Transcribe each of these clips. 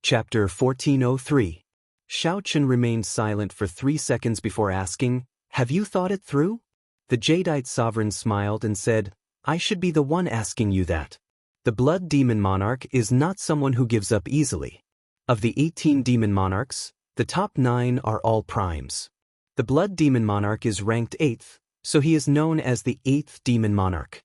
Chapter 1403. Shao Chen remained silent for 3 seconds before asking, "Have you thought it through?" The Jadeite sovereign smiled and said, "I should be the one asking you that. The Blood Demon Monarch is not someone who gives up easily. Of the 18 demon monarchs, the top 9 are all primes. The Blood Demon Monarch is ranked 8th, so he is known as the 8th demon monarch.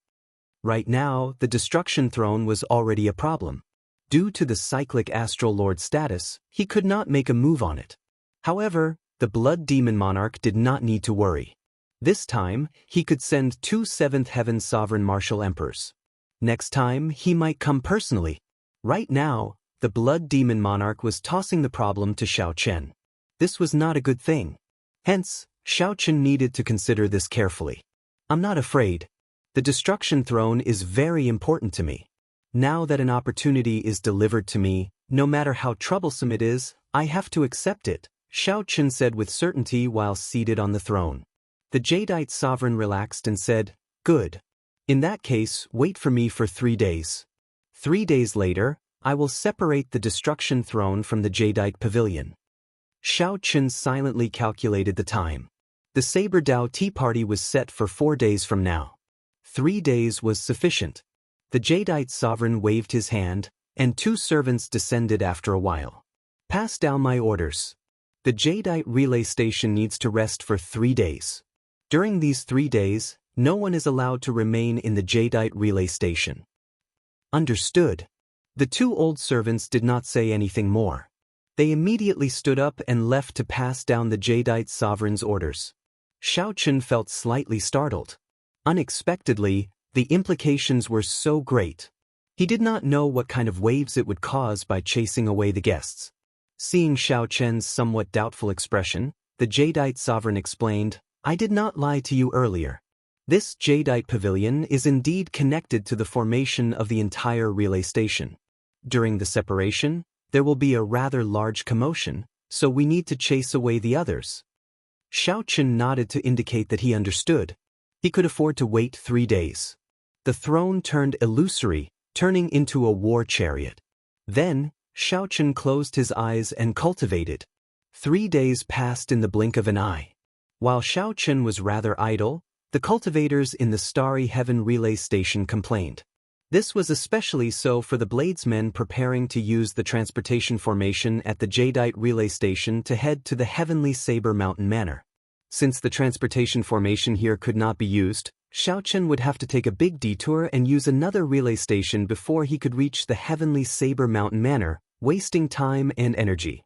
Right now, the Destruction Throne was already a problem. Due to the cyclic Astral Lord status, he could not make a move on it. However, the Blood Demon Monarch did not need to worry. This time, he could send 2 7th Heaven Sovereign Martial Emperors. Next time, he might come personally. Right now, the Blood Demon Monarch was tossing the problem to Shao Chen. This was not a good thing. Hence, Shao Chen needed to consider this carefully. "I'm not afraid. The Destruction Throne is very important to me. Now that an opportunity is delivered to me, no matter how troublesome it is, I have to accept it," Shao Chen said with certainty while seated on the throne. The Jadeite sovereign relaxed and said, "Good. In that case, wait for me for 3 days. 3 days later, I will separate the Destruction Throne from the Jadeite Pavilion." Shao Chen silently calculated the time. The Saber Dao Tea Party was set for 4 days from now. 3 days was sufficient. The Jadeite sovereign waved his hand, and 2 servants descended after a while. "Pass down my orders. The Jadeite relay station needs to rest for 3 days. During these 3 days, no one is allowed to remain in the Jadeite relay station." Understood. The 2 old servants did not say anything more. They immediately stood up and left to pass down the Jadeite sovereign's orders. Shao Chen felt slightly startled. Unexpectedly, the implications were so great. He did not know what kind of waves it would cause by chasing away the guests. Seeing Shao Chen's somewhat doubtful expression, the Jadeite sovereign explained, "I did not lie to you earlier. This Jadeite pavilion is indeed connected to the formation of the entire relay station. During the separation, there will be a rather large commotion, so we need to chase away the others." Shao Chen nodded to indicate that he understood. He could afford to wait 3 days. The throne turned illusory, turning into a war chariot. Then, Shao Chen closed his eyes and cultivated. 3 days passed in the blink of an eye. While Shao Chen was rather idle, the cultivators in the Starry Heaven Relay Station complained. This was especially so for the bladesmen preparing to use the transportation formation at the Jadeite Relay Station to head to the Heavenly Saber Mountain Manor. Since the transportation formation here could not be used, Shao Chen would have to take a big detour and use another relay station before he could reach the Heavenly Saber Mountain Manor, wasting time and energy.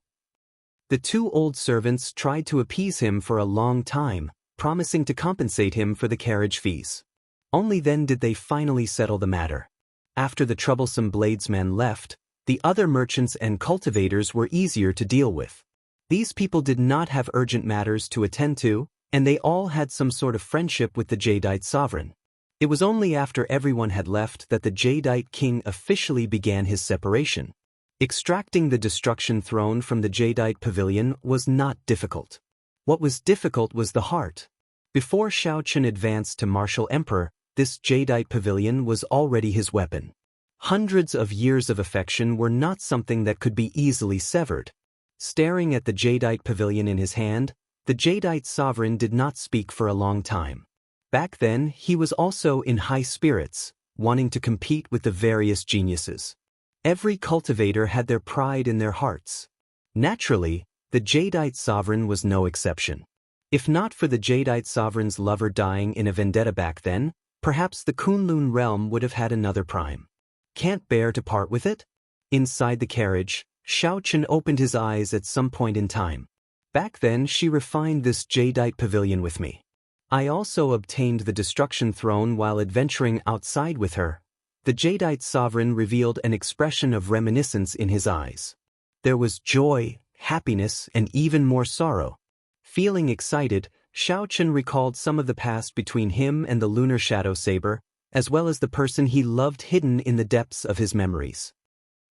The 2 old servants tried to appease him for a long time, promising to compensate him for the carriage fees. Only then did they finally settle the matter. After the troublesome bladesman left, the other merchants and cultivators were easier to deal with. These people did not have urgent matters to attend to, and they all had some sort of friendship with the Jadeite sovereign. It was only after everyone had left that the Jadeite king officially began his separation. Extracting the Destruction Throne from the Jadeite pavilion was not difficult. What was difficult was the heart. Before Shao Chen advanced to Martial Emperor, this Jadeite pavilion was already his weapon. Hundreds of years of affection were not something that could be easily severed. Staring at the Jadeite pavilion in his hand, the Jadeite sovereign did not speak for a long time. Back then, he was also in high spirits, wanting to compete with the various geniuses. Every cultivator had their pride in their hearts. Naturally, the Jadeite sovereign was no exception. If not for the Jadeite sovereign's lover dying in a vendetta back then, perhaps the Kunlun realm would have had another prime. Can't bear to part with it? Inside the carriage, Shao Chen opened his eyes at some point in time. "Back then she refined this Jadeite pavilion with me. I also obtained the Destruction Throne while adventuring outside with her." The Jadeite sovereign revealed an expression of reminiscence in his eyes. There was joy, happiness, and even more sorrow. Feeling excited, Shao Chen recalled some of the past between him and the Lunar Shadow Saber, as well as the person he loved hidden in the depths of his memories.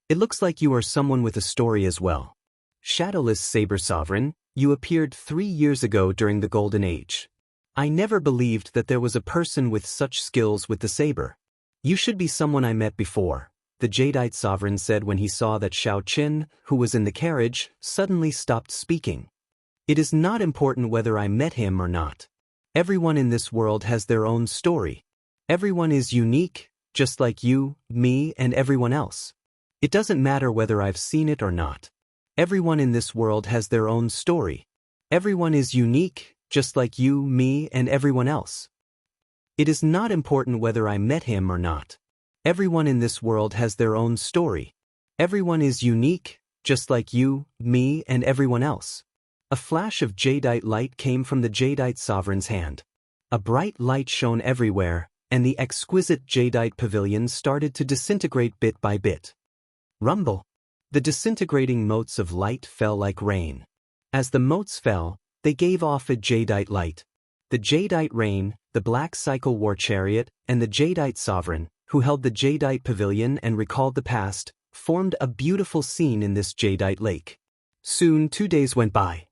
"It looks like you are someone with a story as well. Shadowless Saber Sovereign, you appeared 3 years ago during the Golden Age. I never believed that there was a person with such skills with the saber. You should be someone I met before." the Jadeite sovereign said when he saw that Shao Qin, who was in the carriage, suddenly stopped speaking. It is not important whether I met him or not. Everyone in this world has their own story. Everyone is unique, just like you, me, and everyone else. It doesn't matter whether I've seen it or not. Everyone in this world has their own story. Everyone is unique, just like you, me, and everyone else. It is not important whether I met him or not. Everyone in this world has their own story. Everyone is unique, just like you, me, and everyone else. A flash of jadeite light came from the jadeite sovereign's hand. A bright light shone everywhere, and the exquisite jadeite pavilion started to disintegrate bit by bit. Rumble! The disintegrating motes of light fell like rain. As the motes fell, they gave off a jadeite light. The jadeite rain, the black cycle war chariot, and the jadeite sovereign, who held the jadeite pavilion and recalled the past, formed a beautiful scene in this jadeite lake. Soon 2 days went by.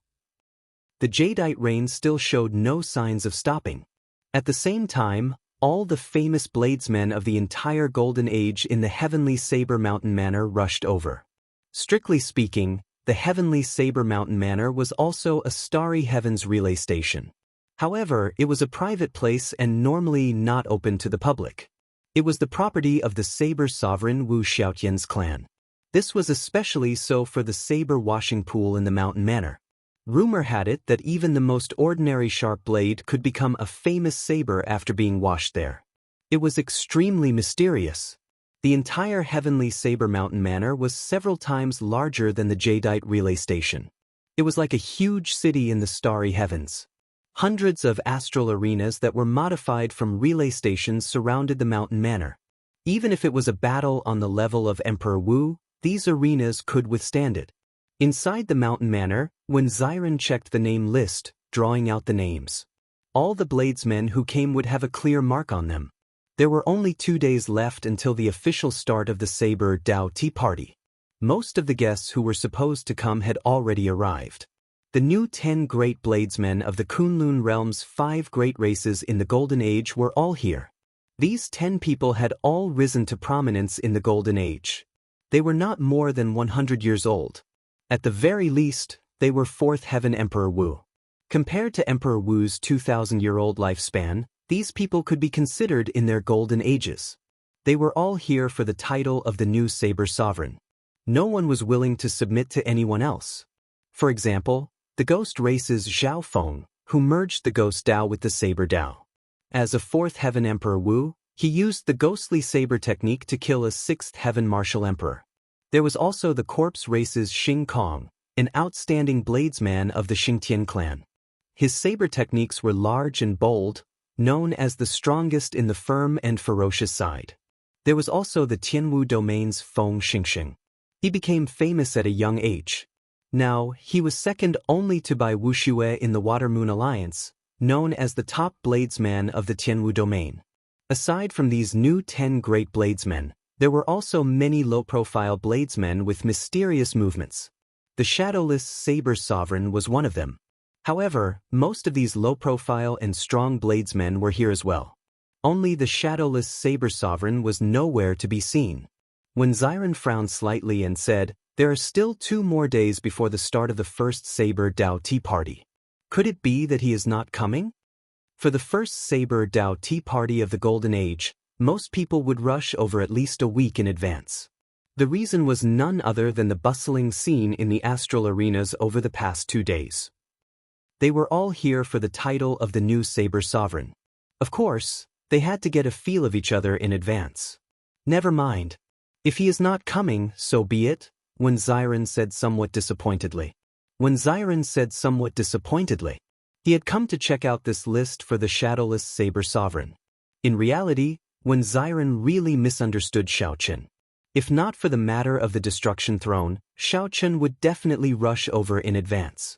The jadeite rain still showed no signs of stopping. At the same time, all the famous bladesmen of the entire Golden Age in the Heavenly Saber Mountain Manor rushed over. Strictly speaking, the Heavenly Saber Mountain Manor was also a Starry Heavens relay station. However, it was a private place and normally not open to the public. It was the property of the Saber Sovereign Wu Xiaotian's clan. This was especially so for the saber washing pool in the Mountain Manor. Rumor had it that even the most ordinary sharp blade could become a famous saber after being washed there. It was extremely mysterious. The entire Heavenly Saber Mountain Manor was several times larger than the jadeite relay station. It was like a huge city in the starry heavens. Hundreds of astral arenas that were modified from relay stations surrounded the Mountain Manor. Even if it was a battle on the level of Emperor Wu, these arenas could withstand it. Inside the Mountain Manor, when Xiren checked the name list, drawing out the names, all the bladesmen who came would have a clear mark on them. There were only 2 days left until the official start of the Saber Dao Tea Party. Most of the guests who were supposed to come had already arrived. The new 10 great bladesmen of the Kunlun realm's 5 great races in the Golden Age were all here. These 10 people had all risen to prominence in the Golden Age. They were not more than 100 years old. At the very least, they were 4th Heaven Emperor Wu. Compared to Emperor Wu's 2,000-year-old lifespan, these people could be considered in their golden ages. They were all here for the title of the new Saber Sovereign. No one was willing to submit to anyone else. For example, the ghost race's Zhao Feng, who merged the ghost Dao with the Saber Dao. As a 4th Heaven Emperor Wu, he used the ghostly saber technique to kill a 6th Heaven Martial Emperor. There was also the corpse race's Xing Kong, an outstanding bladesman of the Xingtian clan. His saber techniques were large and bold, known as the strongest in the firm and ferocious side. There was also the Tianwu domain's Feng Xingxing. He became famous at a young age. Now, he was second only to Bai Wuxue in the Water Moon Alliance, known as the top bladesman of the Tianwu domain. Aside from these new 10 great bladesmen, there were also many low-profile bladesmen with mysterious movements. The shadowless Saber Sovereign was one of them. However, most of these low-profile and strong bladesmen were here as well. Only the shadowless Saber Sovereign was nowhere to be seen. When Xiren frowned slightly and said, "There are still 2 more days before the start of the first Saber Dao Tea Party. Could it be that he is not coming?" For the first Saber Dao Tea Party of the Golden Age, most people would rush over at least a week in advance. The reason was none other than the bustling scene in the astral arenas over the past 2 days. They were all here for the title of the new Saber Sovereign. Of course, they had to get a feel of each other in advance. "Never mind. If he is not coming, so be it," when Xiren said somewhat disappointedly. He had come to check out this list for the shadowless Saber Sovereign. In reality, when Xiren really misunderstood Xiaoqin. If not for the matter of the Destruction Throne, Xiaoqin would definitely rush over in advance.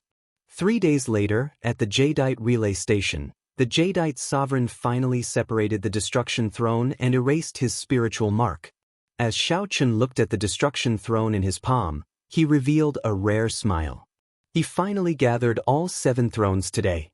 3 days later, at the Jadeite Relay Station, the Jadeite Sovereign finally separated the Destruction Throne and erased his spiritual mark. As Xiaoqin looked at the Destruction Throne in his palm, he revealed a rare smile. He finally gathered all 7 thrones today.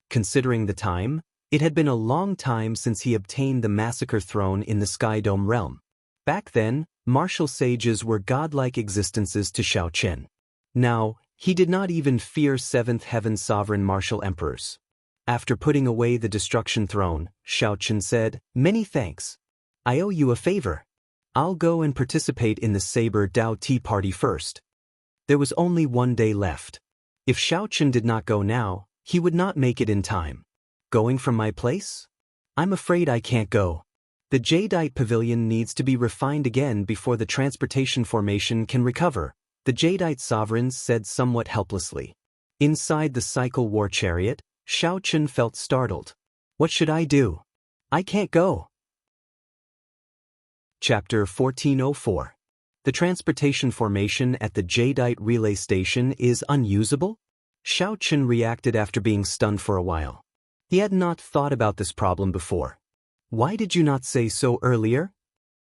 Considering the time, it had been a long time since he obtained the Massacre Throne in the Sky Dome realm. Back then, martial sages were godlike existences to Xiao Chen. Now, he did not even fear seventh heaven sovereign martial emperors. After putting away the destruction throne, Xiao Chen said, "Many thanks. I owe you a favor. I'll go and participate in the Saber Dao Tea Party first." There was only 1 day left. If Xiao Chen did not go now, he would not make it in time. Going from my place? I'm afraid I can't go. The Jadeite Pavilion needs to be refined again before the transportation formation can recover, the Jadeite sovereigns said somewhat helplessly. Inside the cycle war chariot, Xiao Chen felt startled. What should I do? I can't go. Chapter 1404. The transportation formation at the Jadeite relay station is unusable? Xiao Chen reacted after being stunned for a while. He had not thought about this problem before. Why did you not say so earlier?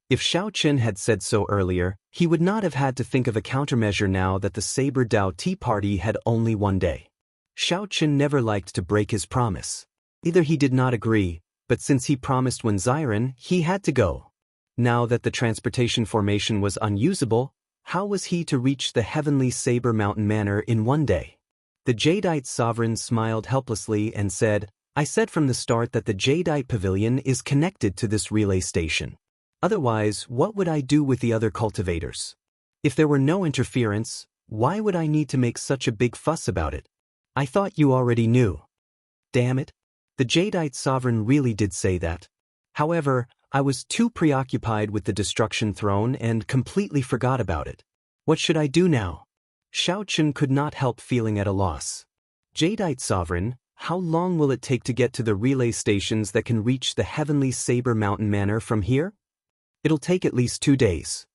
If Xiao Chen had said so earlier, he would not have had to think of a countermeasure now that the Saber Dao Tea Party had only 1 day. Xiao Chen never liked to break his promise. Either he did not agree, but since he promised when Xiren, he had to go. Now that the transportation formation was unusable, how was he to reach the heavenly Saber Mountain Manor in 1 day? The Jadeite sovereign smiled helplessly and said, I said from the start that the Jadeite Pavilion is connected to this relay station. Otherwise, what would I do with the other cultivators? If there were no interference, why would I need to make such a big fuss about it? I thought you already knew. Damn it. The Jadeite sovereign really did say that. However, I was too preoccupied with the destruction throne and completely forgot about it. What should I do now? Xiao Chen could not help feeling at a loss. Jadeite sovereign, how long will it take to get to the relay stations that can reach the heavenly Saber Mountain Manor from here? It'll take at least 2 days.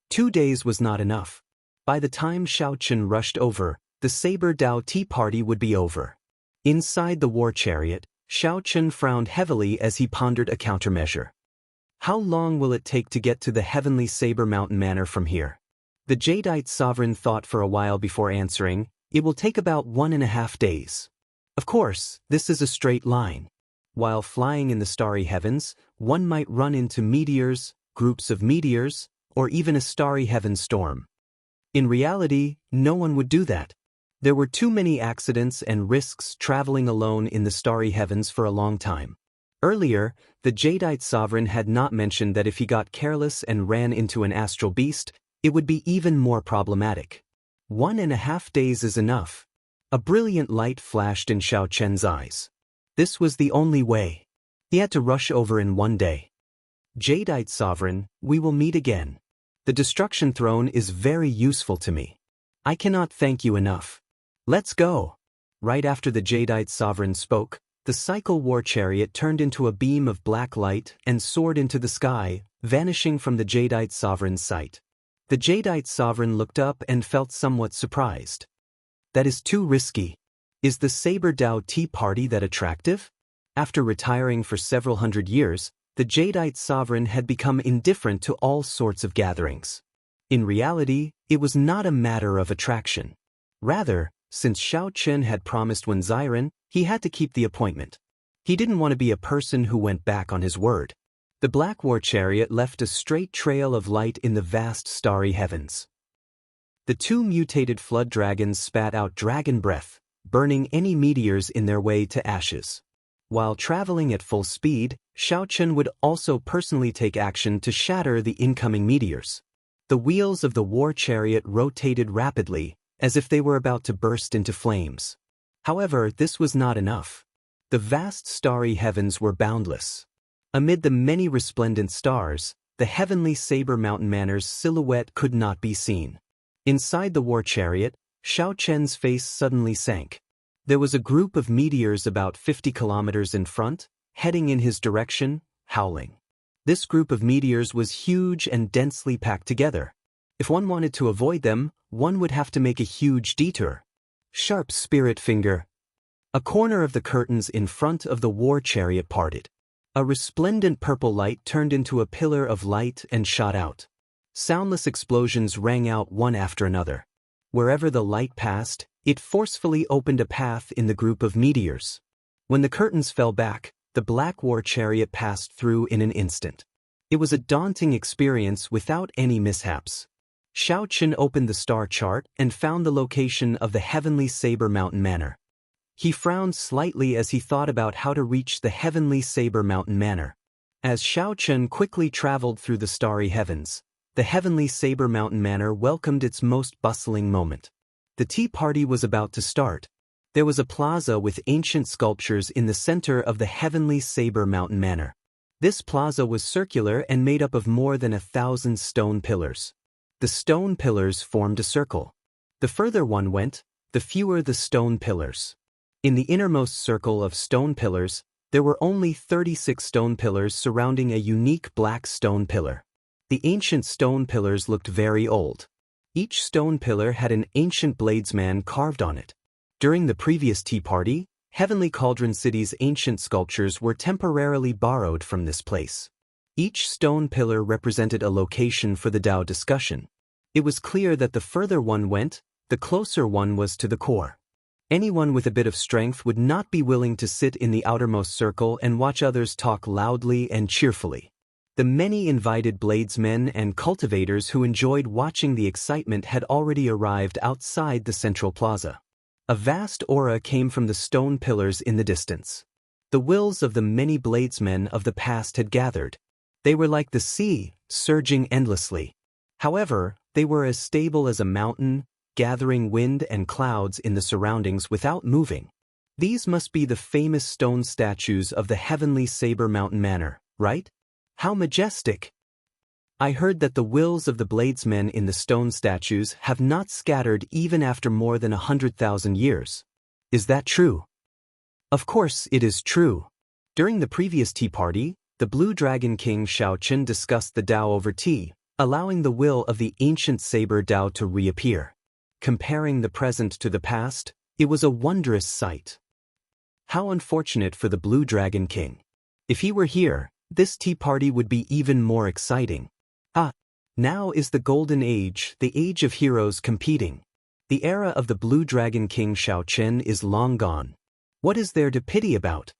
2 days was not enough. By the time Xiao Chen rushed over, the Saber Dao Tea Party would be over. Inside the war chariot, Xiao Chen frowned heavily as he pondered a countermeasure. How long will it take to get to the heavenly Saber Mountain Manor from here? The Jadeite sovereign thought for a while before answering, it will take about 1.5 days. Of course, this is a straight line. While flying in the starry heavens, one might run into meteors, groups of meteors, or even a starry heaven storm. In reality, no one would do that. There were too many accidents and risks traveling alone in the starry heavens for a long time. Earlier, the Jadeite sovereign had not mentioned that if he got careless and ran into an astral beast, it would be even more problematic. 1.5 days is enough. A brilliant light flashed in Xiao Chen's eyes. This was the only way. He had to rush over in 1 day. Jadeite sovereign, we will meet again. The destruction throne is very useful to me. I cannot thank you enough. Let's go. Right after the Jadeite sovereign spoke, the cycle war chariot turned into a beam of black light and soared into the sky, vanishing from the Jadeite sovereign's sight. The Jadeite sovereign looked up and felt somewhat surprised. That is too risky. Is the Saber Dao Tea Party that attractive? After retiring for several hundred years, the Jadeite sovereign had become indifferent to all sorts of gatherings. In reality, it was not a matter of attraction. Rather, since Xiao Chen had promised when Xiren, he had to keep the appointment. He didn't want to be a person who went back on his word. The Black War Chariot left a straight trail of light in the vast starry heavens. The 2 mutated flood dragons spat out dragon breath, burning any meteors in their way to ashes. While traveling at full speed, Xiao Chen would also personally take action to shatter the incoming meteors. The wheels of the war chariot rotated rapidly, as if they were about to burst into flames. However, this was not enough. The vast starry heavens were boundless. Amid the many resplendent stars, the heavenly Saber Mountain Manor's silhouette could not be seen. Inside the war chariot, Xiao Chen's face suddenly sank. There was a group of meteors about 50 kilometers in front, heading in his direction, howling. This group of meteors was huge and densely packed together. If one wanted to avoid them, one would have to make a huge detour. Sharp spirit finger. A corner of the curtains in front of the war chariot parted. A resplendent purple light turned into a pillar of light and shot out. Soundless explosions rang out one after another. Wherever the light passed, it forcefully opened a path in the group of meteors. When the curtains fell back, the Black War Chariot passed through in an instant. It was a daunting experience without any mishaps. Xiao Qin opened the star chart and found the location of the Heavenly Saber Mountain Manor. He frowned slightly as he thought about how to reach the Heavenly Saber Mountain Manor. As Xiao Qin quickly traveled through the starry heavens, the Heavenly Saber Mountain Manor welcomed its most bustling moment. The tea party was about to start. There was a plaza with ancient sculptures in the center of the Heavenly Saber Mountain Manor. This plaza was circular and made up of more than 1,000 stone pillars. The stone pillars formed a circle. The further one went, the fewer the stone pillars. In the innermost circle of stone pillars, there were only 36 stone pillars surrounding a unique black stone pillar. The ancient stone pillars looked very old. Each stone pillar had an ancient bladesman carved on it. During the previous tea party, Heavenly Cauldron City's ancient sculptures were temporarily borrowed from this place. Each stone pillar represented a location for the Dao discussion. It was clear that the further one went, the closer one was to the core. Anyone with a bit of strength would not be willing to sit in the outermost circle and watch others talk loudly and cheerfully. The many invited bladesmen and cultivators who enjoyed watching the excitement had already arrived outside the central plaza. A vast aura came from the stone pillars in the distance. The wills of the many bladesmen of the past had gathered. They were like the sea, surging endlessly. However, they were as stable as a mountain, gathering wind and clouds in the surroundings without moving. These must be the famous stone statues of the Heavenly Saber Mountain Manor, right? How majestic! I heard that the wills of the bladesmen in the stone statues have not scattered even after more than 100,000 years. Is that true? Of course it is true. During the previous tea party, the Blue Dragon King Xiao Qin discussed the Dao over tea, allowing the will of the ancient saber Dao to reappear. Comparing the present to the past, it was a wondrous sight. How unfortunate for the Blue Dragon King. If he were here, this tea party would be even more exciting. Now is the golden age, the age of heroes competing. The era of the Blue Dragon King Xiao Qin is long gone. What is there to pity about?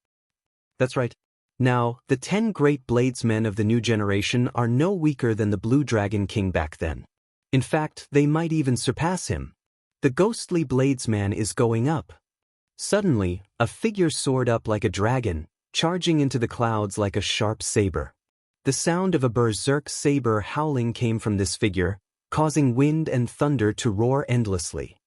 That's right. Now, the 10 great bladesmen of the new generation are no weaker than the Blue Dragon King back then. In fact, they might even surpass him. The ghostly bladesman is going up. Suddenly, a figure soared up like a dragon, charging into the clouds like a sharp saber. The sound of a berserk saber howling came from this figure, causing wind and thunder to roar endlessly.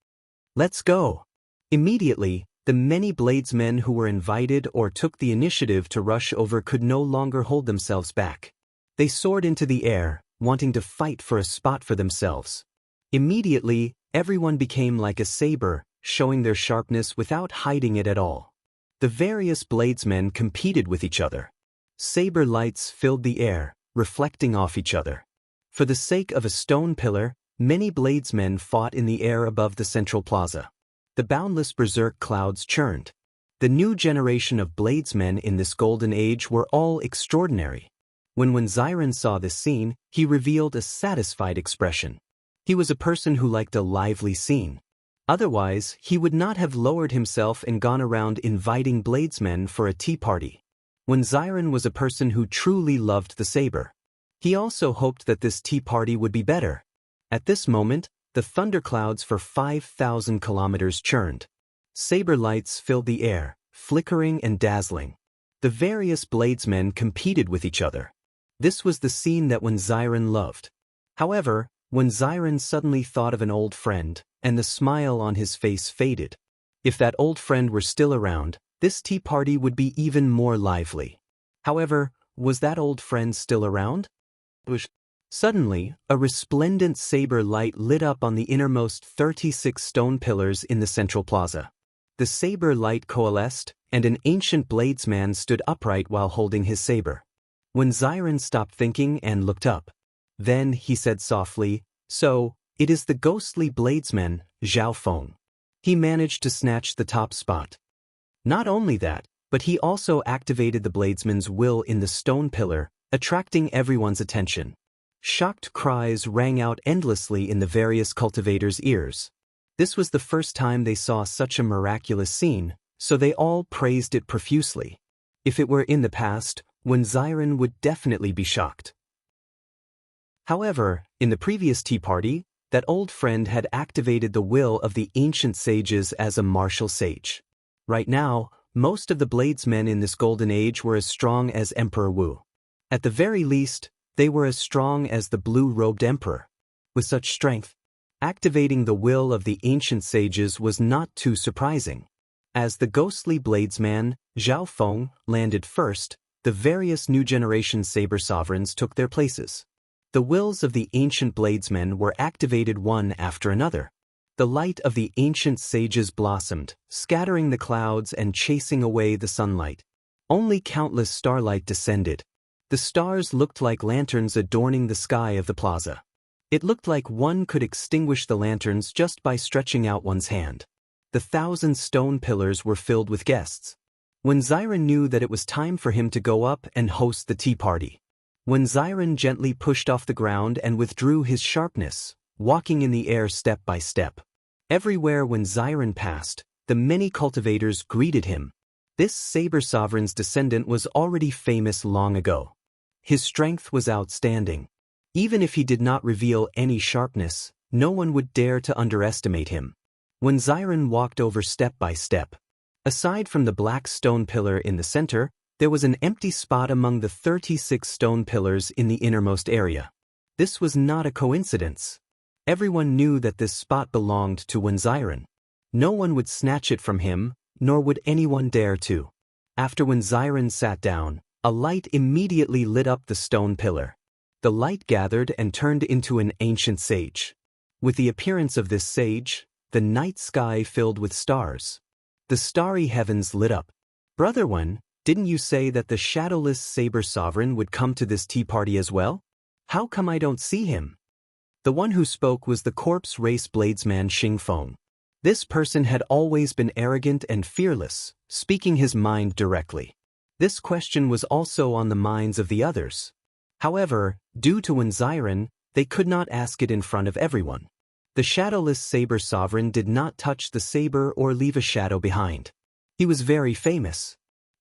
Let's go! Immediately, the many bladesmen who were invited or took the initiative to rush over could no longer hold themselves back. They soared into the air, wanting to fight for a spot for themselves. Immediately, everyone became like a saber, showing their sharpness without hiding it at all. The various bladesmen competed with each other. Saber lights filled the air, reflecting off each other. For the sake of a stone pillar, many bladesmen fought in the air above the central plaza. The boundless berserk clouds churned. The new generation of bladesmen in this golden age were all extraordinary. When Xiren saw this scene, he revealed a satisfied expression. He was a person who liked a lively scene. Otherwise, he would not have lowered himself and gone around inviting bladesmen for a tea party. Xiren was a person who truly loved the saber. He also hoped that this tea party would be better. At this moment, the thunderclouds for 5,000 kilometers churned. Saber lights filled the air, flickering and dazzling. The various bladesmen competed with each other. This was the scene that Xiren loved. However, Xiren suddenly thought of an old friend, and the smile on his face faded. If that old friend were still around, this tea party would be even more lively. However, was that old friend still around? Suddenly, a resplendent saber light lit up on the innermost 36 stone pillars in the central plaza. The saber light coalesced, and an ancient bladesman stood upright while holding his saber. Xiren stopped thinking and looked up. Then he said softly, "So, it is the ghostly bladesman, Zhao Feng." He managed to snatch the top spot. Not only that, but he also activated the bladesman's will in the stone pillar, attracting everyone's attention. Shocked cries rang out endlessly in the various cultivators' ears. This was the first time they saw such a miraculous scene, so they all praised it profusely. If it were in the past, Xiren would definitely be shocked. However, in the previous tea party, that old friend had activated the will of the ancient sages as a martial sage. Right now, most of the bladesmen in this golden age were as strong as Emperor Wu. At the very least, they were as strong as the blue-robed emperor. With such strength, activating the will of the ancient sages was not too surprising. As the ghostly bladesman, Zhao Feng, landed first, the various new generation saber sovereigns took their places. The wills of the ancient bladesmen were activated one after another. The light of the ancient sages blossomed, scattering the clouds and chasing away the sunlight. Only countless starlight descended. The stars looked like lanterns adorning the sky of the plaza. It looked like one could extinguish the lanterns just by stretching out one's hand. The 1,000 stone pillars were filled with guests. When Xiren knew that it was time for him to go up and host the tea party. When Xiren gently pushed off the ground and withdrew his sharpness, walking in the air step by step. Everywhere when Xiren passed, the many cultivators greeted him. This saber sovereign's descendant was already famous long ago. His strength was outstanding. Even if he did not reveal any sharpness, no one would dare to underestimate him. When Xiren walked over step by step, aside from the black stone pillar in the center, there was an empty spot among the 36 stone pillars in the innermost area. This was not a coincidence. Everyone knew that this spot belonged to Xiren. No one would snatch it from him, nor would anyone dare to. After Xiren sat down, a light immediately lit up the stone pillar. The light gathered and turned into an ancient sage. With the appearance of this sage, the night sky filled with stars. The starry heavens lit up. Brother Wen, didn't you say that the shadowless saber sovereign would come to this tea party as well? How come I don't see him? The one who spoke was the corpse race bladesman Xing Feng. This person had always been arrogant and fearless, speaking his mind directly. This question was also on the minds of the others. However, due to Xiren, they could not ask it in front of everyone. The shadowless saber sovereign did not touch the saber or leave a shadow behind. He was very famous.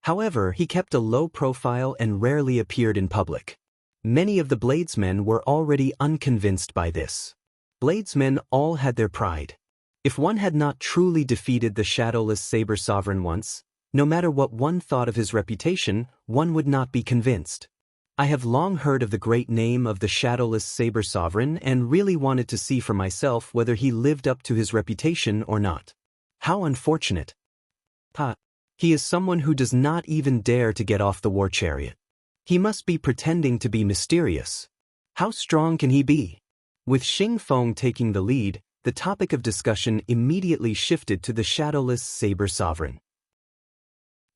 However, he kept a low profile and rarely appeared in public. Many of the bladesmen were already unconvinced by this. Bladesmen all had their pride. If one had not truly defeated the shadowless saber sovereign once, no matter what one thought of his reputation, one would not be convinced. I have long heard of the great name of the shadowless saber sovereign and really wanted to see for myself whether he lived up to his reputation or not. How unfortunate. He is someone who does not even dare to get off the war chariot. He must be pretending to be mysterious. How strong can he be? With Xing Feng taking the lead, the topic of discussion immediately shifted to the shadowless saber sovereign.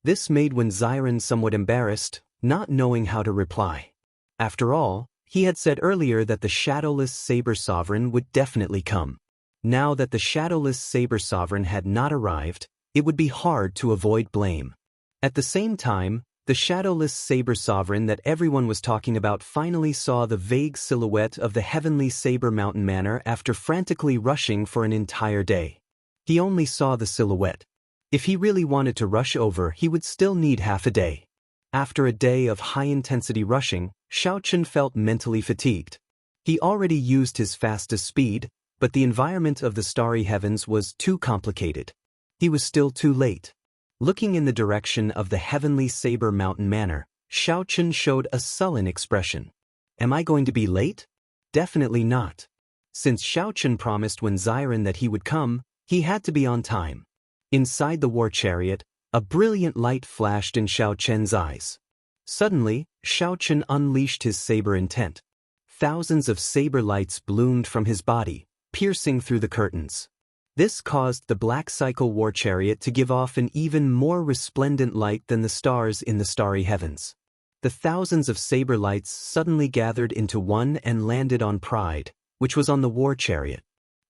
This made Xiren somewhat embarrassed, not knowing how to reply. After all, he had said earlier that the shadowless saber sovereign would definitely come. Now that the shadowless saber sovereign had not arrived, it would be hard to avoid blame. At the same time, the shadowless saber sovereign that everyone was talking about finally saw the vague silhouette of the heavenly saber mountain manor after frantically rushing for an entire day. He only saw the silhouette. If he really wanted to rush over, he would still need half a day. After a day of high-intensity rushing, Xiaochen felt mentally fatigued. He already used his fastest speed, but the environment of the starry heavens was too complicated. He was still too late. Looking in the direction of the heavenly saber mountain manor, Xiaochen showed a sullen expression. Am I going to be late? Definitely not. Since Xiaochen promised Xiren that he would come, he had to be on time. Inside the war chariot, a brilliant light flashed in Xiaochen's eyes. Suddenly, Xiaochen unleashed his saber intent. Thousands of saber lights bloomed from his body, piercing through the curtains. This caused the Black Cycle war chariot to give off an even more resplendent light than the stars in the starry heavens. The thousands of saber lights suddenly gathered into one and landed on Pride, which was on the war chariot.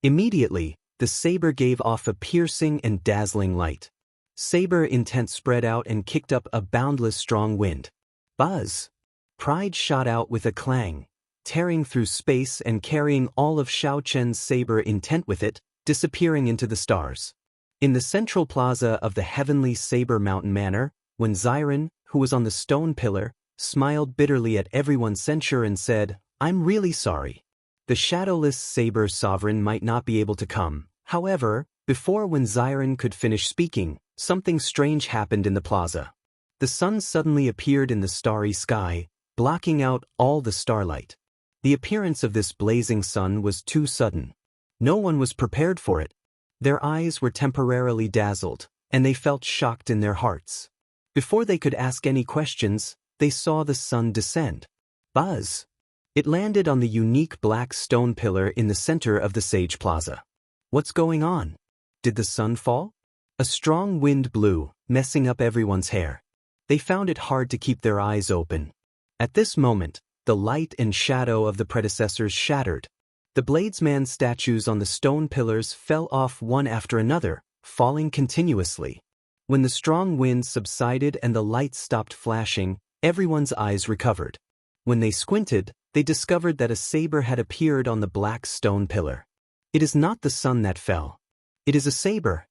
Immediately, the saber gave off a piercing and dazzling light. Saber intent spread out and kicked up a boundless strong wind. Buzz! Pride shot out with a clang, tearing through space and carrying all of Xiaochen's saber intent with it, disappearing into the stars. In the central plaza of the heavenly saber mountain manor, Xiren, who was on the stone pillar, smiled bitterly at everyone's censure and said, I'm really sorry. The shadowless saber sovereign might not be able to come. However, before when Xiren could finish speaking, something strange happened in the plaza. The sun suddenly appeared in the starry sky, blocking out all the starlight. The appearance of this blazing sun was too sudden. No one was prepared for it. Their eyes were temporarily dazzled, and they felt shocked in their hearts. Before they could ask any questions, they saw the sun descend. Buzz! It landed on the unique black stone pillar in the center of the Sage Plaza. What's going on? Did the sun fall? A strong wind blew, messing up everyone's hair. They found it hard to keep their eyes open. At this moment, the light and shadow of the predecessors shattered. The Bladesman statues on the stone pillars fell off one after another, falling continuously. When the strong wind subsided and the lights stopped flashing, everyone's eyes recovered. When they squinted, they discovered that a saber had appeared on the black stone pillar. It is not the sun that fell. It is a saber.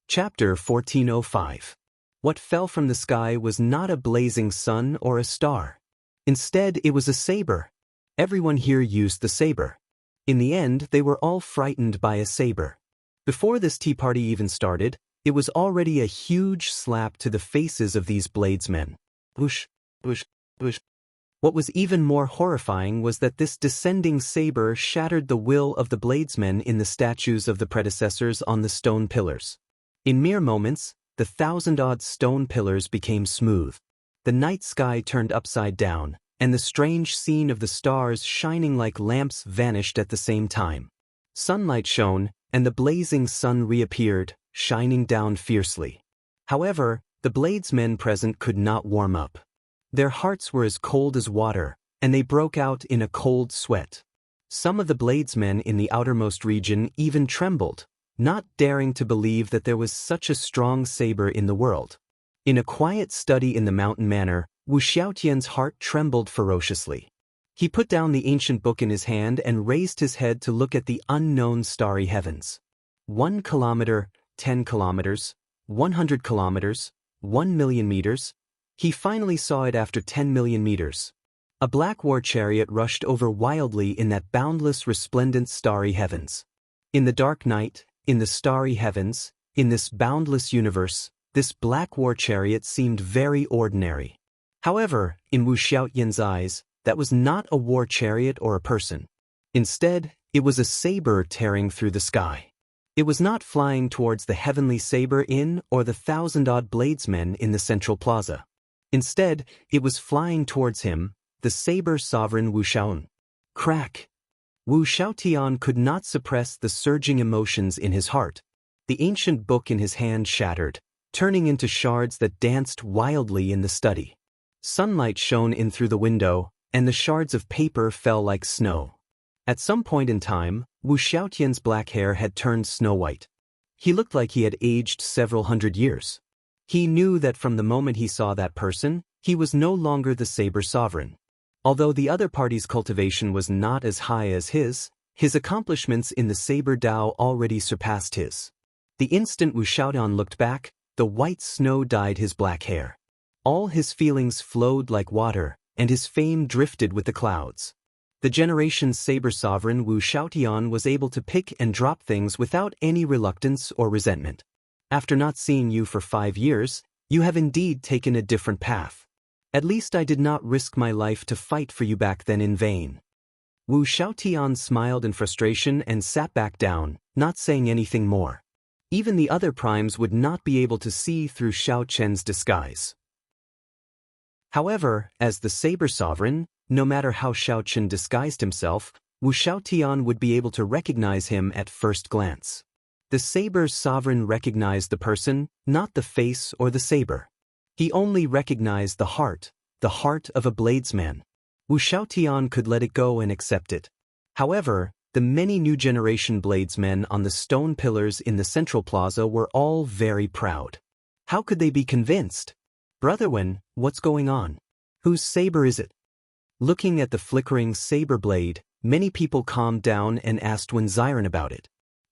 Chapter 1405. What fell from the sky was not a blazing sun or a star. Instead, it was a saber. Everyone here used the saber. In the end, they were all frightened by a saber. Before this tea party even started, it was already a huge slap to the faces of these bladesmen. Whoosh, whoosh, whoosh. What was even more horrifying was that this descending saber shattered the will of the bladesmen in the statues of the predecessors on the stone pillars. In mere moments, the 1,000-odd stone pillars became smooth. The night sky turned upside down, and the strange scene of the stars shining like lamps vanished at the same time. Sunlight shone, and the blazing sun reappeared, shining down fiercely. However, the bladesmen present could not warm up. Their hearts were as cold as water, and they broke out in a cold sweat. Some of the bladesmen in the outermost region even trembled, not daring to believe that there was such a strong saber in the world. In a quiet study in the mountain manor, Wu Xiaotian's heart trembled ferociously. He put down the ancient book in his hand and raised his head to look at the unknown starry heavens. 1 kilometer, 10 kilometers, 100 kilometers, 1 million meters. He finally saw it after 10 million meters. A black war chariot rushed over wildly in that boundless resplendent starry heavens. In the dark night, in the starry heavens, in this boundless universe, this black war chariot seemed very ordinary. However, in Wu Xiaotian's eyes, that was not a war chariot or a person. Instead, it was a saber tearing through the sky. It was not flying towards the heavenly saber inn or the 1,000-odd bladesmen in the central plaza. Instead, it was flying towards him, the saber sovereign Wu Xiaoan. Crack! Wu Xiaotian could not suppress the surging emotions in his heart. The ancient book in his hand shattered, turning into shards that danced wildly in the study. Sunlight shone in through the window, and the shards of paper fell like snow. At some point in time, Wu Xiaotian's black hair had turned snow-white. He looked like he had aged several hundred years. He knew that from the moment he saw that person, he was no longer the saber sovereign. Although the other party's cultivation was not as high as his accomplishments in the saber Dao already surpassed his. The instant Wu Xiaotian looked back, the white snow dyed his black hair. All his feelings flowed like water, and his fame drifted with the clouds. The generation's saber sovereign Wu Xiaotian was able to pick and drop things without any reluctance or resentment. After not seeing you for 5 years, you have indeed taken a different path. At least I did not risk my life to fight for you back then in vain. Wu Xiaotian smiled in frustration and sat back down, not saying anything more. Even the other primes would not be able to see through Xiao Chen's disguise. However, as the saber sovereign, no matter how Xiao Chen disguised himself, Wu Xiaotian would be able to recognize him at first glance. The saber sovereign recognized the person, not the face or the saber. He only recognized the heart of a bladesman. Wu Xiaotian could let it go and accept it. However, the many new generation bladesmen on the stone pillars in the central plaza were all very proud. How could they be convinced? Brother Wen, what's going on? Whose saber is it? Looking at the flickering saber blade, many people calmed down and asked Wen Xiren about it.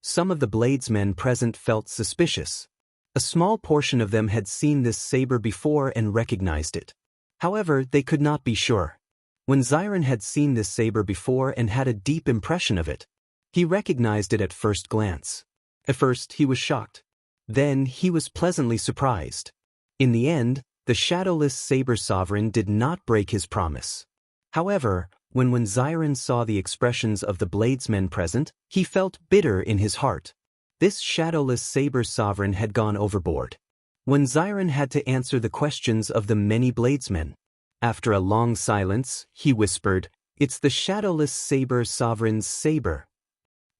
Some of the bladesmen present felt suspicious. A small portion of them had seen this saber before and recognized it. However, they could not be sure. When Xiren had seen this saber before and had a deep impression of it, he recognized it at first glance. At first, he was shocked. Then, he was pleasantly surprised. In the end, the shadowless saber sovereign did not break his promise. However, when Xiren saw the expressions of the bladesmen present, he felt bitter in his heart. This shadowless saber sovereign had gone overboard. When Xiren had to answer the questions of the many bladesmen. After a long silence, he whispered, "It's the shadowless saber sovereign's saber.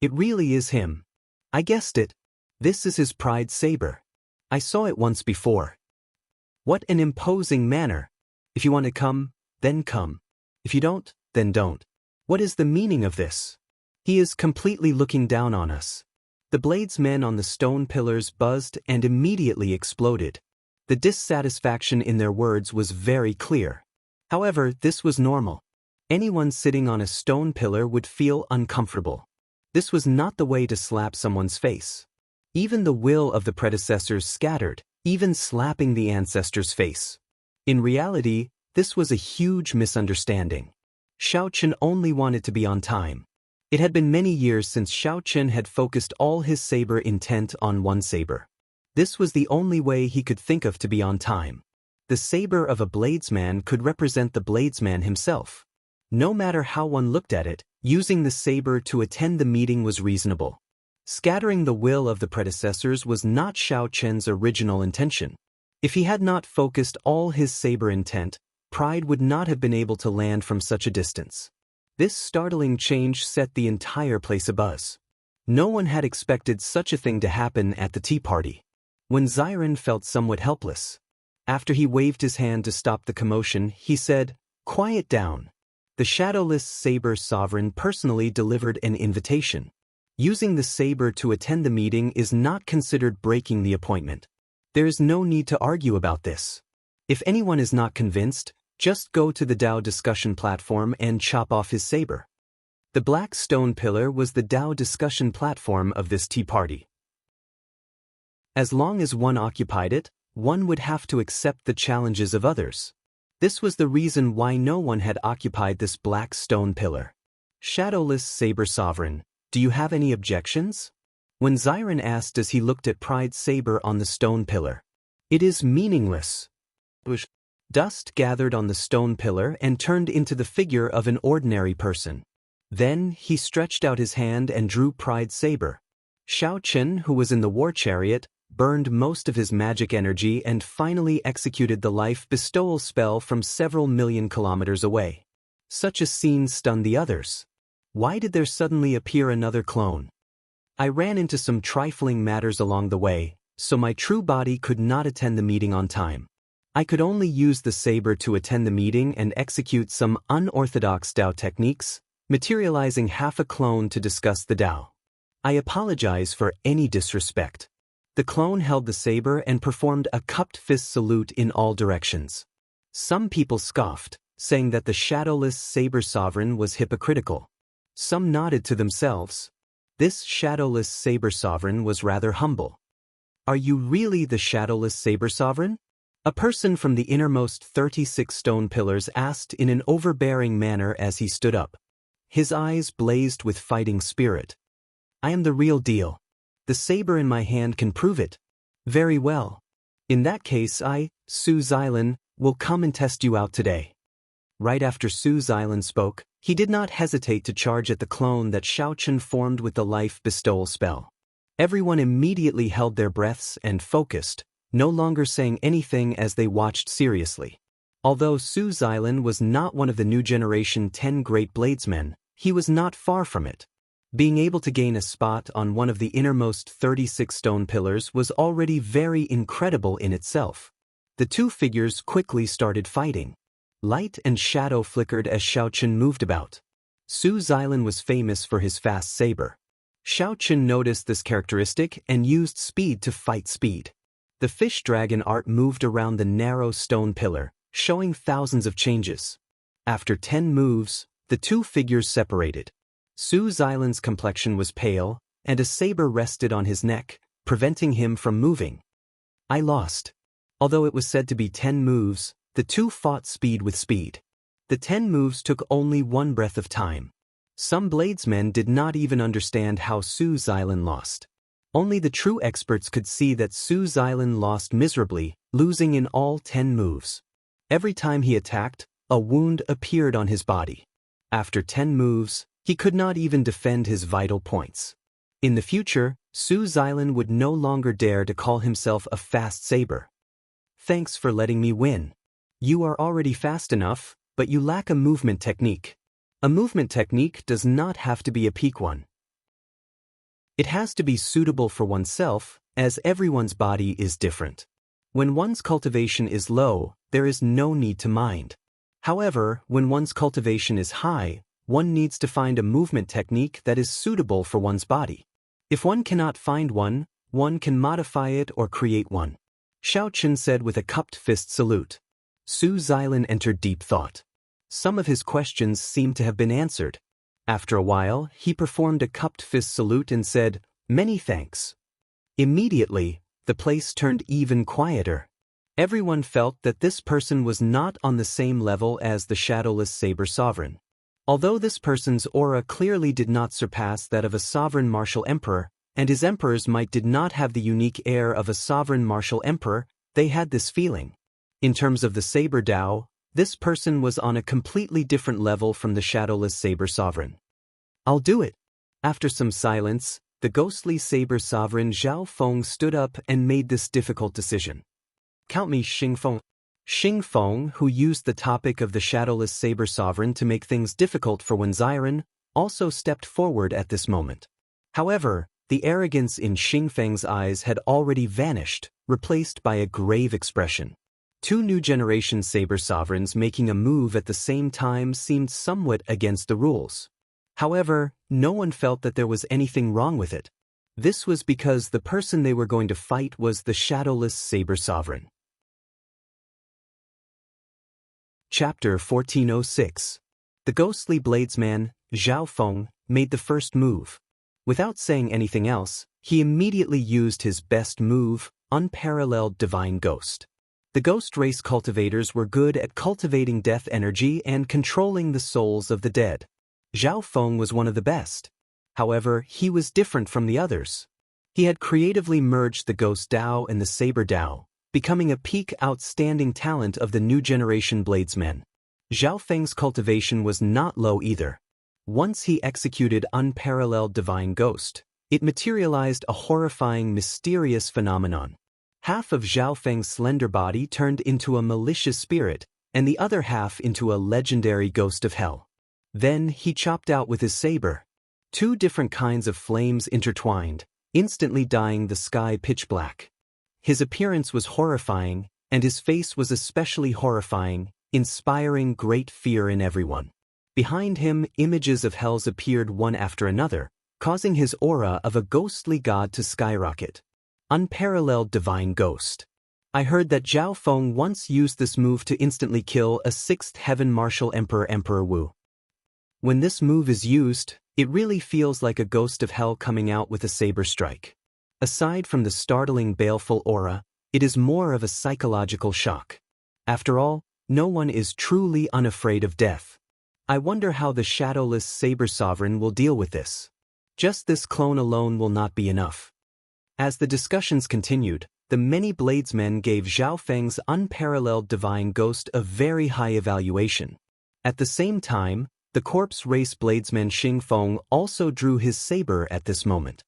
It really is him. I guessed it. This is his pride saber. I saw it once before. What an imposing manner. If you want to come, then come. If you don't, then don't. What is the meaning of this? He is completely looking down on us." The bladesmen on the stone pillars buzzed and immediately exploded. The dissatisfaction in their words was very clear. However, this was normal. Anyone sitting on a stone pillar would feel uncomfortable. This was not the way to slap someone's face. Even the will of the predecessors scattered, even slapping the ancestor's face. In reality, this was a huge misunderstanding. Xiao Chen only wanted to be on time. It had been many years since Xiao Chen had focused all his saber intent on one saber. This was the only way he could think of to be on time. The saber of a bladesman could represent the bladesman himself. No matter how one looked at it, using the saber to attend the meeting was reasonable. Scattering the will of the predecessors was not Xiao Chen's original intention. If he had not focused all his saber intent, pride would not have been able to land from such a distance. This startling change set the entire place abuzz. No one had expected such a thing to happen at the tea party. When Xiren felt somewhat helpless. After he waved his hand to stop the commotion, he said, "Quiet down." The shadowless saber sovereign personally delivered an invitation. Using the saber to attend the meeting is not considered breaking the appointment. There is no need to argue about this. If anyone is not convinced, just go to the Dao discussion platform and chop off his saber. The black stone pillar was the Dao discussion platform of this tea party. As long as one occupied it, one would have to accept the challenges of others. This was the reason why no one had occupied this black stone pillar. Shadowless saber sovereign, do you have any objections? When Xiren asked as he looked at Pride's saber on the stone pillar. It is meaningless. Dust gathered on the stone pillar and turned into the figure of an ordinary person. Then he stretched out his hand and drew Pride's saber. Xiao Chen, who was in the war chariot, burned most of his magic energy and finally executed the life bestowal spell from several million kilometers away. Such a scene stunned the others. Why did there suddenly appear another clone? I ran into some trifling matters along the way, so my true body could not attend the meeting on time. I could only use the saber to attend the meeting and execute some unorthodox Dao techniques, materializing half a clone to discuss the Dao. I apologize for any disrespect. The clone held the saber and performed a cupped fist salute in all directions. Some people scoffed, saying that the shadowless saber sovereign was hypocritical. Some nodded to themselves. This shadowless saber sovereign was rather humble. Are you really the shadowless saber sovereign? A person from the innermost 36 stone pillars asked in an overbearing manner as he stood up. His eyes blazed with fighting spirit. I am the real deal. The saber in my hand can prove it. Very well. In that case Su Xilan, will come and test you out today. Right after Su Xilan spoke, he did not hesitate to charge at the clone that Xiao Chen formed with the life bestowal spell. Everyone immediately held their breaths and focused, no longer saying anything as they watched seriously. Although Su Xilan was not one of the new generation 10 great bladesmen, he was not far from it. Being able to gain a spot on one of the innermost 36 stone pillars was already very incredible in itself. The two figures quickly started fighting. Light and shadow flickered as Xiao Chen moved about. Su Xilan was famous for his fast saber. Xiao Chen noticed this characteristic and used speed to fight speed. The fish dragon art moved around the narrow stone pillar, showing thousands of changes. After 10 moves, the two figures separated. Su Xilan's complexion was pale, and a saber rested on his neck, preventing him from moving. I lost. Although it was said to be 10 moves, The two fought speed with speed. The 10 moves took only one breath of time. Some bladesmen did not even understand how Su Xilan lost. Only the true experts could see that Su Xilan lost miserably, losing in all 10 moves. Every time he attacked, a wound appeared on his body. After 10 moves, he could not even defend his vital points. In the future, Su Xilan would no longer dare to call himself a fast saber. Thanks for letting me win. You are already fast enough, but you lack a movement technique. A movement technique does not have to be a peak one. It has to be suitable for oneself, as everyone's body is different. When one's cultivation is low, there is no need to mind. However, when one's cultivation is high, one needs to find a movement technique that is suitable for one's body. If one cannot find one, one can modify it or create one. Xiao Chen said with a cupped fist salute. Su Xilan entered deep thought. Some of his questions seemed to have been answered. After a while, he performed a cupped fist salute and said, "Many thanks." Immediately, the place turned even quieter. Everyone felt that this person was not on the same level as the shadowless saber sovereign. Although this person's aura clearly did not surpass that of a sovereign martial emperor, and his emperor's might did not have the unique air of a sovereign martial emperor, they had this feeling. In terms of the saber Dao, this person was on a completely different level from the shadowless saber sovereign. "I'll do it." After some silence, the ghostly saber sovereign Zhao Feng stood up and made this difficult decision. "Count me, Xing Feng." Xing Feng, who used the topic of the shadowless saber sovereign to make things difficult for Wen Xiren, also stepped forward at this moment. However, the arrogance in Xing Feng's eyes had already vanished, replaced by a grave expression. Two new generation saber sovereigns making a move at the same time seemed somewhat against the rules. However, no one felt that there was anything wrong with it. This was because the person they were going to fight was the shadowless saber sovereign. Chapter 1406. The ghostly bladesman, Zhao Feng, made the first move. Without saying anything else, he immediately used his best move, Unparalleled Divine Ghost. The ghost race cultivators were good at cultivating death energy and controlling the souls of the dead. Zhao Feng was one of the best. However, he was different from the others. He had creatively merged the Ghost Dao and the Saber Dao, becoming a peak outstanding talent of the new generation bladesmen. Zhao Feng's cultivation was not low either. Once he executed Unparalleled Divine Ghost, it materialized a horrifying, mysterious phenomenon. Half of Zhao Feng's slender body turned into a malicious spirit, and the other half into a legendary ghost of hell. Then he chopped out with his saber. Two different kinds of flames intertwined, instantly dyeing the sky pitch black. His appearance was horrifying, and his face was especially horrifying, inspiring great fear in everyone. Behind him, images of hells appeared one after another, causing his aura of a ghostly god to skyrocket. Unparalleled Divine Ghost. I heard that Zhao Feng once used this move to instantly kill a 6th Heaven Martial Emperor Wu. When this move is used, it really feels like a ghost of hell coming out with a saber strike. Aside from the startling baleful aura, it is more of a psychological shock. After all, no one is truly unafraid of death. I wonder how the shadowless saber sovereign will deal with this. Just this clone alone will not be enough. As the discussions continued, the many bladesmen gave Zhao Feng's Unparalleled Divine Ghost a very high evaluation. At the same time, the corpse race bladesman Xing Feng also drew his saber at this moment.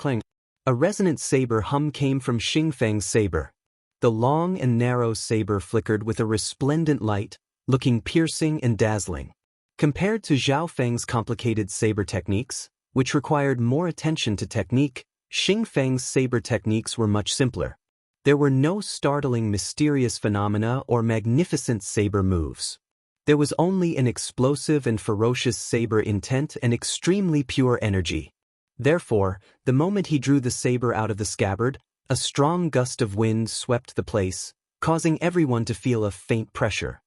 Clang! A resonant saber hum came from Xing Feng's saber. The long and narrow saber flickered with a resplendent light, looking piercing and dazzling. Compared to Zhao Feng's complicated saber techniques, which required more attention to technique, Xing Feng's saber techniques were much simpler. There were no startling mysterious phenomena or magnificent saber moves. There was only an explosive and ferocious saber intent and extremely pure energy. Therefore, the moment he drew the saber out of the scabbard, a strong gust of wind swept the place, causing everyone to feel a faint pressure.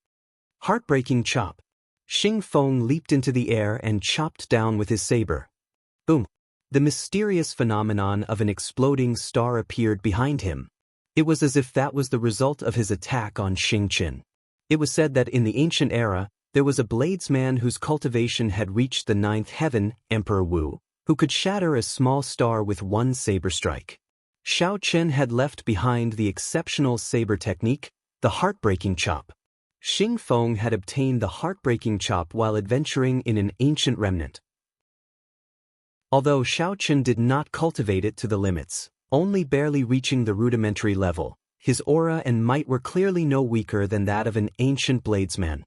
Heartbreaking chop. Xing Feng leaped into the air and chopped down with his saber. Boom! The mysterious phenomenon of an exploding star appeared behind him. It was as if that was the result of his attack on Xing Qin. It was said that in the ancient era, there was a bladesman whose cultivation had reached the ninth heaven, Emperor Wu, who could shatter a small star with one saber strike. Xiao Chen had left behind the exceptional saber technique, the heartbreaking chop. Xing Feng had obtained the heartbreaking chop while adventuring in an ancient remnant. Although Xiao Chen did not cultivate it to the limits, only barely reaching the rudimentary level, his aura and might were clearly no weaker than that of an ancient bladesman.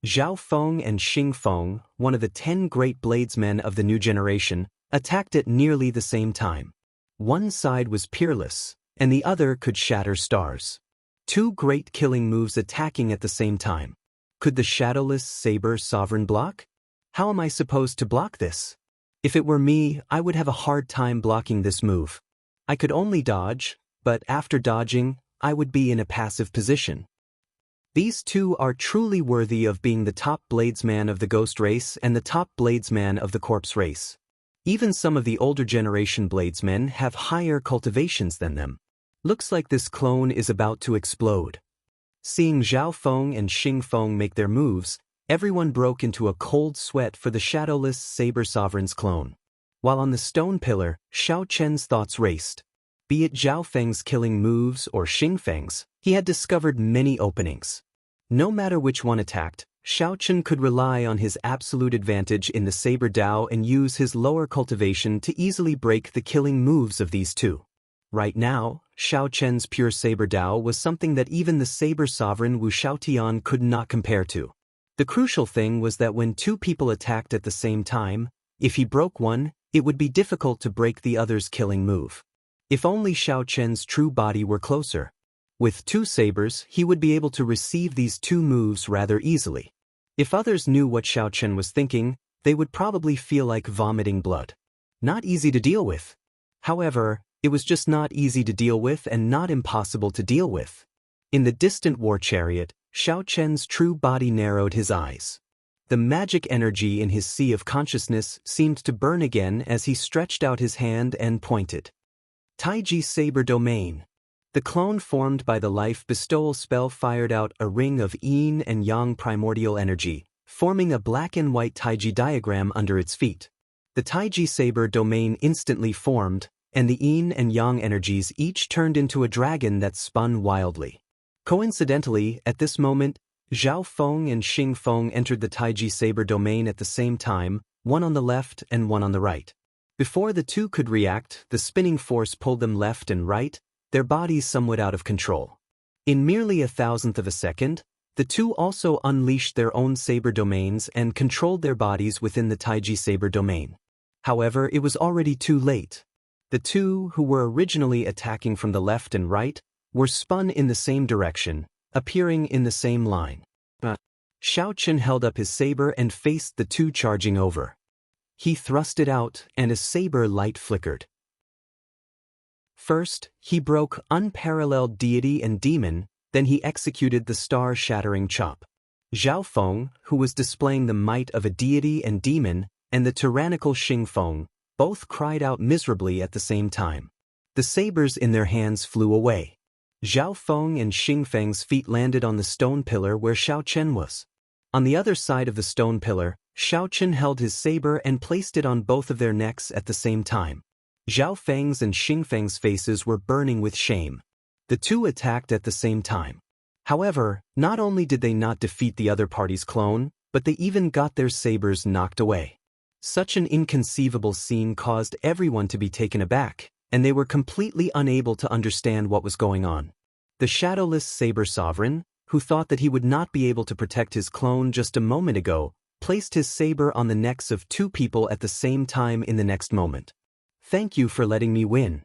Zhao Feng and Xing Feng, one of the 10 great bladesmen of the new generation, attacked at nearly the same time. One side was peerless, and the other could shatter stars. 2 great killing moves attacking at the same time. Could the shadowless saber sovereign block? How am I supposed to block this? If it were me, I would have a hard time blocking this move. I could only dodge, but after dodging, I would be in a passive position. These two are truly worthy of being the top bladesman of the ghost race and the top bladesman of the corpse race. Even some of the older generation bladesmen have higher cultivations than them. Looks like this clone is about to explode. Seeing Zhao Feng and Xing Feng make their moves, everyone broke into a cold sweat for the shadowless Saber Sovereign's clone. While on the stone pillar, Xiao Chen's thoughts raced. Be it Zhao Feng's killing moves or Xing Feng's, he had discovered many openings. No matter which one attacked, Xiao Chen could rely on his absolute advantage in the Saber Dao and use his lower cultivation to easily break the killing moves of these two. Right now, Xiao Chen's pure Saber Dao was something that even the Saber Sovereign Wu Xiaotian could not compare to. The crucial thing was that when 2 people attacked at the same time, if he broke one, it would be difficult to break the other's killing move. If only Xiao Chen's true body were closer. With 2 sabers, he would be able to receive these 2 moves rather easily. If others knew what Xiao Chen was thinking, they would probably feel like vomiting blood. Not easy to deal with. However, it was just not easy to deal with and not impossible to deal with. In the distant war chariot, Xiao Chen's true body narrowed his eyes. The magic energy in his sea of consciousness seemed to burn again as he stretched out his hand and pointed. Taiji Saber Domain. The clone formed by the life bestowal spell fired out a ring of yin and yang primordial energy, forming a black and white Taiji diagram under its feet. The Taiji Saber Domain instantly formed, and the yin and yang energies each turned into a dragon that spun wildly. Coincidentally, at this moment, Zhao Feng and Xing Feng entered the Taiji Saber Domain at the same time, one on the left and one on the right. Before the two could react, the spinning force pulled them left and right, their bodies somewhat out of control. In merely 1,000th of a second, the two also unleashed their own saber domains and controlled their bodies within the Taiji Saber Domain. However, it was already too late. The two, who were originally attacking from the left and right, were spun in the same direction, appearing in the same line. Xiao Chen held up his saber and faced the two charging over. He thrust it out, and a saber light flickered. First, he broke unparalleled deity and demon, then he executed the star-shattering chop. Zhao Feng, who was displaying the might of a deity and demon, and the tyrannical Xing Feng, both cried out miserably at the same time. The sabers in their hands flew away. Zhao Feng and Xing Feng's feet landed on the stone pillar where Xiao Chen was. On the other side of the stone pillar, Xiao Chen held his saber and placed it on both of their necks at the same time. Zhao Feng's and Xing Feng's faces were burning with shame. The two attacked at the same time. However, not only did they not defeat the other party's clone, but they even got their sabers knocked away. Such an inconceivable scene caused everyone to be taken aback, and they were completely unable to understand what was going on. The shadowless Saber Sovereign, who thought that he would not be able to protect his clone just a moment ago, placed his saber on the necks of 2 people at the same time in the next moment. Thank you for letting me win.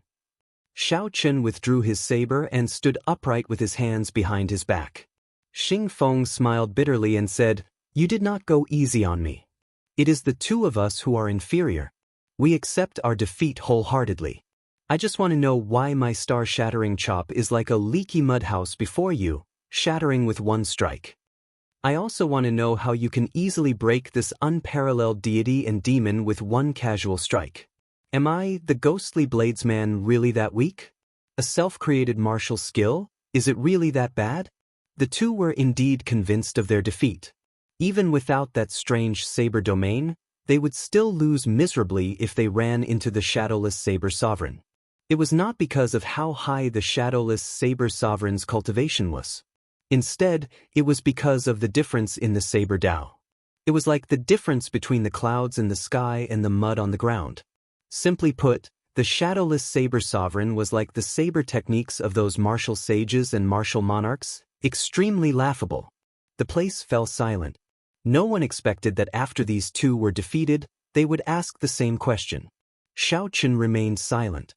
Xiao Chen withdrew his saber and stood upright with his hands behind his back. Xing Feng smiled bitterly and said, "You did not go easy on me. It is the 2 of us who are inferior. We accept our defeat wholeheartedly. I just want to know why my star-shattering chop is like a leaky mud house before you, shattering with one strike. I also want to know how you can easily break this unparalleled deity and demon with one casual strike. Am I, the ghostly bladesman, really that weak? A self-created martial skill? Is it really that bad? The two were indeed convinced of their defeat. Even without that strange saber domain, they would still lose miserably if they ran into the shadowless saber sovereign. It was not because of how high the shadowless saber sovereign's cultivation was. Instead, it was because of the difference in the saber Tao. It was like the difference between the clouds in the sky and the mud on the ground. Simply put, the shadowless saber sovereign was like the saber techniques of those martial sages and martial monarchs, extremely laughable. The place fell silent. No one expected that after these two were defeated, they would ask the same question. Xiaoqun remained silent.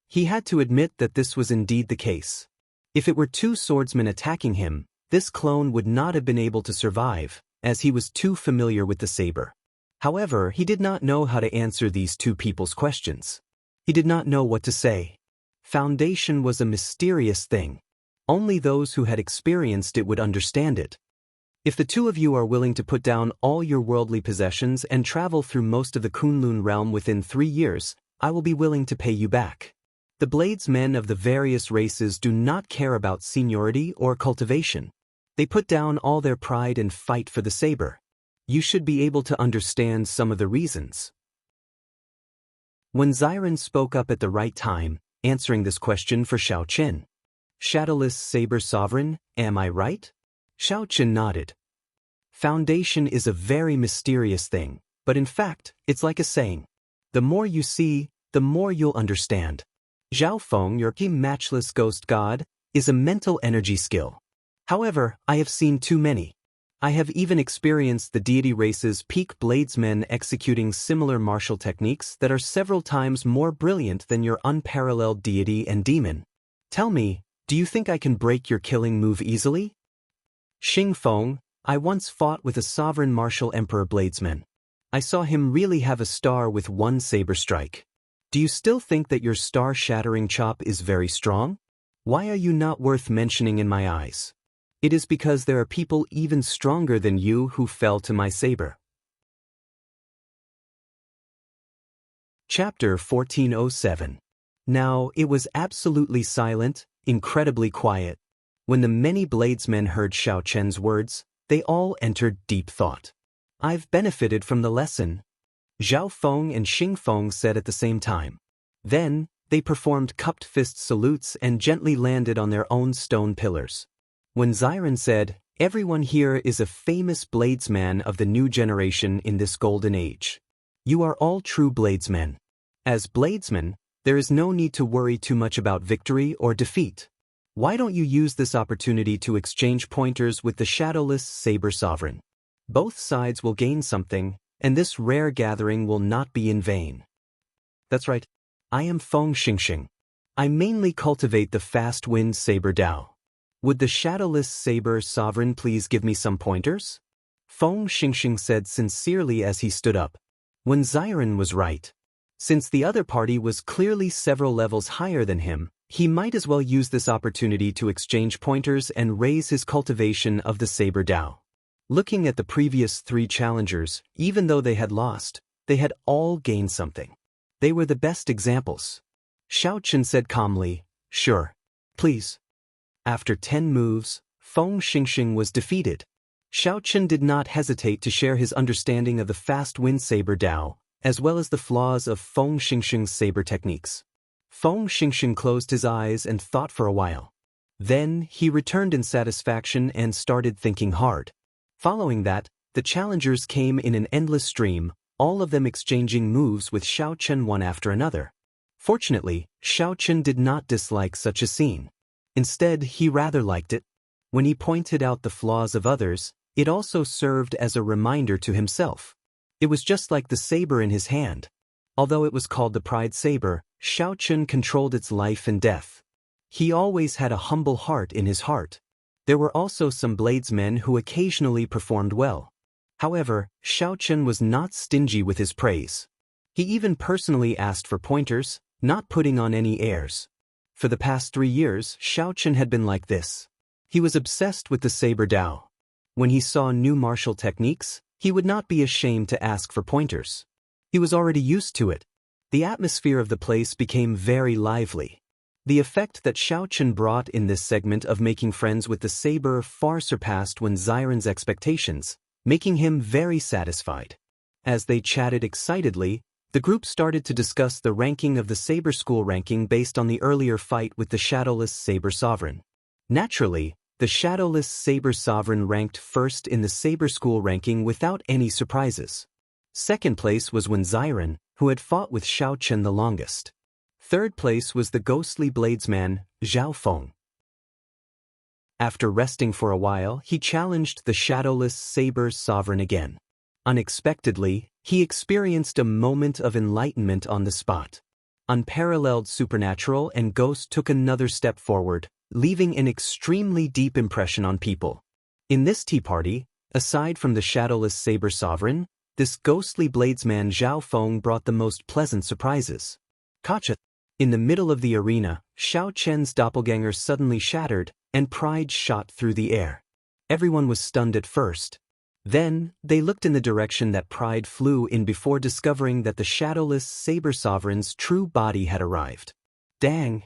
He had to admit that this was indeed the case. If it were two swordsmen attacking him, this clone would not have been able to survive, as he was too familiar with the saber. However, he did not know how to answer these two people's questions. He did not know what to say. Foundation was a mysterious thing. Only those who had experienced it would understand it. If the two of you are willing to put down all your worldly possessions and travel through most of the Kunlun realm within 3 years, I will be willing to pay you back. The bladesmen of the various races do not care about seniority or cultivation. They put down all their pride and fight for the saber. You should be able to understand some of the reasons. When Xiren spoke up at the right time, answering this question for Xiaoqun. Shadowless saber sovereign, am I right? Xiaoqun nodded. Foundation is a very mysterious thing, but in fact, it's like a saying. The more you see, the more you'll understand. Zhao Feng, your matchless ghost god, is a mental energy skill. However, I have seen too many. I have even experienced the deity race's peak bladesmen executing similar martial techniques that are several times more brilliant than your unparalleled deity and demon. Tell me, do you think I can break your killing move easily? Xing Feng, I once fought with a sovereign martial emperor bladesman. I saw him really have a star with one saber strike. Do you still think that your star-shattering chop is very strong? Why are you not worth mentioning in my eyes? It is because there are people even stronger than you who fell to my saber. Chapter 1407. Now, it was absolutely silent, incredibly quiet. When the many bladesmen heard Xiaoqun's words, they all entered deep thought. I've benefited from the lesson, Zhao Feng and Xing Feng said at the same time. Then, they performed cupped fist salutes and gently landed on their own stone pillars. When Xiren said, everyone here is a famous bladesman of the new generation in this golden age. You are all true bladesmen. As bladesmen, there is no need to worry too much about victory or defeat. Why don't you use this opportunity to exchange pointers with the shadowless saber sovereign? Both sides will gain something, and this rare gathering will not be in vain. That's right. I am Feng Xingxing. I mainly cultivate the fast wind saber Dao. Would the shadowless saber sovereign please give me some pointers? Feng Xingxing said sincerely as he stood up. When Xiren was right. Since the other party was clearly several levels higher than him, he might as well use this opportunity to exchange pointers and raise his cultivation of the saber Dao. Looking at the previous 3 challengers, even though they had lost, they had all gained something. They were the best examples. Xiaoqun said calmly, sure. Please. After 10 moves, Feng Xingxing was defeated. Xiaoqun did not hesitate to share his understanding of the fast wind saber Dao, as well as the flaws of Feng Xingxing's saber techniques. Feng Xingxing closed his eyes and thought for a while. Then, he returned in satisfaction and started thinking hard. Following that, the challengers came in an endless stream, all of them exchanging moves with Xiaoqun one after another. Fortunately, Xiaoqun did not dislike such a scene. Instead, he rather liked it. When he pointed out the flaws of others, it also served as a reminder to himself. It was just like the saber in his hand. Although it was called the Pride Saber, Xiaoqun controlled its life and death. He always had a humble heart in his heart. There were also some bladesmen who occasionally performed well. However, Xiaoqun was not stingy with his praise. He even personally asked for pointers, not putting on any airs. For the past 3 years, Xiaoqun had been like this. He was obsessed with the saber Dao. When he saw new martial techniques, he would not be ashamed to ask for pointers. He was already used to it. The atmosphere of the place became very lively. The effect that Xiaochen brought in this segment of making friends with the saber far surpassed Wen Xiren's expectations, making him very satisfied. As they chatted excitedly, the group started to discuss the ranking of the saber school ranking based on the earlier fight with the shadowless saber sovereign. Naturally, the shadowless saber sovereign ranked first in the saber school ranking without any surprises. Second place was Wen Xiren, who had fought with Xiaochen the longest. Third place was the ghostly bladesman, Zhao Feng. After resting for a while, he challenged the shadowless saber sovereign again. Unexpectedly, he experienced a moment of enlightenment on the spot. Unparalleled supernatural and ghost took another step forward, leaving an extremely deep impression on people. In this tea party, aside from the shadowless saber sovereign, this ghostly bladesman Zhao Feng brought the most pleasant surprises. Gotcha! In the middle of the arena, Xiaochen's doppelganger suddenly shattered, and pride shot through the air. Everyone was stunned at first. Then, they looked in the direction that pride flew in before discovering that the shadowless saber sovereign's true body had arrived. Dang!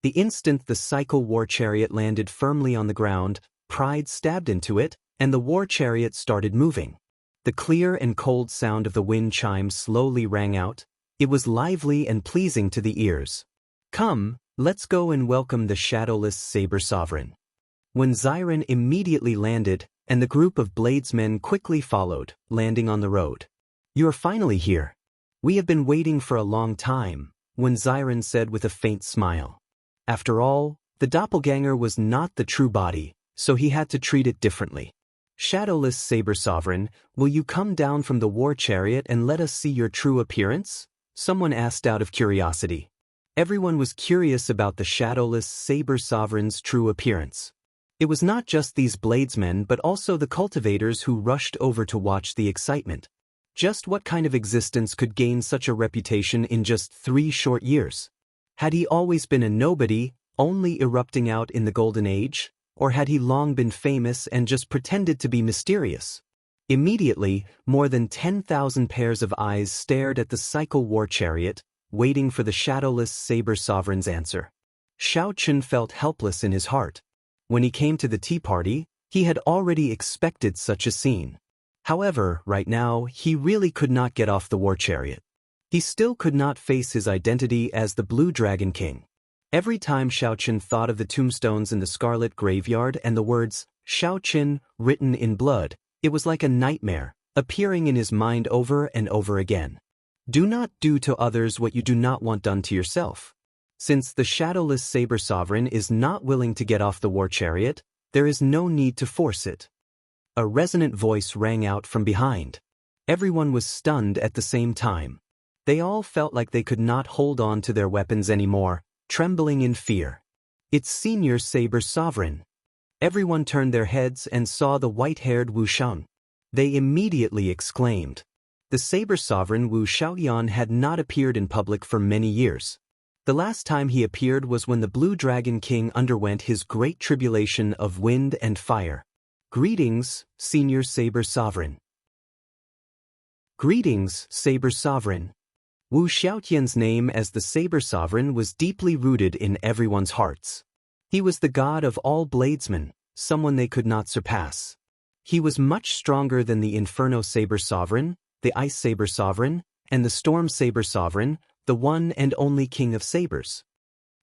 The instant the cycle war chariot landed firmly on the ground, pride stabbed into it, and the war chariot started moving. The clear and cold sound of the wind chimes slowly rang out. It was lively and pleasing to the ears. Come, let's go and welcome the shadowless saber sovereign. Wen Xiren immediately landed, and the group of bladesmen quickly followed, landing on the road. You are finally here. We have been waiting for a long time, Wen Xiren said with a faint smile. After all, the doppelganger was not the true body, so he had to treat it differently. Shadowless saber sovereign, will you come down from the war chariot and let us see your true appearance? Someone asked out of curiosity. Everyone was curious about the shadowless saber sovereign's true appearance. It was not just these bladesmen but also the cultivators who rushed over to watch the excitement. Just what kind of existence could gain such a reputation in just 3 short years? Had he always been a nobody, only erupting out in the golden age, or had he long been famous and just pretended to be mysterious? Immediately, more than 10,000 pairs of eyes stared at the cycle war chariot, waiting for the shadowless saber sovereign's answer. Xiaochen felt helpless in his heart. When he came to the tea party, he had already expected such a scene. However, right now, he really could not get off the war chariot. He still could not face his identity as the Blue Dragon King. Every time Xiaochen thought of the tombstones in the Scarlet Graveyard and the words, Xiaochen, written in blood, it was like a nightmare, appearing in his mind over and over again. Do not do to others what you do not want done to yourself. Since the shadowless saber sovereign is not willing to get off the war chariot, there is no need to force it. A resonant voice rang out from behind. Everyone was stunned at the same time. They all felt like they could not hold on to their weapons anymore, trembling in fear. It's Senior Saber Sovereign. Everyone turned their heads and saw the white-haired Wu Shang. They immediately exclaimed. The Saber Sovereign Wu Xiaoyan had not appeared in public for many years. The last time he appeared was when the Blue Dragon King underwent his great tribulation of wind and fire. Greetings, Senior Saber Sovereign. Greetings, Saber Sovereign. Wu Xiaotian's name as the Saber Sovereign was deeply rooted in everyone's hearts. He was the god of all bladesmen, someone they could not surpass. He was much stronger than the Inferno Saber Sovereign, the Ice Saber Sovereign, and the Storm Saber Sovereign, the one and only King of Sabers.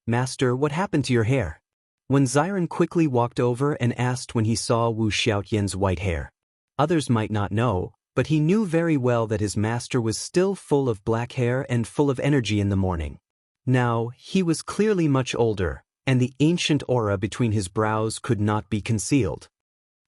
Master, what happened to your hair? Wen Xiren quickly walked over and asked when he saw Wu Xiaotian's white hair. Others might not know, but he knew very well that his master was still full of black hair and full of energy in the morning. Now, he was clearly much older, and the ancient aura between his brows could not be concealed.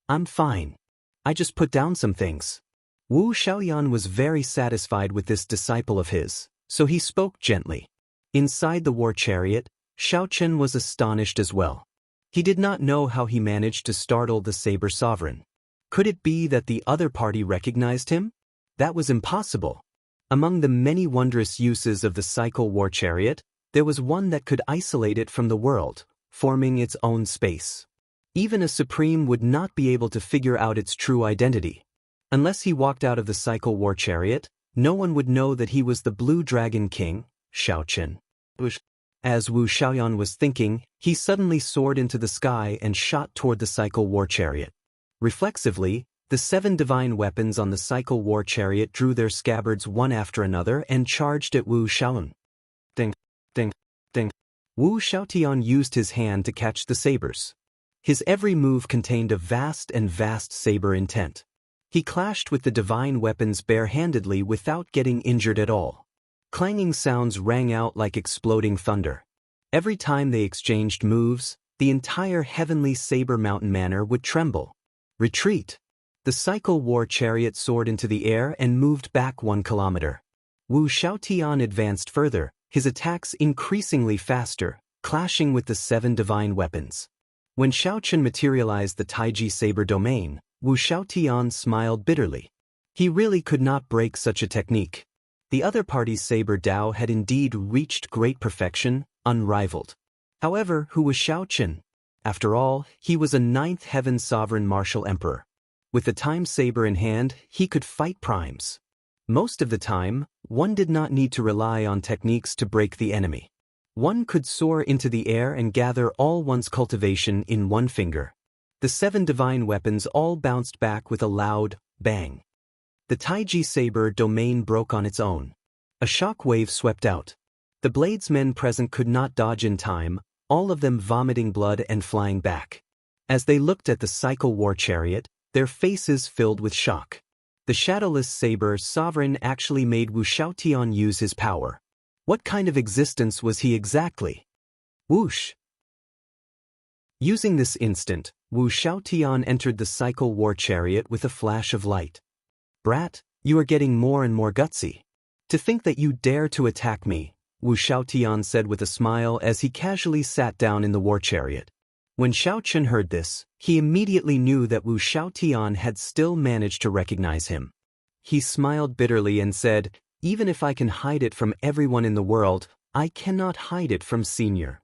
I'm fine. I just put down some things. Wu Xiaoyan was very satisfied with this disciple of his, so he spoke gently. Inside the war chariot, Xiaochen was astonished as well. He did not know how he managed to startle the Saber Sovereign. Could it be that the other party recognized him? That was impossible. Among the many wondrous uses of the cycle war chariot, there was one that could isolate it from the world, forming its own space. Even a supreme would not be able to figure out its true identity. Unless he walked out of the cycle war chariot, no one would know that he was the Blue Dragon King, Xiaochen. As Wu Xiaoyan was thinking, he suddenly soared into the sky and shot toward the cycle war chariot. Reflexively, the 7 divine weapons on the cycle war chariot drew their scabbards one after another and charged at Wu Xiaoyan. Ding, ding, ding. Wu Xiaotian used his hand to catch the sabers. His every move contained a vast saber intent. He clashed with the divine weapons bare-handedly without getting injured at all. Clanging sounds rang out like exploding thunder. Every time they exchanged moves, the entire heavenly saber mountain manor would tremble. Retreat! The cycle war chariot soared into the air and moved back 1 kilometer. Wu Xiaotian advanced further, his attacks increasingly faster, clashing with the 7 divine weapons. When Xiaochen materialized the Taiji saber domain, Wu Xiaotian smiled bitterly. He really could not break such a technique. The other party's saber Dao had indeed reached great perfection, unrivaled. However, who was Xiaochen? After all, he was a 9th heaven sovereign martial emperor. With the time saber in hand, he could fight primes. Most of the time, one did not need to rely on techniques to break the enemy. One could soar into the air and gather all one's cultivation in one finger. The 7 divine weapons all bounced back with a loud bang. The Taiji saber domain broke on its own. A shock wave swept out. The bladesmen present could not dodge in time, all of them vomiting blood and flying back. As they looked at the cycle war chariot, their faces filled with shock. The shadowless saber sovereign actually made Wu Xiaotian use his power. What kind of existence was he exactly? Whoosh! Using this instant, Wu Xiaotian entered the cycle war chariot with a flash of light. Brat, you are getting more and more gutsy. To think that you dare to attack me, Wu Xiaotian said with a smile as he casually sat down in the war chariot. When Xiaochen heard this, he immediately knew that Wu Xiaotian had still managed to recognize him. He smiled bitterly and said, "Even if I can hide it from everyone in the world, I cannot hide it from Senior."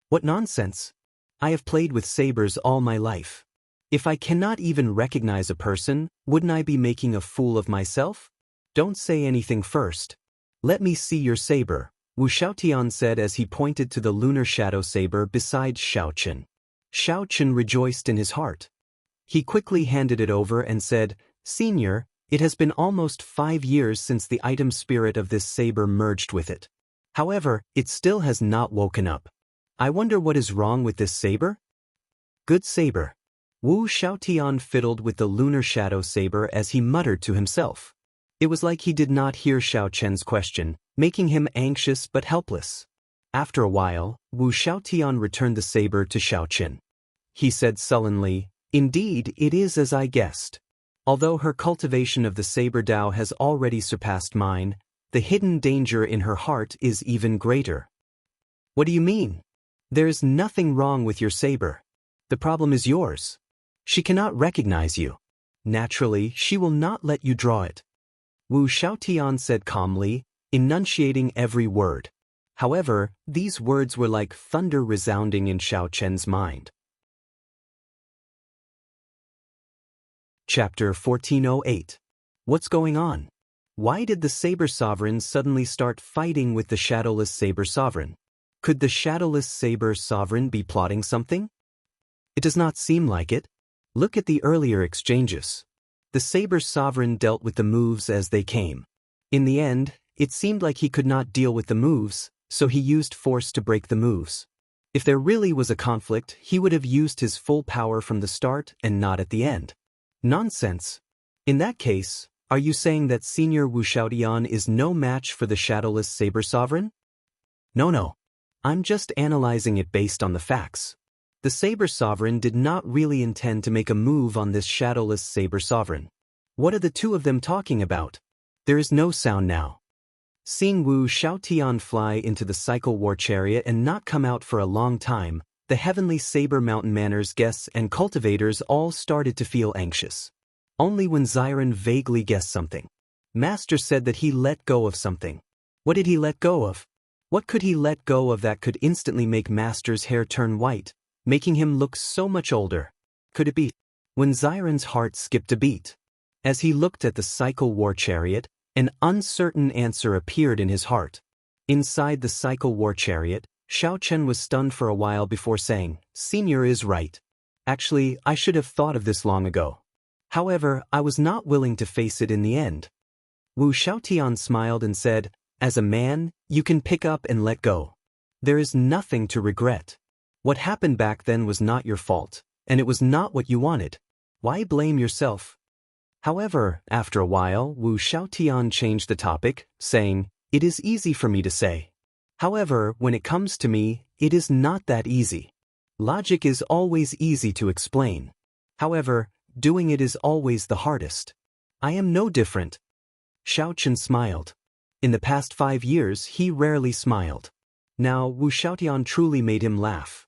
What nonsense! I have played with sabers all my life. If I cannot even recognize a person, wouldn't I be making a fool of myself? Don't say anything first. Let me see your saber, Wu Xiaotian said as he pointed to the lunar shadow saber beside Xiaochen. Xiaochen rejoiced in his heart. He quickly handed it over and said, "Senior, it has been almost 5 years since the item spirit of this saber merged with it. However, it still has not woken up. I wonder what is wrong with this saber?" Good saber. Wu Xiaotian fiddled with the lunar shadow saber as he muttered to himself. It was like he did not hear Xiaochen's question, making him anxious but helpless. After a while, Wu Xiaotian returned the saber to Xiaochen. He said sullenly, "Indeed, it is as I guessed. Although her cultivation of the saber Dao has already surpassed mine, the hidden danger in her heart is even greater." What do you mean? There is nothing wrong with your saber. The problem is yours. She cannot recognize you. Naturally, she will not let you draw it. Wu Xiaotian said calmly, enunciating every word. However, these words were like thunder resounding in Xiaochen's mind. Chapter 1408. What's going on? Why did the Saber Sovereign suddenly start fighting with the Shadowless Saber Sovereign? Could the Shadowless Saber Sovereign be plotting something? It does not seem like it. Look at the earlier exchanges. The Saber Sovereign dealt with the moves as they came. In the end, it seemed like he could not deal with the moves, so he used force to break the moves. If there really was a conflict, he would have used his full power from the start and not at the end. Nonsense. In that case, are you saying that Senior Wu Xiaotian is no match for the Shadowless Saber Sovereign? No. I'm just analyzing it based on the facts. The Saber Sovereign did not really intend to make a move on this Shadowless Saber Sovereign. What are the two of them talking about? There is no sound now. Seeing Wu Xiaotian fly into the cycle war chariot and not come out for a long time, the Heavenly Saber Mountain Manor's guests and cultivators all started to feel anxious. Only when Xiren vaguely guessed something. Master said that he let go of something. What did he let go of? What could he let go of that could instantly make Master's hair turn white, making him look so much older? Could it be? When Xiren's heart skipped a beat. As he looked at the cycle war chariot, an uncertain answer appeared in his heart. Inside the cycle war chariot, Xiao Chen was stunned for a while before saying, "Senior is right. Actually, I should have thought of this long ago. However, I was not willing to face it in the end." Wu Xiaotian smiled and said, "As a man, you can pick up and let go. There is nothing to regret. What happened back then was not your fault, and it was not what you wanted. Why blame yourself?" However, after a while, Wu Xiaotian changed the topic, saying, "It is easy for me to say. However, when it comes to me, it is not that easy. Logic is always easy to explain. However, doing it is always the hardest. I am no different." Xiao Chen smiled. In the past 5 years, he rarely smiled. Now, Wu Xiaotian truly made him laugh.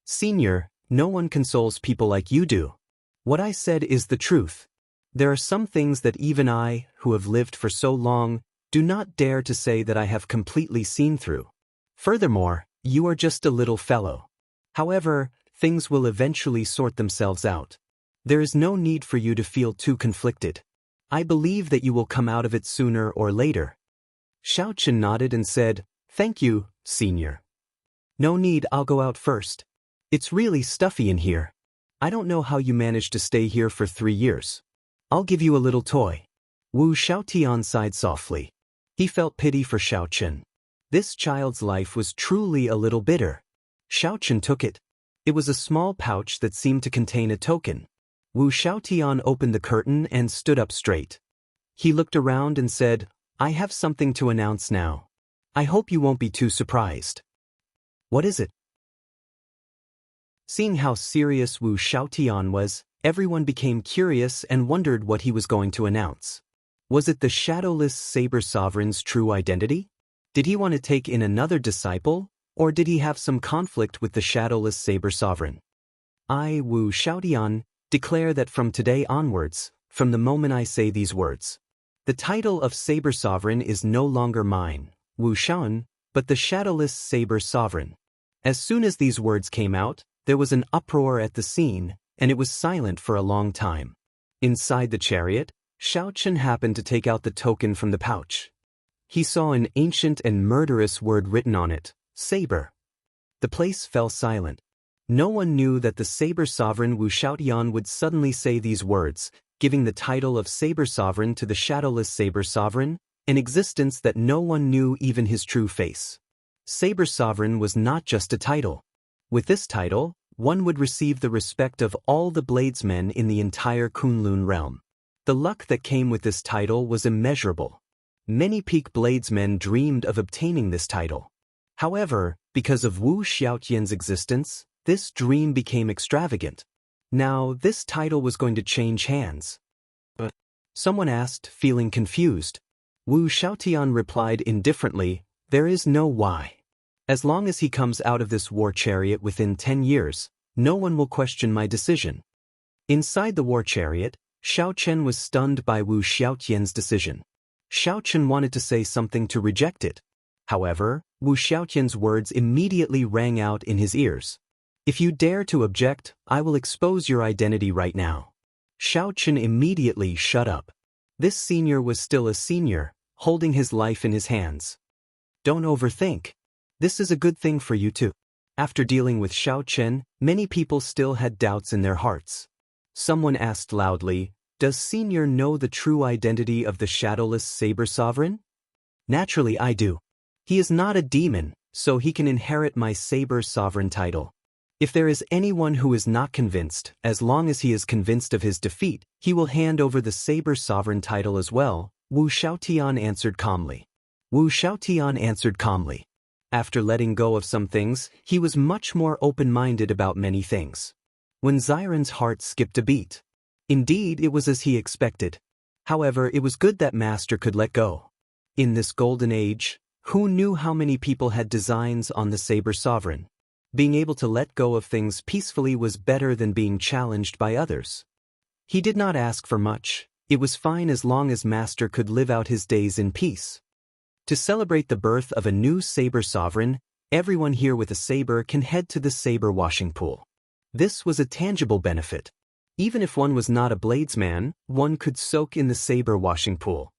"Senior, no one consoles people like you do. What I said is the truth. There are some things that even I, who have lived for so long, do not dare to say that I have completely seen through. Furthermore, you are just a little fellow. However, things will eventually sort themselves out. There is no need for you to feel too conflicted. I believe that you will come out of it sooner or later." Xiao Chen nodded and said, "Thank you, Senior. No need, I'll go out first. It's really stuffy in here. I don't know how you managed to stay here for 3 years. I'll give you a little toy." Wu Xiaotian sighed softly. He felt pity for Xiao Chen. This child's life was truly a little bitter. Xiao Chen took it. It was a small pouch that seemed to contain a token. Wu Xiaotian opened the curtain and stood up straight. He looked around and said, "I have something to announce now. I hope you won't be too surprised." "What is it?" Seeing how serious Wu Xiaotian was, everyone became curious and wondered what he was going to announce. Was it the shadowless Saber Sovereign's true identity? Did he want to take in another disciple, or did he have some conflict with the shadowless Saber Sovereign? I, Wu Xiaotian, declare that from today onwards, from the moment I say these words, the title of Saber Sovereign is no longer mine, Wu Xiaoan, but the shadowless Saber Sovereign. As soon as these words came out, there was an uproar at the scene, and it was silent for a long time. Inside the chariot, Xiao Chen happened to take out the token from the pouch. He saw an ancient and murderous word written on it, Saber. The place fell silent. No one knew that the Saber Sovereign Wu Xiaotian would suddenly say these words, giving the title of Saber Sovereign to the shadowless Saber Sovereign, an existence that no one knew even his true face. Saber Sovereign was not just a title. With this title, one would receive the respect of all the bladesmen in the entire Kunlun realm. The luck that came with this title was immeasurable. Many peak bladesmen dreamed of obtaining this title. However, because of Wu Xiaotian's existence, this dream became extravagant. Now, this title was going to change hands. But someone asked, feeling confused. Wu Xiaotian replied indifferently, "There is no why. As long as he comes out of this war chariot within 10 years, no one will question my decision." Inside the war chariot, Xiao Chen was stunned by Wu Xiaotian's decision. Xiao Chen wanted to say something to reject it. However, Wu Xiaotian's words immediately rang out in his ears. "If you dare to object, I will expose your identity right now." Xiao Chen immediately shut up. This senior was still a senior, holding his life in his hands. Don't overthink. This is a good thing for you too. After dealing with Xiao Chen, many people still had doubts in their hearts. Someone asked loudly, "Does Senior know the true identity of the shadowless Saber Sovereign?" "Naturally I do. He is not a demon, so he can inherit my Saber Sovereign title. If there is anyone who is not convinced, as long as he is convinced of his defeat, he will hand over the Saber Sovereign title as well," Wu Xiaotian answered calmly. Wu Xiaotian answered calmly. After letting go of some things, he was much more open-minded about many things. When Xiren's heart skipped a beat. Indeed, it was as he expected. However, it was good that Master could let go. In this golden age, who knew how many people had designs on the Saber Sovereign? Being able to let go of things peacefully was better than being challenged by others. He did not ask for much. It was fine as long as Master could live out his days in peace. To celebrate the birth of a new Saber Sovereign, everyone here with a saber can head to the saber washing pool. This was a tangible benefit. Even if one was not a bladesman, one could soak in the saber washing pool.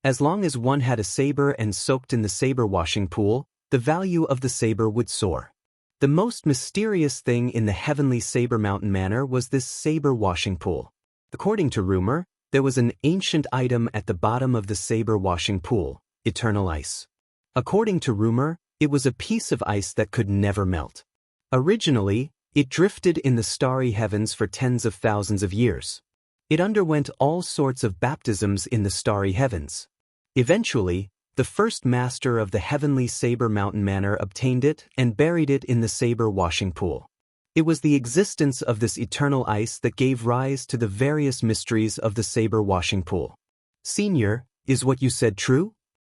As long as one had a saber and soaked in the saber washing pool, the value of the saber would soar. The most mysterious thing in the heavenly Saber Mountain Manor was this saber washing pool. According to rumor, there was an ancient item at the bottom of the saber washing pool, eternal ice. According to rumor, it was a piece of ice that could never melt. Originally, it drifted in the starry heavens for tens of thousands of years. It underwent all sorts of baptisms in the starry heavens. Eventually, the first master of the heavenly Saber Mountain Manor obtained it and buried it in the saber washing pool. It was the existence of this eternal ice that gave rise to the various mysteries of the saber washing pool. Senior, is what you said true?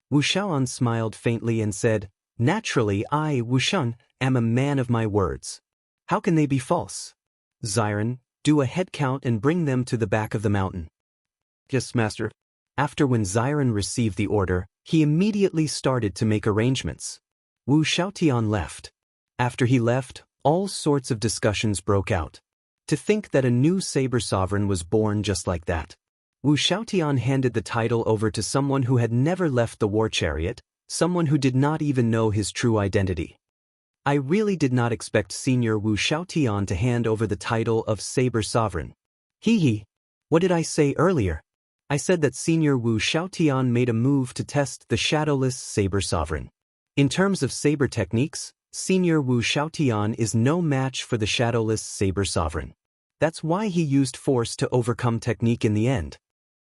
Wu Shaoan smiled faintly and said, Naturally, I, Wu Shun, am a man of my words. How can they be false? Xiren, do a head count and bring them to the back of the mountain. Yes, master. After when Xiren received the order, he immediately started to make arrangements. Wu Shaotian left. After he left, all sorts of discussions broke out. To think that a new saber sovereign was born just like that. Wu Shaotian handed the title over to someone who had never left the war chariot, someone who did not even know his true identity. I really did not expect Senior Wu Shaotian to hand over the title of Saber Sovereign. Hee. What did I say earlier? I said that Senior Wu Shaotian made a move to test the shadowless Saber Sovereign. In terms of saber techniques, Senior Wu Shaotian is no match for the shadowless Saber Sovereign. That's why he used force to overcome technique in the end.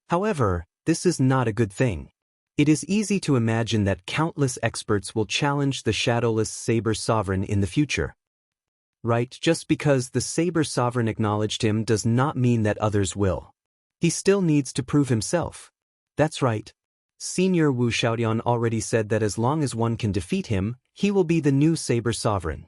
However, this is not a good thing. It is easy to imagine that countless experts will challenge the shadowless Saber Sovereign in the future. Right, just because the Saber Sovereign acknowledged him does not mean that others will. He still needs to prove himself. That's right. Senior Wu Shaotian already said that as long as one can defeat him, he will be the new Saber Sovereign.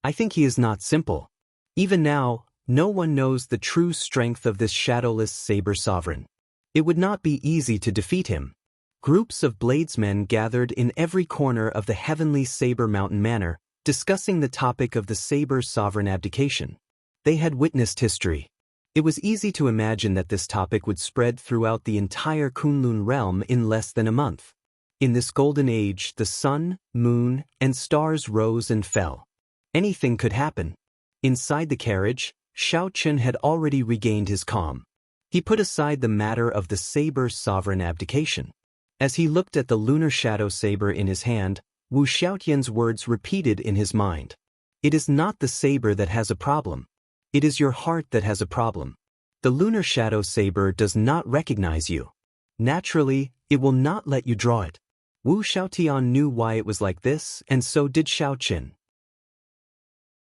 I think he is not simple. Even now, no one knows the true strength of this shadowless Saber Sovereign. It would not be easy to defeat him. Groups of bladesmen gathered in every corner of the heavenly Saber Mountain Manor, discussing the topic of the Saber Sovereign abdication. They had witnessed history. It was easy to imagine that this topic would spread throughout the entire Kunlun realm in less than a month. In this golden age, the sun, moon, and stars rose and fell. Anything could happen. Inside the carriage, Shao Qin had already regained his calm. He put aside the matter of the Saber Sovereign abdication. As he looked at the lunar shadow saber in his hand, Wu Shaotian's words repeated in his mind. It is not the saber that has a problem. It is your heart that has a problem. The lunar shadow saber does not recognize you. Naturally, it will not let you draw it. Wu Shaotian knew why it was like this, and so did Shao Qin.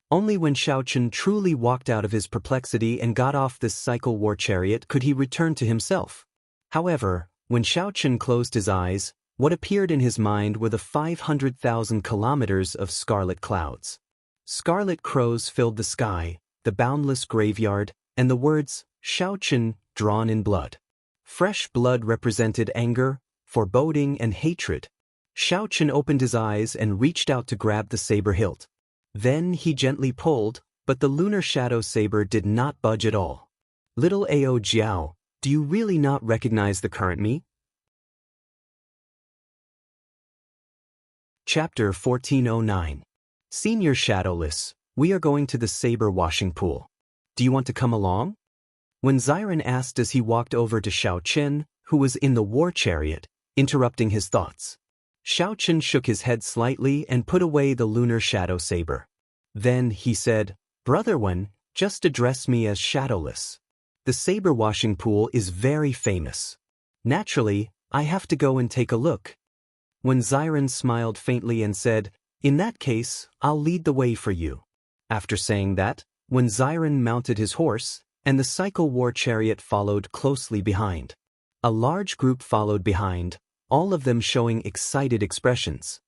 Only when Shao Qin truly walked out of his perplexity and got off this cycle war chariot could he return to himself. However, when Shao Qin closed his eyes, what appeared in his mind were the 500,000 kilometers of scarlet clouds. Scarlet crows filled the sky, the boundless graveyard, and the words, Shao Qin, drawn in blood. Fresh blood represented anger, foreboding, and hatred. Shao Qin opened his eyes and reached out to grab the saber hilt. Then he gently pulled, but the lunar shadow saber did not budge at all. Little Ao Jiao, do you really not recognize the current me? Chapter 1409. Senior Shadowless, we are going to the saber washing pool. Do you want to come along? When Xiren asked as he walked over to Shao Qin, who was in the war chariot, interrupting his thoughts. Shao Qin shook his head slightly and put away the lunar shadow saber. Then he said, Brother Wen, just address me as Shadowless. The saber washing pool is very famous. Naturally, I have to go and take a look. When Xiren smiled faintly and said, In that case, I'll lead the way for you. After saying that, when Xiren mounted his horse, and the cycle war chariot followed closely behind. A large group followed behind, all of them showing excited expressions.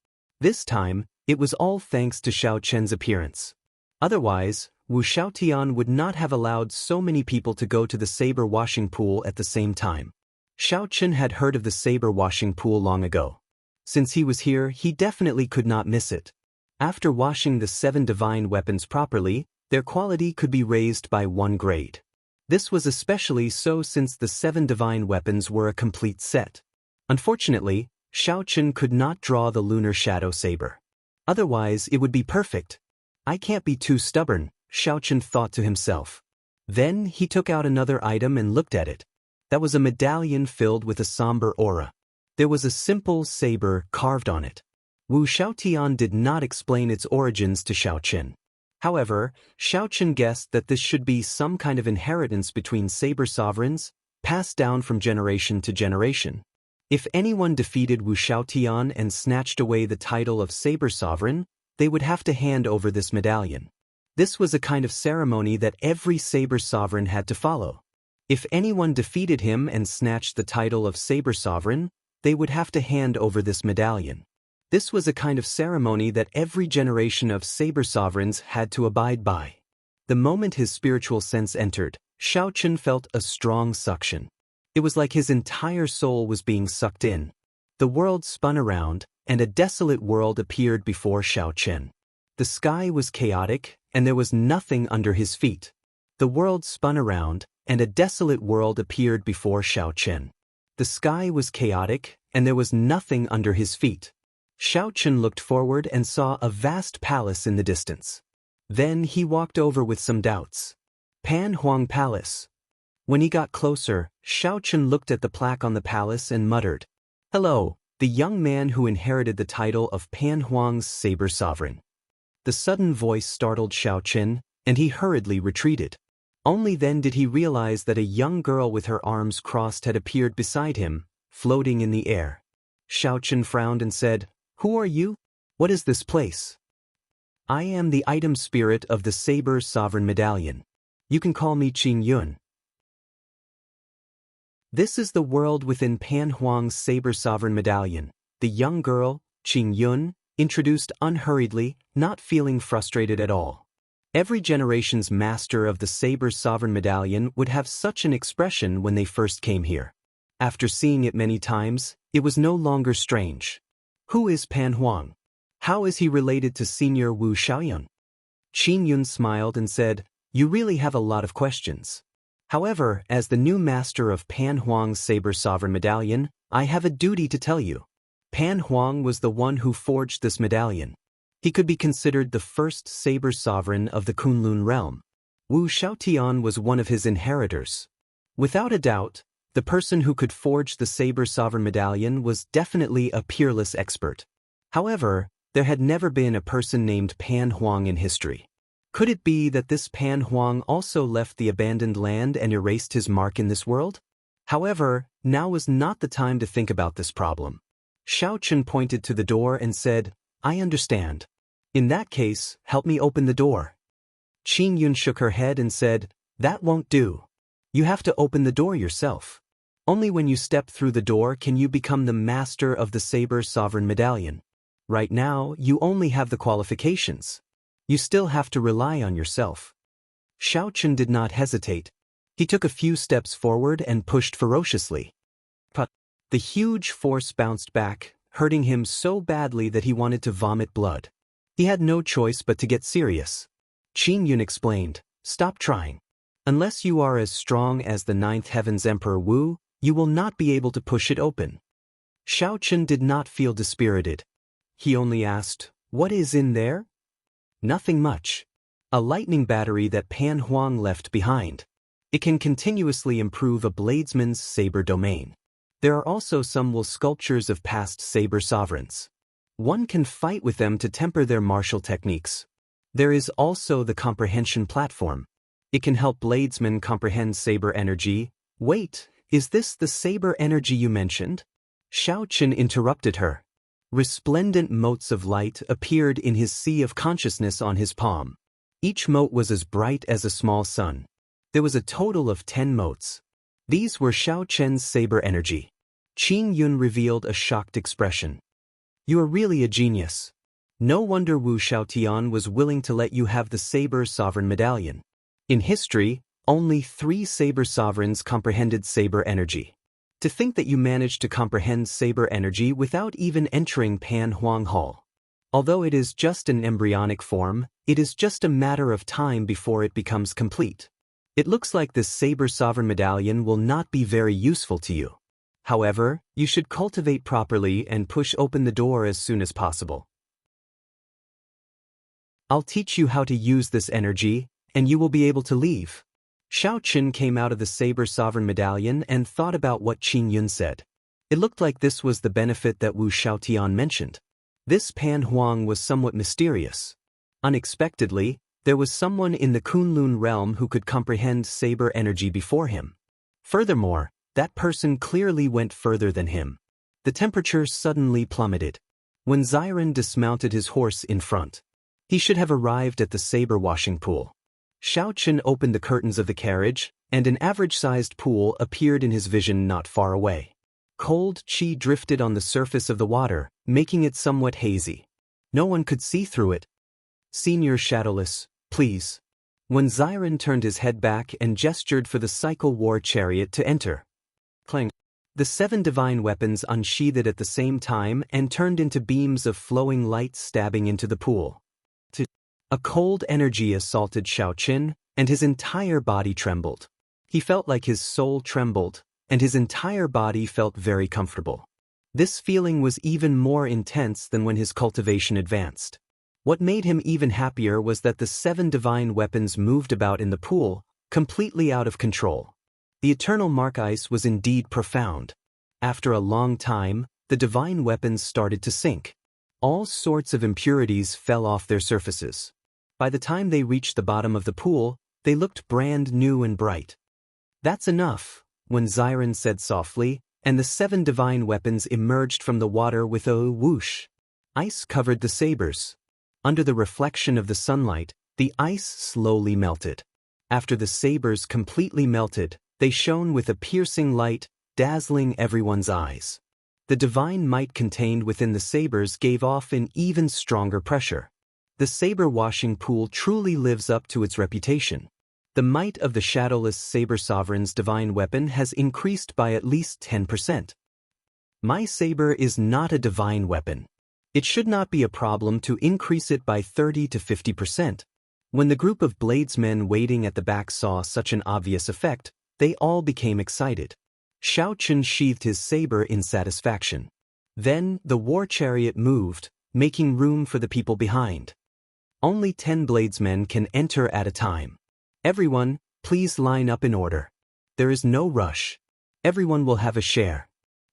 This time, it was all thanks to Shao Qin's appearance. Otherwise, Wu Shaotian would not have allowed so many people to go to the saber washing pool at the same time. Shao Qin had heard of the saber washing pool long ago. Since he was here, he definitely could not miss it. After washing the 7 divine weapons properly, their quality could be raised by 1 grade. This was especially so since the 7 divine weapons were a complete set. Unfortunately, Xiaochen could not draw the lunar shadow saber. Otherwise, it would be perfect. I can't be too stubborn, Xiaochen thought to himself. Then he took out another item and looked at it. That was a medallion filled with a somber aura. There was a simple saber carved on it. Wu Xiaotian did not explain its origins to Xiaochen. However, Xiaochen guessed that this should be some kind of inheritance between saber sovereigns, passed down from generation to generation. If anyone defeated Wu Xiaotian and snatched away the title of saber sovereign, they would have to hand over this medallion. This was a kind of ceremony that every saber sovereign had to follow. If anyone defeated him and snatched the title of saber sovereign, they would have to hand over this medallion. This was a kind of ceremony that every generation of saber sovereigns had to abide by. The moment his spiritual sense entered, Xiaochen felt a strong suction. It was like his entire soul was being sucked in. The world spun around, and a desolate world appeared before Xiaochen. The sky was chaotic, and there was nothing under his feet. The world spun around, and a desolate world appeared before Xiaochen. The sky was chaotic, and there was nothing under his feet. Xiaochen looked forward and saw a vast palace in the distance. Then he walked over with some doubts. Pan Huang Palace. When he got closer, Xiaochen looked at the plaque on the palace and muttered, "Hello, the young man who inherited the title of Pan Huang's saber sovereign." The sudden voice startled Xiaochen, and he hurriedly retreated. Only then did he realize that a young girl with her arms crossed had appeared beside him, floating in the air. Xiaochen frowned and said, "Who are you? What is this place?" "I am the item spirit of the Saber Sovereign Medallion. You can call me Qing Yun." This is the world within Pan Huang's Saber Sovereign Medallion. The young girl, Qing Yun, introduced unhurriedly, not feeling frustrated at all. Every generation's master of the Saber Sovereign Medallion would have such an expression when they first came here. After seeing it many times, it was no longer strange. Who is Pan Huang? How is he related to Senior Wu Xiaoyun? Qing Yun smiled and said, "You really have a lot of questions. However, as the new master of Pan Huang's Saber Sovereign Medallion, I have a duty to tell you. Pan Huang was the one who forged this medallion. He could be considered the first saber sovereign of the Kunlun realm. Wu Xiaotian was one of his inheritors. Without a doubt, the person who could forge the saber sovereign medallion was definitely a peerless expert. However, there had never been a person named Pan Huang in history. Could it be that this Pan Huang also left the abandoned land and erased his mark in this world? However, now was not the time to think about this problem. Xiaochen pointed to the door and said, "I understand. In that case, help me open the door." Qing Yun shook her head and said, "That won't do. You have to open the door yourself. Only when you step through the door can you become the master of the Saber Sovereign Medallion. Right now, you only have the qualifications. You still have to rely on yourself." Xiaochen did not hesitate. He took a few steps forward and pushed ferociously. But the huge force bounced back, hurting him so badly that he wanted to vomit blood. He had no choice but to get serious. Qing Yun explained, "Stop trying. Unless you are as strong as the Ninth Heaven's Emperor Wu, you will not be able to push it open." Xiaochen did not feel dispirited. He only asked, "What is in there?" "Nothing much. A lightning battery that Pan Huang left behind. It can continuously improve a bladesman's saber domain. There are also some wool sculptures of past saber sovereigns. One can fight with them to temper their martial techniques. There is also the comprehension platform. It can help bladesmen comprehend saber energy." "Wait, is this the saber energy you mentioned?" Xiaochen interrupted her. Resplendent motes of light appeared in his sea of consciousness on his palm. Each mote was as bright as a small sun. There was a total of 10 motes. These were Xiaochen's saber energy. Qing Yun revealed a shocked expression. "You are really a genius. No wonder Wu Xiaotian was willing to let you have the Saber Sovereign Medallion. In history, only 3 saber sovereigns comprehended saber energy. To think that you managed to comprehend saber energy without even entering Pan Huang Hall. Although it is just an embryonic form, it is just a matter of time before it becomes complete. It looks like this Saber Sovereign Medallion will not be very useful to you. However, you should cultivate properly and push open the door as soon as possible. I'll teach you how to use this energy, and you will be able to leave. Xiao Qin came out of the Saber Sovereign Medallion and thought about what Qin Yun said. It looked like this was the benefit that Wu Xiaotian mentioned. This Pan Huang was somewhat mysterious. Unexpectedly, there was someone in the Kunlun realm who could comprehend saber energy before him. Furthermore, that person clearly went further than him. The temperature suddenly plummeted. When Xiren dismounted his horse in front, he should have arrived at the saber washing pool. Xiao Qin opened the curtains of the carriage, and an average-sized pool appeared in his vision not far away. Cold qi drifted on the surface of the water, making it somewhat hazy. No one could see through it. "Senior Shadowless, please." When Xiren turned his head back and gestured for the cycle war chariot to enter. Clang. The 7 divine weapons unsheathed at the same time and turned into beams of flowing light stabbing into the pool. A cold energy assaulted Xiao Qin, and his entire body trembled. He felt like his soul trembled, and his entire body felt very comfortable. This feeling was even more intense than when his cultivation advanced. What made him even happier was that the 7 divine weapons moved about in the pool, completely out of control. The eternal mark ice was indeed profound. After a long time, the divine weapons started to sink. All sorts of impurities fell off their surfaces. By the time they reached the bottom of the pool, they looked brand new and bright. "That's enough," when Xiren said softly, and the 7 divine weapons emerged from the water with a whoosh. Ice covered the sabers. Under the reflection of the sunlight, the ice slowly melted. After the sabers completely melted, they shone with a piercing light, dazzling everyone's eyes. The divine might contained within the sabers gave off an even stronger pressure. The saber washing pool truly lives up to its reputation. The might of the Shadowless Saber Sovereign's divine weapon has increased by at least 10%. My saber is not a divine weapon. It should not be a problem to increase it by 30 to 50%. When the group of bladesmen waiting at the back saw such an obvious effect, they all became excited. Xiao Qin sheathed his saber in satisfaction. Then, the war chariot moved, making room for the people behind. Only 10 bladesmen can enter at a time. Everyone, please line up in order. There is no rush. Everyone will have a share.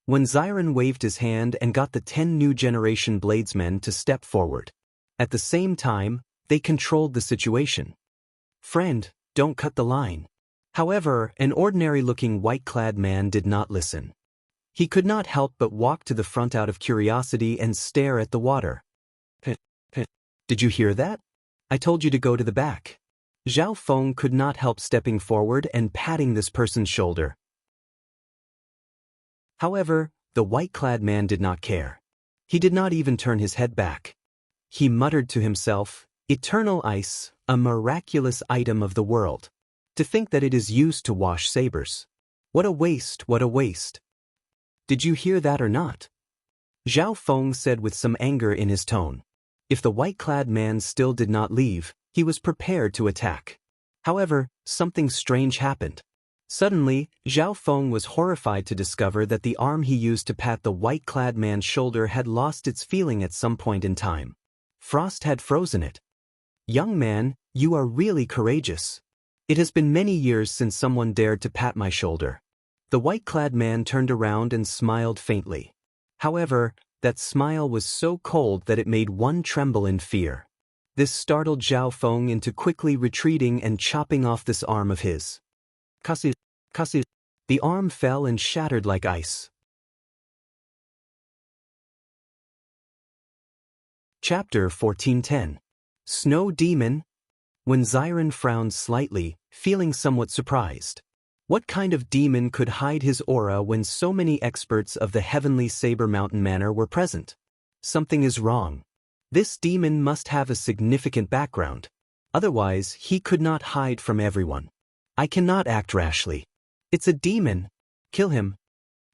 When Xiren waved his hand and got the 10 new generation bladesmen to step forward. At the same time, they controlled the situation. "Friend, don't cut the line." However, an ordinary-looking white-clad man did not listen. He could not help but walk to the front out of curiosity and stare at the water. "Did you hear that? I told you to go to the back." Zhao Feng could not help stepping forward and patting this person's shoulder. However, the white-clad man did not care. He did not even turn his head back. He muttered to himself, "Eternal ice, a miraculous item of the world. To think that it is used to wash sabers. What a waste, what a waste." "Did you hear that or not?" Zhao Feng said with some anger in his tone. If the white-clad man still did not leave, he was prepared to attack. However, something strange happened. Suddenly, Zhao Feng was horrified to discover that the arm he used to pat the white-clad man's shoulder had lost its feeling at some point in time. Frost had frozen it. "Young man, you are really courageous. It has been many years since someone dared to pat my shoulder." The white-clad man turned around and smiled faintly. However, that smile was so cold that it made one tremble in fear. This startled Zhao Feng into quickly retreating and chopping off this arm of his. Kasi. The arm fell and shattered like ice. Chapter 1410. Snow Demon. When Xiren frowned slightly, feeling somewhat surprised. What kind of demon could hide his aura when so many experts of the heavenly Saber Mountain Manor were present? Something is wrong. This demon must have a significant background. Otherwise, he could not hide from everyone. I cannot act rashly. It's a demon. Kill him.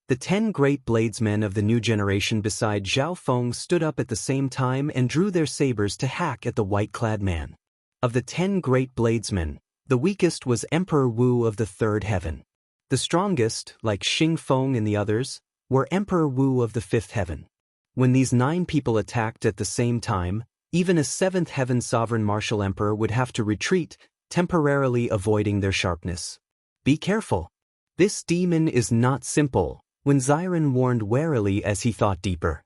The 10 great bladesmen of the new generation beside Zhao Feng stood up at the same time and drew their sabers to hack at the white-clad man. Of the 10 great bladesmen, the weakest was Emperor Wu of the Third Heaven. The strongest, like Xing Feng and the others, were Emperor Wu of the fifth heaven. When these 9 people attacked at the same time, even a seventh heaven sovereign martial emperor would have to retreat, temporarily avoiding their sharpness. Be careful. This demon is not simple, when Xiren warned warily as he thought deeper.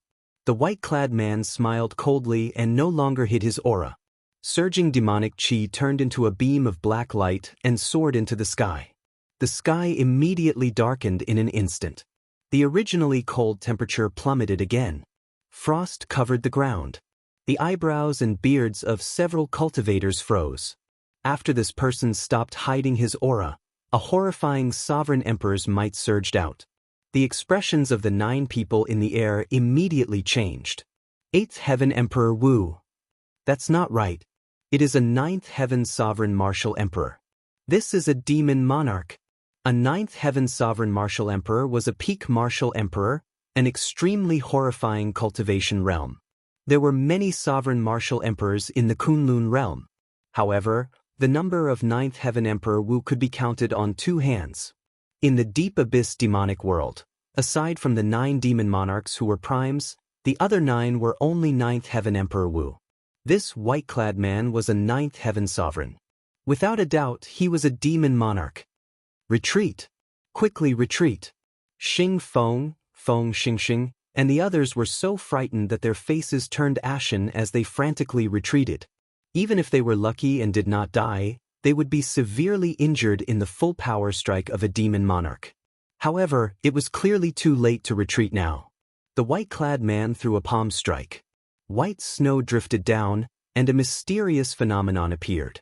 The white-clad man smiled coldly and no longer hid his aura. Surging demonic chi turned into a beam of black light and soared into the sky. The sky immediately darkened in an instant. The originally cold temperature plummeted again. Frost covered the ground. The eyebrows and beards of several cultivators froze. After this person stopped hiding his aura, a horrifying sovereign emperor's might surged out. The expressions of the 9 people in the air immediately changed. 8th Heaven Emperor Wu. That's not right. It is a 9th Heaven Sovereign Martial Emperor. This is a demon monarch. A 9th Heaven Sovereign Martial Emperor was a peak martial emperor, an extremely horrifying cultivation realm. There were many sovereign martial emperors in the Kunlun realm. However, the number of 9th Heaven Emperor Wu could be counted on 2 hands. In the deep abyss demonic world, aside from the 9 demon monarchs who were primes, the other 9 were only 9th Heaven Emperor Wu. This white-clad man was a 9th Heaven Sovereign. Without a doubt, he was a demon monarch. Retreat! Quickly retreat! Xing Feng, Feng Xingxing, and the others were so frightened that their faces turned ashen as they frantically retreated. Even if they were lucky and did not die, they would be severely injured in the full power strike of a demon monarch. However, it was clearly too late to retreat now. The white-clad man threw a palm strike. White snow drifted down, and a mysterious phenomenon appeared.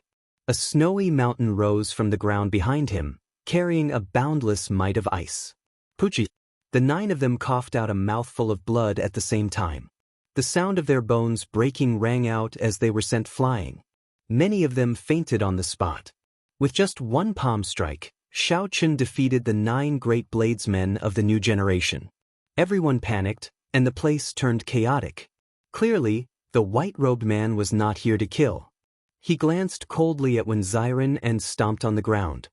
A snowy mountain rose from the ground behind him, carrying a boundless might of ice. Puchi! The 9 of them coughed out a mouthful of blood at the same time. The sound of their bones breaking rang out as they were sent flying. Many of them fainted on the spot. With just 1 palm strike, Shao Chun defeated the 9 great bladesmen of the new generation. Everyone panicked, and the place turned chaotic. Clearly, the white-robed man was not here to kill. He glanced coldly at Xiren and stomped on the ground.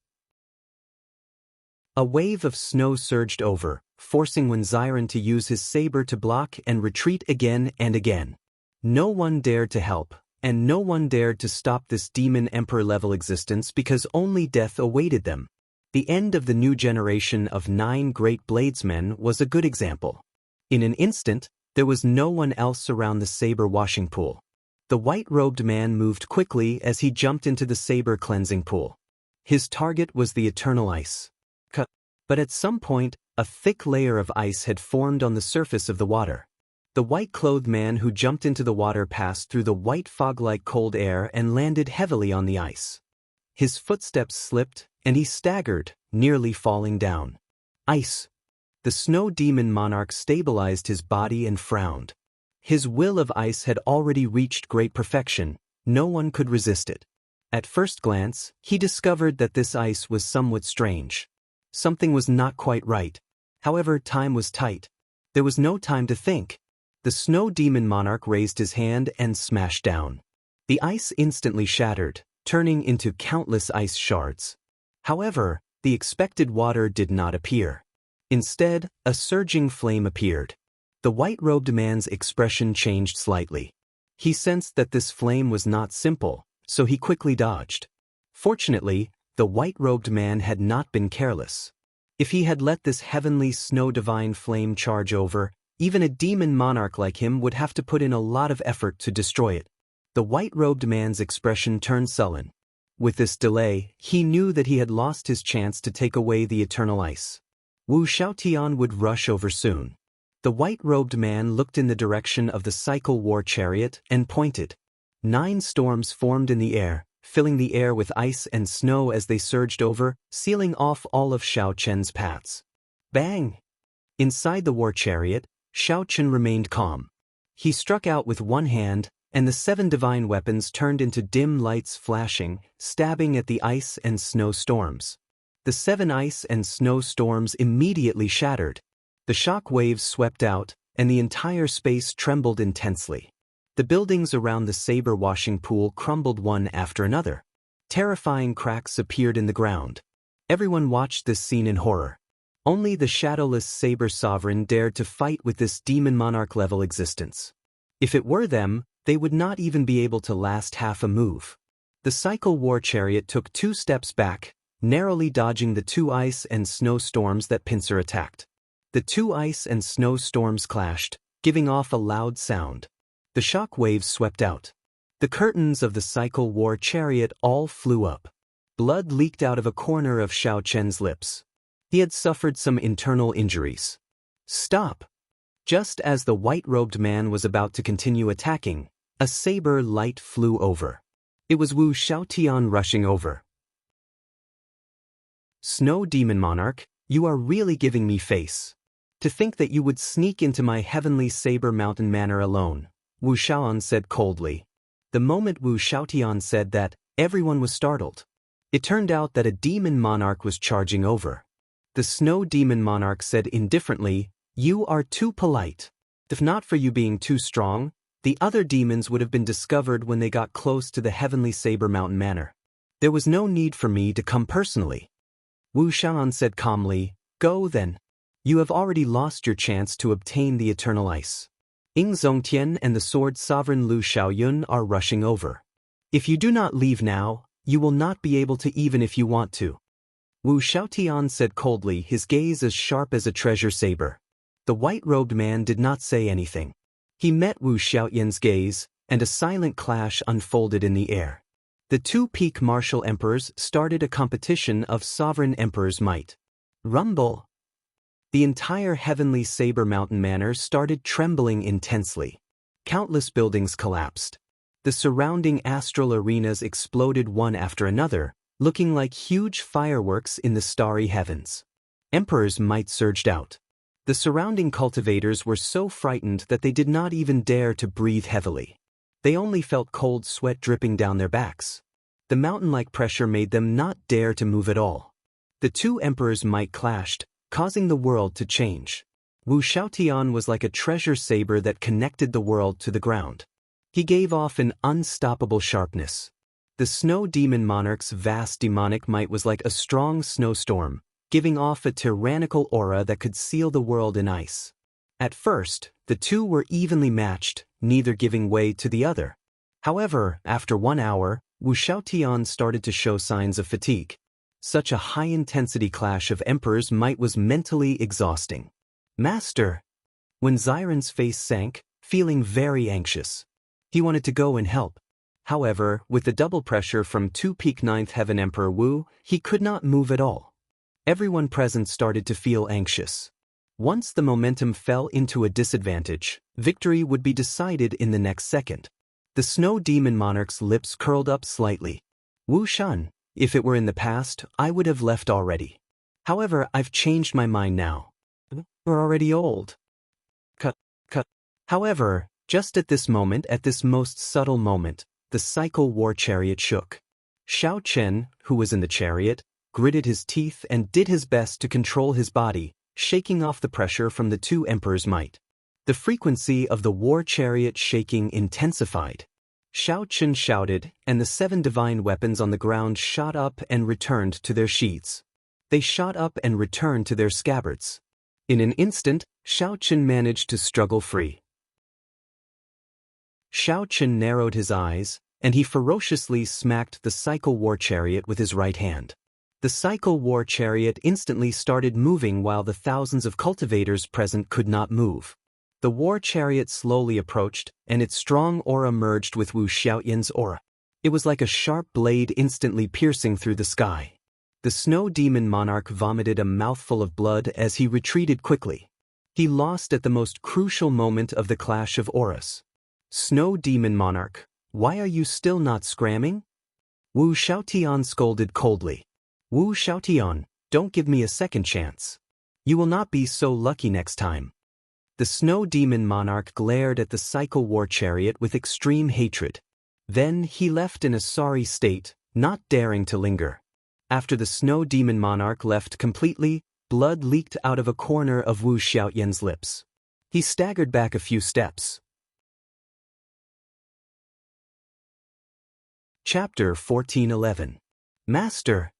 A wave of snow surged over, forcing Xiren to use his saber to block and retreat again and again. No one dared to help, and no one dared to stop this demon emperor-level existence because only death awaited them. The end of the new generation of 9 great bladesmen was a good example. In an instant, there was no one else around the saber washing pool. The white-robed man moved quickly as he jumped into the saber cleansing pool. His target was the eternal ice. But at some point, a thick layer of ice had formed on the surface of the water. The white-clothed man who jumped into the water passed through the white fog-like cold air and landed heavily on the ice. His footsteps slipped, and he staggered, nearly falling down. Ice! The snow demon monarch stabilized his body and frowned. His will of ice had already reached great perfection, no one could resist it. At first glance, he discovered that this ice was somewhat strange. Something was not quite right. However, time was tight. There was no time to think. The snow demon monarch raised his hand and smashed down. The ice instantly shattered, turning into countless ice shards. However, the expected water did not appear. Instead, a surging flame appeared. The white-robed man's expression changed slightly. He sensed that this flame was not simple, so he quickly dodged. Fortunately, the white-robed man had not been careless. If he had let this heavenly snow divine flame charge over, even a demon monarch like him would have to put in a lot of effort to destroy it. The white-robed man's expression turned sullen. With this delay, he knew that he had lost his chance to take away the eternal ice. Wu Xiaotian would rush over soon. The white-robed man looked in the direction of the cycle war chariot and pointed. 9 storms formed in the air, filling the air with ice and snow as they surged over, sealing off all of Shao Chen's paths. Bang! Inside the war chariot, Shao Chen remained calm. He struck out with one hand, and the 7 divine weapons turned into dim lights flashing, stabbing at the ice and snow storms. The 7 ice and snow storms immediately shattered. The shock waves swept out, and the entire space trembled intensely. The buildings around the saber washing pool crumbled one after another. Terrifying cracks appeared in the ground. Everyone watched this scene in horror. Only the shadowless saber sovereign dared to fight with this demon monarch-level existence. If it were them, they would not even be able to last half a move. The cycle war chariot took 2 steps back, narrowly dodging the 2 ice and snow storms that Pincer attacked. The 2 ice and snow storms clashed, giving off a loud sound. The shock waves swept out. The curtains of the cycle war chariot all flew up. Blood leaked out of a corner of Xiao Chen's lips. He had suffered some internal injuries. Stop! Just as the white-robed man was about to continue attacking, a saber light flew over. It was Wu Xiaotian rushing over. Snow Demon Monarch, you are really giving me face. To think that you would sneak into my heavenly saber mountain manor alone, Wu Xiaoan said coldly. The moment Wu Xiaotian said that, everyone was startled. It turned out that a demon monarch was charging over. The Snow Demon Monarch said indifferently, "You are too polite. If not for you being too strong, the other demons would have been discovered when they got close to the heavenly saber mountain manor. There was no need for me to come personally." Wu Xiaoan said calmly, "Go then. You have already lost your chance to obtain the eternal ice. Ying Zongtian and the sword sovereign Lu Xiaoyun are rushing over. If you do not leave now, you will not be able to even if you want to." Wu Xiaotian said coldly, his gaze as sharp as a treasure saber. The white-robed man did not say anything. He met Wu Xiaoyan's gaze, and a silent clash unfolded in the air. The 2 peak martial emperors started a competition of sovereign emperor's might. Rumble! The entire heavenly saber mountain manor started trembling intensely. Countless buildings collapsed. The surrounding astral arenas exploded one after another, looking like huge fireworks in the starry heavens. Emperor's might surged out. The surrounding cultivators were so frightened that they did not even dare to breathe heavily. They only felt cold sweat dripping down their backs. The mountain-like pressure made them not dare to move at all. The 2 emperors' might clashed, causing the world to change. Wu Xiaotian was like a treasure saber that connected the world to the ground. He gave off an unstoppable sharpness. The Snow Demon Monarch's vast demonic might was like a strong snowstorm, giving off a tyrannical aura that could seal the world in ice. At first, the 2 were evenly matched, neither giving way to the other. However, after 1 hour, Wu Xiaotian started to show signs of fatigue. Such a high-intensity clash of emperors' might was mentally exhausting. "Master!" When Xiren's face sank, feeling very anxious. He wanted to go and help. However, with the double pressure from 2 peak 9th Heaven Emperor Wu, he could not move at all. Everyone present started to feel anxious. Once the momentum fell into a disadvantage, victory would be decided in the next second. The Snow Demon Monarch's lips curled up slightly. "Wu Shan, if it were in the past, I would have left already. However, I've changed my mind now. We're already old." Cut. However, just at this moment, at this most subtle moment, the cycle war chariot shook. Xiao Chen, who was in the chariot, gritted his teeth and did his best to control his body, shaking off the pressure from the 2 emperors' might. The frequency of the war chariot shaking intensified. Xiao Chen shouted, and the 7 divine weapons on the ground shot up and returned to their sheaths. They shot up and returned to their scabbards. In an instant, Xiao Chen managed to struggle free. Xiao Chen narrowed his eyes, and he ferociously smacked the cycle war chariot with his right hand. The cycle war chariot instantly started moving while the thousands of cultivators present could not move. The war chariot slowly approached, and its strong aura merged with Wu Xiaoyan's aura. It was like a sharp blade instantly piercing through the sky. The Snow Demon Monarch vomited a mouthful of blood as he retreated quickly. He lost at the most crucial moment of the clash of auras. "Snow Demon Monarch, why are you still not scramming?" Wu Xiaotian scolded coldly. "Wu Xiaotian, don't give me a second chance. You will not be so lucky next time." The Snow Demon Monarch glared at the cycle war chariot with extreme hatred. Then he left in a sorry state, not daring to linger. After the Snow Demon Monarch left completely, blood leaked out of a corner of Wu Xiaoyan's lips. He staggered back a few steps. Chapter 14:11. Master!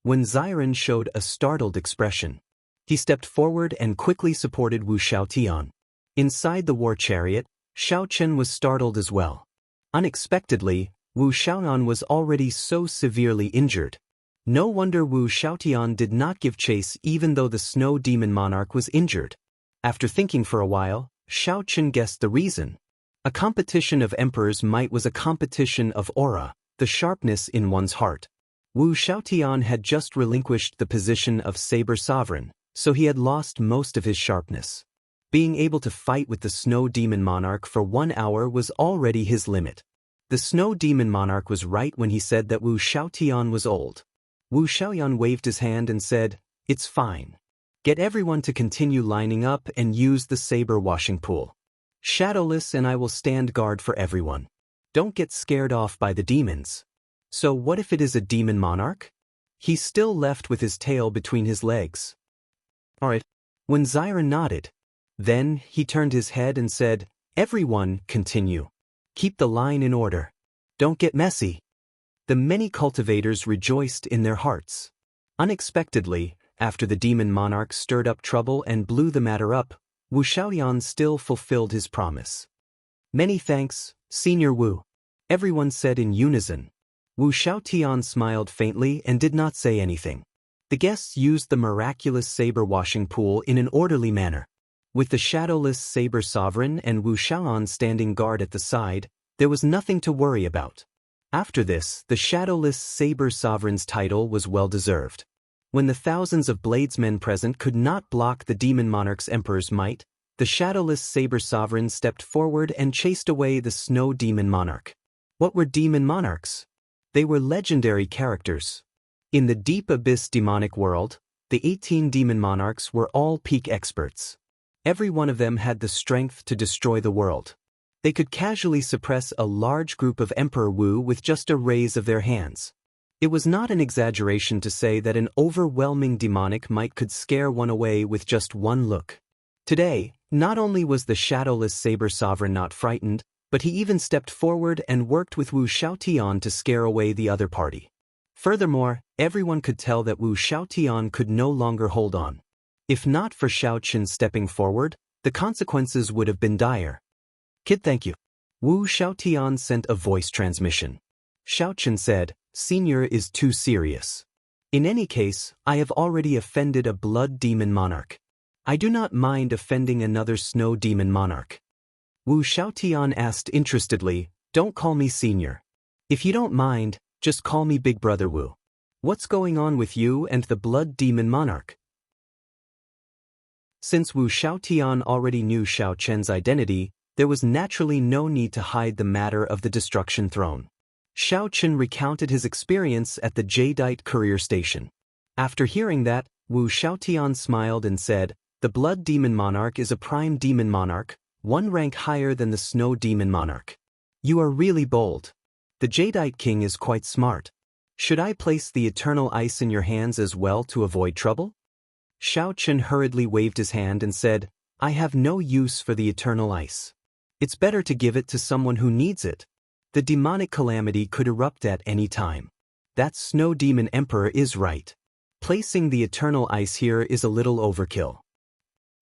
When Xiren showed a startled expression. He stepped forward and quickly supported Wu Xiaotian. Inside the war chariot, Xiao Chen was startled as well. Unexpectedly, Wu Xiaonan was already so severely injured. No wonder Wu Xiaotian did not give chase even though the snow demon monarch was injured. After thinking for a while, Xiao Chen guessed the reason. A competition of emperor's might was a competition of aura, the sharpness in one's heart. Wu Xiaotian had just relinquished the position of saber sovereign, so he had lost most of his sharpness. Being able to fight with the snow demon monarch for 1 hour was already his limit. The snow demon monarch was right when he said that Wu Xiaotian was old. Wu Xiaoyan waved his hand and said, "It's fine. Get everyone to continue lining up and use the saber washing pool. Shadowless and I will stand guard for everyone. Don't get scared off by the demons." So what if it is a demon monarch? He's still left with his tail between his legs. Alright. When Zyra nodded. Then he turned his head and said, "Everyone, continue. Keep the line in order. Don't get messy." The many cultivators rejoiced in their hearts. Unexpectedly, after the demon monarch stirred up trouble and blew the matter up, Wu Xiaoyan still fulfilled his promise. "Many thanks, Senior Wu," everyone said in unison. Wu Xiaotian smiled faintly and did not say anything. The guests used the miraculous saber washing pool in an orderly manner. With the shadowless saber sovereign and Wu Xiaoan standing guard at the side, there was nothing to worry about. After this, the shadowless saber sovereign's title was well-deserved. When the thousands of bladesmen present could not block the demon monarch's emperor's might, the shadowless saber sovereign stepped forward and chased away the snow demon monarch. What were demon monarchs? They were legendary characters. In the deep abyss demonic world, the 18 demon monarchs were all peak experts. Every one of them had the strength to destroy the world. They could casually suppress a large group of Emperor Wu with just a raise of their hands. It was not an exaggeration to say that an overwhelming demonic might could scare one away with just one look. Today, not only was the shadowless saber sovereign not frightened, but he even stepped forward and worked with Wu Xiaotian to scare away the other party. Furthermore, everyone could tell that Wu Xiaotian could no longer hold on. If not for Xiao Chen stepping forward, the consequences would have been dire. "Kid, thank you." Wu Xiaotian sent a voice transmission. Xiao Chen said, "Senior is too serious. In any case, I have already offended a blood demon monarch. I do not mind offending another snow demon monarch." Wu Xiaotian asked interestedly, "Don't call me senior. If you don't mind, just call me Big Brother Wu. What's going on with you and the blood demon monarch?" Since Wu Xiaotian already knew Xiao Chen's identity, there was naturally no need to hide the matter of the destruction throne. Xiao Chen recounted his experience at the Jadeite courier station. After hearing that, Wu Xiaotian smiled and said, "The blood demon monarch is a prime demon monarch, one rank higher than the snow demon monarch. You are really bold. The Jadeite king is quite smart. Should I place the eternal ice in your hands as well to avoid trouble?" Xiao Chen hurriedly waved his hand and said, "I have no use for the eternal ice. It's better to give it to someone who needs it. The demonic calamity could erupt at any time. That snow demon emperor is right. Placing the eternal ice here is a little overkill.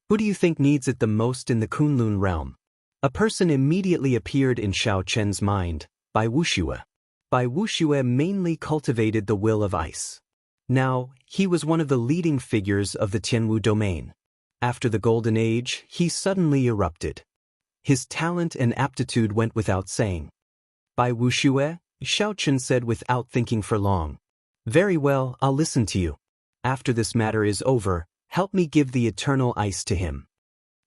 Who do you think needs it the most in the Kunlun realm?" A person immediately appeared in Xiao Chen's mind, Bai Wuxue. Bai Wuxue mainly cultivated the will of ice. Now, he was one of the leading figures of the Tianwu domain. After the Golden Age, he suddenly erupted. His talent and aptitude went without saying. "Bai Wuxue," Xiao Chen said without thinking for long. "Very well, I'll listen to you. After this matter is over, help me give the eternal ice to him."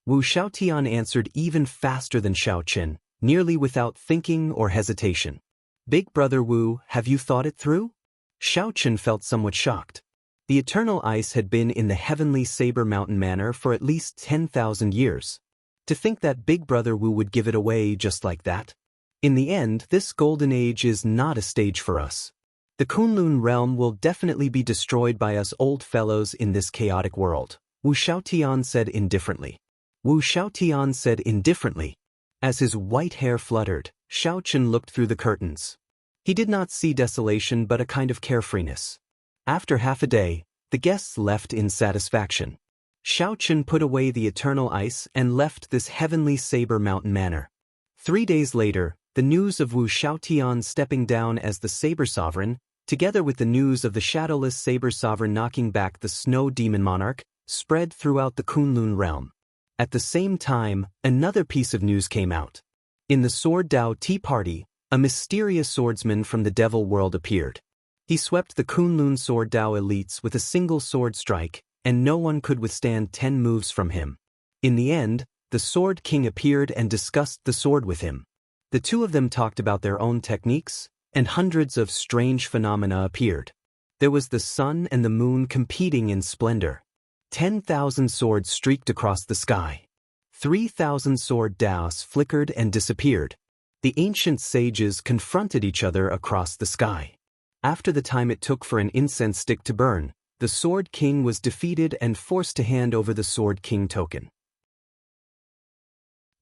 Wu Xiaotian answered even faster than Xiao Chen, nearly without thinking or hesitation. "Big Brother Wu, have you thought it through?" Xiao Chen felt somewhat shocked. The eternal ice had been in the heavenly Saber Mountain Manor for at least 10,000 years. To think that Big Brother Wu would give it away just like that? In the end, this golden age is not a stage for us. The Kunlun realm will definitely be destroyed by us old fellows in this chaotic world, Wu Xiaotian said indifferently. Wu Xiaotian said indifferently. As his white hair fluttered, Xiao Chen looked through the curtains. He did not see desolation but a kind of carefreeness. After half a day, the guests left in satisfaction. Xiaochen put away the eternal ice and left this heavenly saber mountain manor. 3 days later, the news of Wu Xiaotian stepping down as the Saber Sovereign, together with the news of the shadowless Saber Sovereign knocking back the Snow Demon Monarch, spread throughout the Kunlun realm. At the same time, another piece of news came out. In the Sword Dao Tea Party, a mysterious swordsman from the Devil World appeared. He swept the Kunlun Sword Dao elites with a single sword strike, and no one could withstand 10 moves from him. In the end, the Sword King appeared and discussed the sword with him. The two of them talked about their own techniques, and hundreds of strange phenomena appeared. There was the sun and the moon competing in splendor. 10,000 swords streaked across the sky. 3,000 sword daos flickered and disappeared. The ancient sages confronted each other across the sky. After the time it took for an incense stick to burn, the Sword King was defeated and forced to hand over the Sword King token.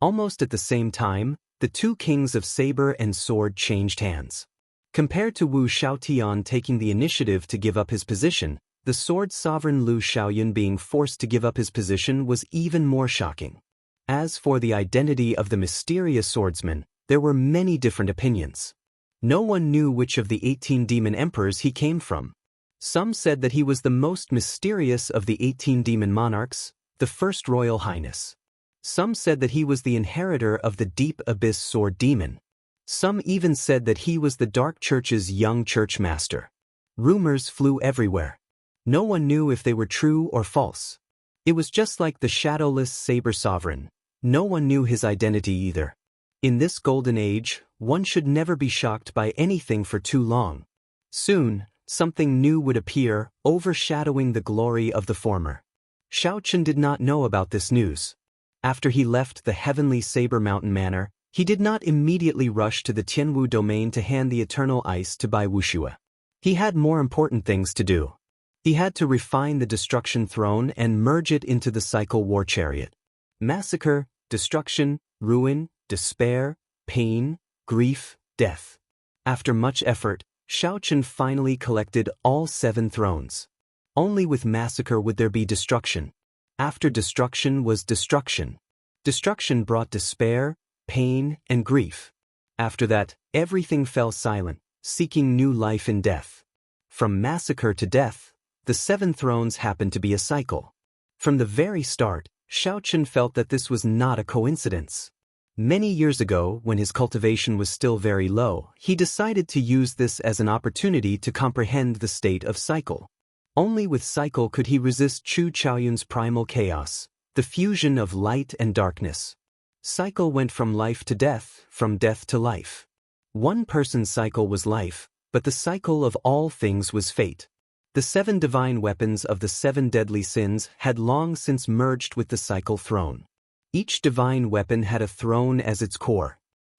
Almost at the same time, the two kings of saber and sword changed hands. Compared to Wu Xiaotian taking the initiative to give up his position, the sword sovereign Lu Xiaoyan being forced to give up his position was even more shocking. As for the identity of the mysterious swordsman, there were many different opinions. No one knew which of the 18 demon emperors he came from. Some said that he was the most mysterious of the 18 demon monarchs, the first royal highness. Some said that he was the inheritor of the deep abyss sword demon. Some even said that he was the Dark Church's young church master. Rumors flew everywhere. No one knew if they were true or false. It was just like the shadowless saber sovereign. No one knew his identity either. In this golden age, one should never be shocked by anything for too long. Soon, something new would appear, overshadowing the glory of the former. Xiaochen did not know about this news. After he left the heavenly Saber Mountain Manor, he did not immediately rush to the Tianwu domain to hand the eternal ice to Bai Wuxue. He had more important things to do. He had to refine the destruction throne and merge it into the cycle war chariot. Massacre, destruction, ruin, despair, pain, grief, death. After much effort, Xiaochen finally collected all 7 thrones. Only with massacre would there be destruction. After destruction was destruction. Destruction brought despair, pain, and grief. After that, everything fell silent, seeking new life in death. From massacre to death, the 7 thrones happened to be a cycle. From the very start, Xiaochen felt that this was not a coincidence. Many years ago, when his cultivation was still very low, he decided to use this as an opportunity to comprehend the state of cycle. Only with cycle could he resist Chu Chaoyun's primal chaos, the fusion of light and darkness. Cycle went from life to death, from death to life. One person's cycle was life, but the cycle of all things was fate. The 7 divine weapons of the 7 deadly sins had long since merged with the cycle throne. Each divine weapon had a throne as its core.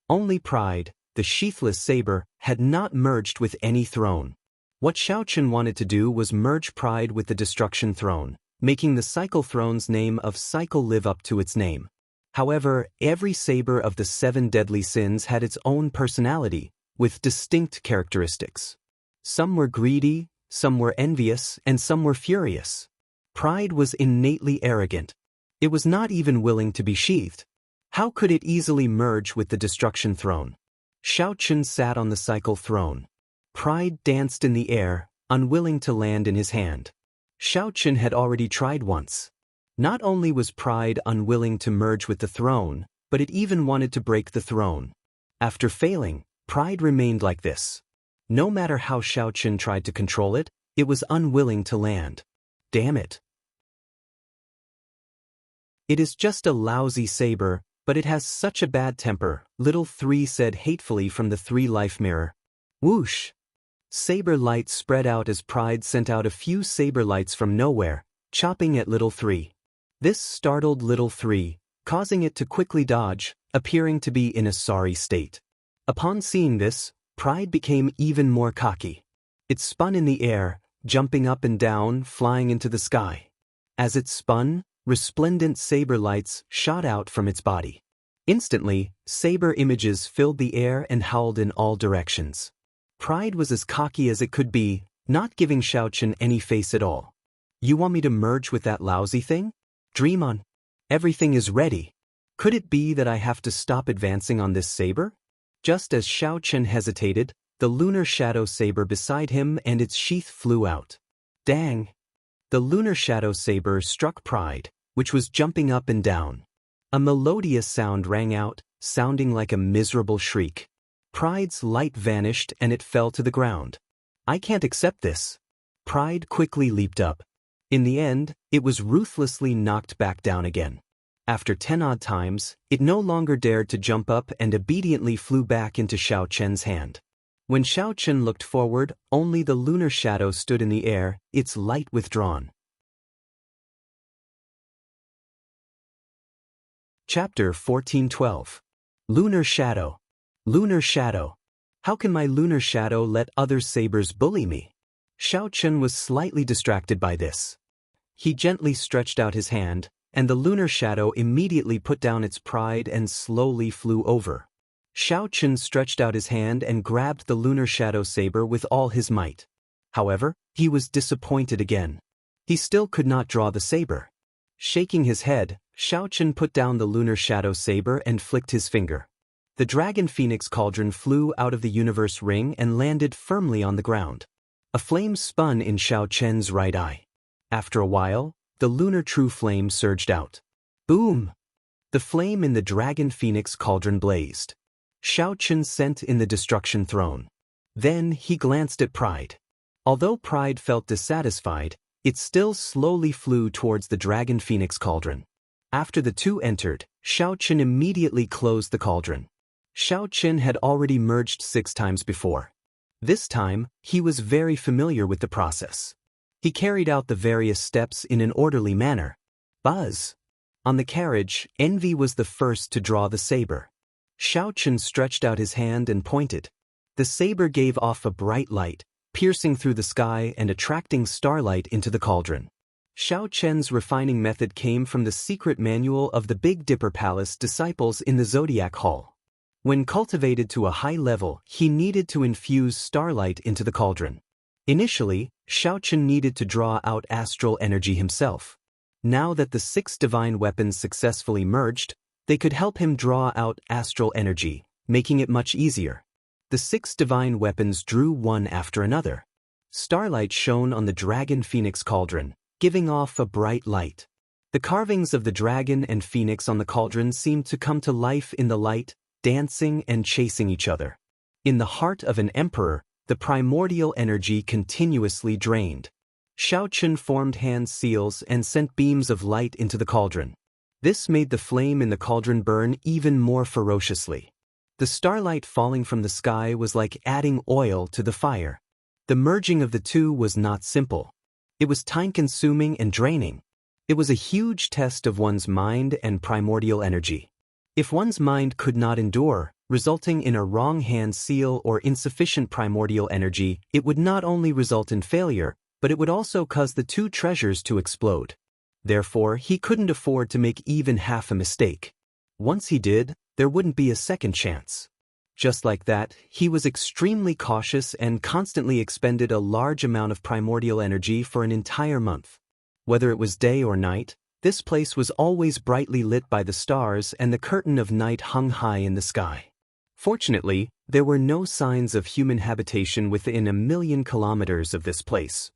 Only pride, the sheathless saber, had not merged with any throne. What Xiaochen wanted to do was merge pride with the destruction throne, making the cycle throne's name of cycle live up to its name. However, every saber of the 7 deadly sins had its own personality, with distinct characteristics. Some were greedy, some were envious, and some were furious. Pride was innately arrogant. It was not even willing to be sheathed. How could it easily merge with the destruction throne? Xiaochen sat on the cycle throne. Pride danced in the air, unwilling to land in his hand. Xiaochen had already tried once. Not only was pride unwilling to merge with the throne, but it even wanted to break the throne. After failing, pride remained like this. No matter how Xiaochen tried to control it, it was unwilling to land. Damn it. It is just a lousy saber, but it has such a bad temper, little 3 said hatefully from the 3 life mirror. Whoosh! Saber light spread out as pride sent out a few saber lights from nowhere, chopping at little 3. This startled little 3, causing it to quickly dodge, appearing to be in a sorry state. Upon seeing this, pride became even more cocky. It spun in the air, jumping up and down, flying into the sky. As it spun, resplendent saber lights shot out from its body. Instantly, saber images filled the air and howled in all directions. Pride was as cocky as it could be, not giving Xiaochen any face at all. You want me to merge with that lousy thing? Dream on. Everything is ready. Could it be that I have to stop advancing on this saber? Just as Xiao Chen hesitated, the lunar shadow saber beside him and its sheath flew out. Dang! The lunar shadow saber struck Pride, which was jumping up and down. A melodious sound rang out, sounding like a miserable shriek. Pride's light vanished and it fell to the ground. I can't accept this. Pride quickly leaped up. In the end, it was ruthlessly knocked back down again. After 10 odd times, it no longer dared to jump up and obediently flew back into Xiao Chen's hand. When Xiao Chen looked forward, only the lunar shadow stood in the air, its light withdrawn. Chapter 14:12. Lunar Shadow. Lunar Shadow. How can my lunar shadow let other sabers bully me? Xiao Chen was slightly distracted by this. He gently stretched out his hand, and the lunar shadow immediately put down its pride and slowly flew over. Xiao Chen stretched out his hand and grabbed the lunar shadow saber with all his might. However, he was disappointed again. He still could not draw the saber. Shaking his head, Xiao Chen put down the lunar shadow saber and flicked his finger. The dragon phoenix cauldron flew out of the universe ring and landed firmly on the ground. A flame spun in Xiao Chen's right eye. After a while, the lunar true flame surged out. Boom! The flame in the dragon phoenix cauldron blazed. Xiao Chen sent in the destruction throne. Then he glanced at Pride. Although Pride felt dissatisfied, it still slowly flew towards the dragon phoenix cauldron. After the two entered, Xiao Chen immediately closed the cauldron. Xiao Chen had already merged 6 times before. This time, he was very familiar with the process. He carried out the various steps in an orderly manner. Buzz! On the carriage, Envy was the first to draw the saber. Xiao Chen stretched out his hand and pointed. The saber gave off a bright light, piercing through the sky and attracting starlight into the cauldron. Xiao Chen's refining method came from the secret manual of the Big Dipper Palace disciples in the Zodiac Hall. When cultivated to a high level, he needed to infuse starlight into the cauldron. Initially, Xiao Chen needed to draw out astral energy himself. Now that the 6 divine weapons successfully merged, they could help him draw out astral energy, making it much easier. The 6 divine weapons drew one after another. Starlight shone on the dragon phoenix cauldron, giving off a bright light. The carvings of the dragon and phoenix on the cauldron seemed to come to life in the light, dancing and chasing each other. In the heart of an emperor, the primordial energy continuously drained. Xiao Chen formed hand seals and sent beams of light into the cauldron. This made the flame in the cauldron burn even more ferociously. The starlight falling from the sky was like adding oil to the fire. The merging of the two was not simple. It was time-consuming and draining. It was a huge test of one's mind and primordial energy. If one's mind could not endure, resulting in a wrong hand seal or insufficient primordial energy, it would not only result in failure, but it would also cause the 2 treasures to explode. Therefore, he couldn't afford to make even half a mistake. Once he did, there wouldn't be a second chance. Just like that, he was extremely cautious and constantly expended a large amount of primordial energy for an entire month. Whether it was day or night, this place was always brightly lit by the stars and the curtain of night hung high in the sky. Fortunately, there were no signs of human habitation within 1,000,000 kilometers of this place.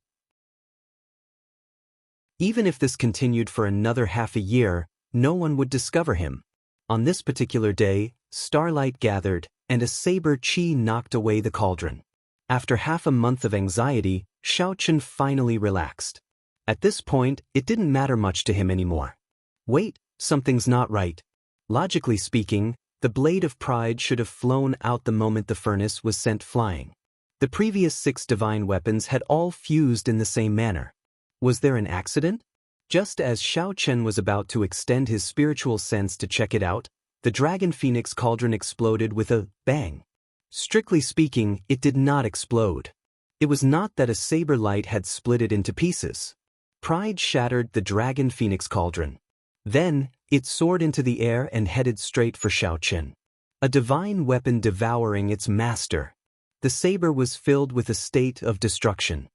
Even if this continued for another half a year, no one would discover him. On this particular day, starlight gathered, and a saber chi knocked away the cauldron. After half a month of anxiety, Xiao Chen finally relaxed. At this point, it didn't matter much to him anymore. Wait, something's not right. Logically speaking, the blade of pride should have flown out the moment the furnace was sent flying. The previous 6 divine weapons had all fused in the same manner. Was there an accident? Just as Xiao Chen was about to extend his spiritual sense to check it out, the dragon phoenix cauldron exploded with a bang. Strictly speaking, it did not explode. It was not that a saber light had split it into pieces. Pride shattered the dragon phoenix cauldron. Then, it soared into the air and headed straight for Xiao Chen. A divine weapon devouring its master. The saber was filled with a state of destruction.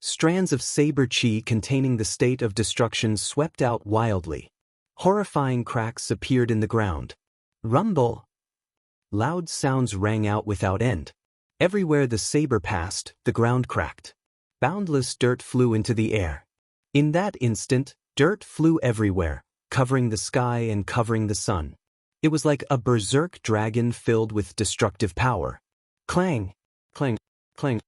Strands of saber chi containing the state of destruction swept out wildly. Horrifying cracks appeared in the ground. Rumble! Loud sounds rang out without end. Everywhere the saber passed, the ground cracked. Boundless dirt flew into the air. In that instant, dirt flew everywhere, covering the sky and covering the sun. It was like a berserk dragon filled with destructive power. Clang! Clang! Clang!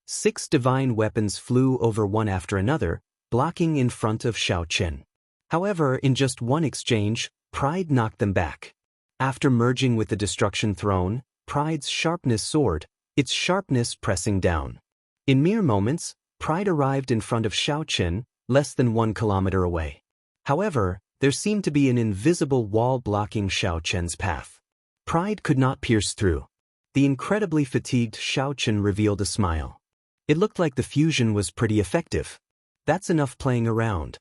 6 divine weapons flew over one after another, blocking in front of Shao Chen. However, in just one exchange, Pride knocked them back. After merging with the Destruction Throne, Pride's sharpness soared, its sharpness pressing down. In mere moments, Pride arrived in front of Shao Chen, less than 1 kilometer away. However, there seemed to be an invisible wall blocking Shao Chen's path. Pride could not pierce through. The incredibly fatigued Shao Chen revealed a smile. It looked like the fusion was pretty effective. That's enough playing around.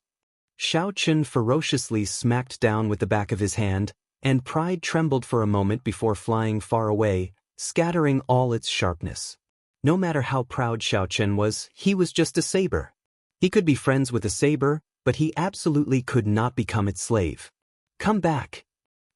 Shao Chen ferociously smacked down with the back of his hand, and Pride trembled for a moment before flying far away, scattering all its sharpness. No matter how proud Shao Chen was, he was just a saber. He could be friends with a saber, but he absolutely could not become its slave. Come back,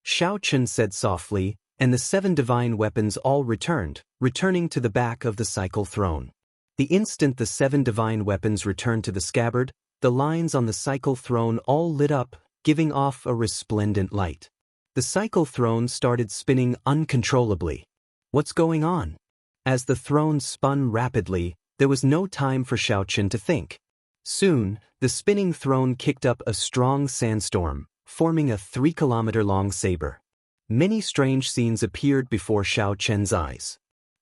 Shao Chen said softly, and the 7 divine weapons all returned, returning to the back of the cycle throne. The instant the 7 divine weapons returned to the scabbard, the lines on the cycle throne all lit up, giving off a resplendent light. The cycle throne started spinning uncontrollably. What's going on? As the throne spun rapidly, there was no time for Shao Chen to think. Soon, the spinning throne kicked up a strong sandstorm, forming a 3-kilometer-long saber. Many strange scenes appeared before Shao Chen's eyes.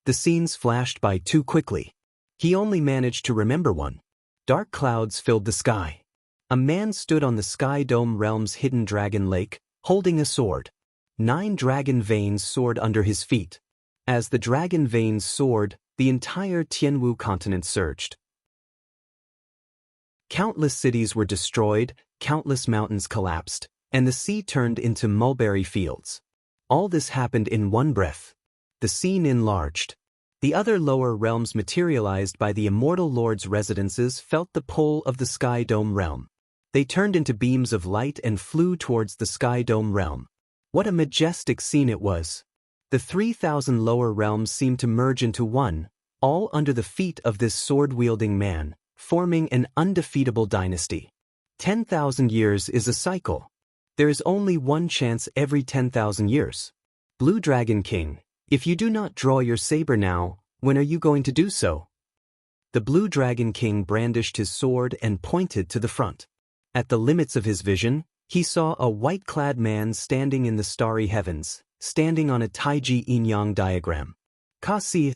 The scenes flashed by too quickly. He only managed to remember one. Dark clouds filled the sky. A man stood on the Sky Dome realm's hidden dragon lake, holding a sword. 9 dragon veins soared under his feet. As the dragon veins soared, the entire Tianwu continent surged. Countless cities were destroyed, countless mountains collapsed, and the sea turned into mulberry fields. All this happened in one breath. The scene enlarged. The other lower realms materialized by the Immortal Lord's residences felt the pull of the Sky Dome realm. They turned into beams of light and flew towards the Sky Dome realm. What a majestic scene it was! The 3,000 lower realms seemed to merge into one, all under the feet of this sword-wielding man, forming an undefeatable dynasty. 10,000 years is a cycle. There is only one chance every 10,000 years. Blue Dragon King, if you do not draw your saber now, when are you going to do so? The Blue Dragon King brandished his sword and pointed to the front. At the limits of his vision, he saw a white-clad man standing in the starry heavens, standing on a Taiji yin-yang diagram. Kasi!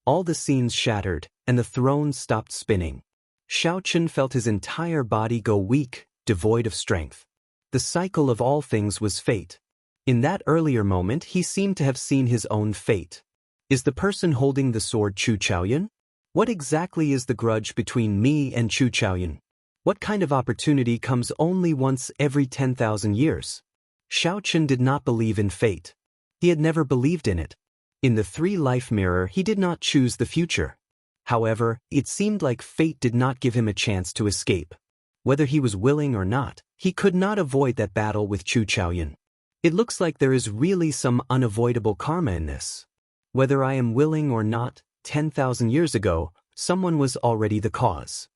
All the scenes shattered, and the throne stopped spinning. Shao Chen felt his entire body go weak, devoid of strength. The cycle of all things was fate. In that earlier moment he seemed to have seen his own fate. Is the person holding the sword Chu Chaoyun? What exactly is the grudge between me and Chu Chaoyun? What kind of opportunity comes only once every 10,000 years? Shao Chen did not believe in fate. He had never believed in it. In the 3-life mirror he did not choose the future. However, it seemed like fate did not give him a chance to escape. Whether he was willing or not, he could not avoid that battle with Chu Chaoyun. It looks like there is really some unavoidable karma in this. Whether I am willing or not, 10,000 years ago, someone was already the cause.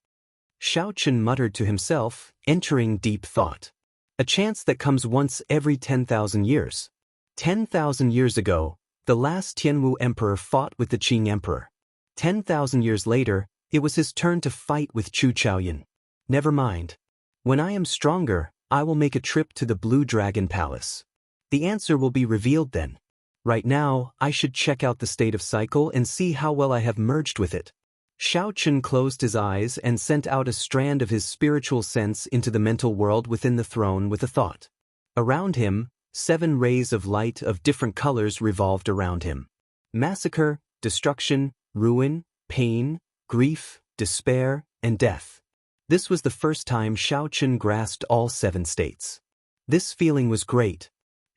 Shao Chen muttered to himself, entering deep thought. A chance that comes once every 10,000 years. 10,000 years ago, the last Tianwu emperor fought with the Qing emperor. 10,000 years later, it was his turn to fight with Chu Chaoyun. Never mind. When I am stronger, I will make a trip to the Blue Dragon Palace. The answer will be revealed then. Right now, I should check out the state of cycle and see how well I have merged with it. Shao Chen closed his eyes and sent out a strand of his spiritual sense into the mental world within the throne with a thought. Around him, 7 rays of light of different colors revolved around him. Massacre, destruction, ruin, pain, grief, despair, and death. This was the first time Shao Chen grasped all 7 states. This feeling was great.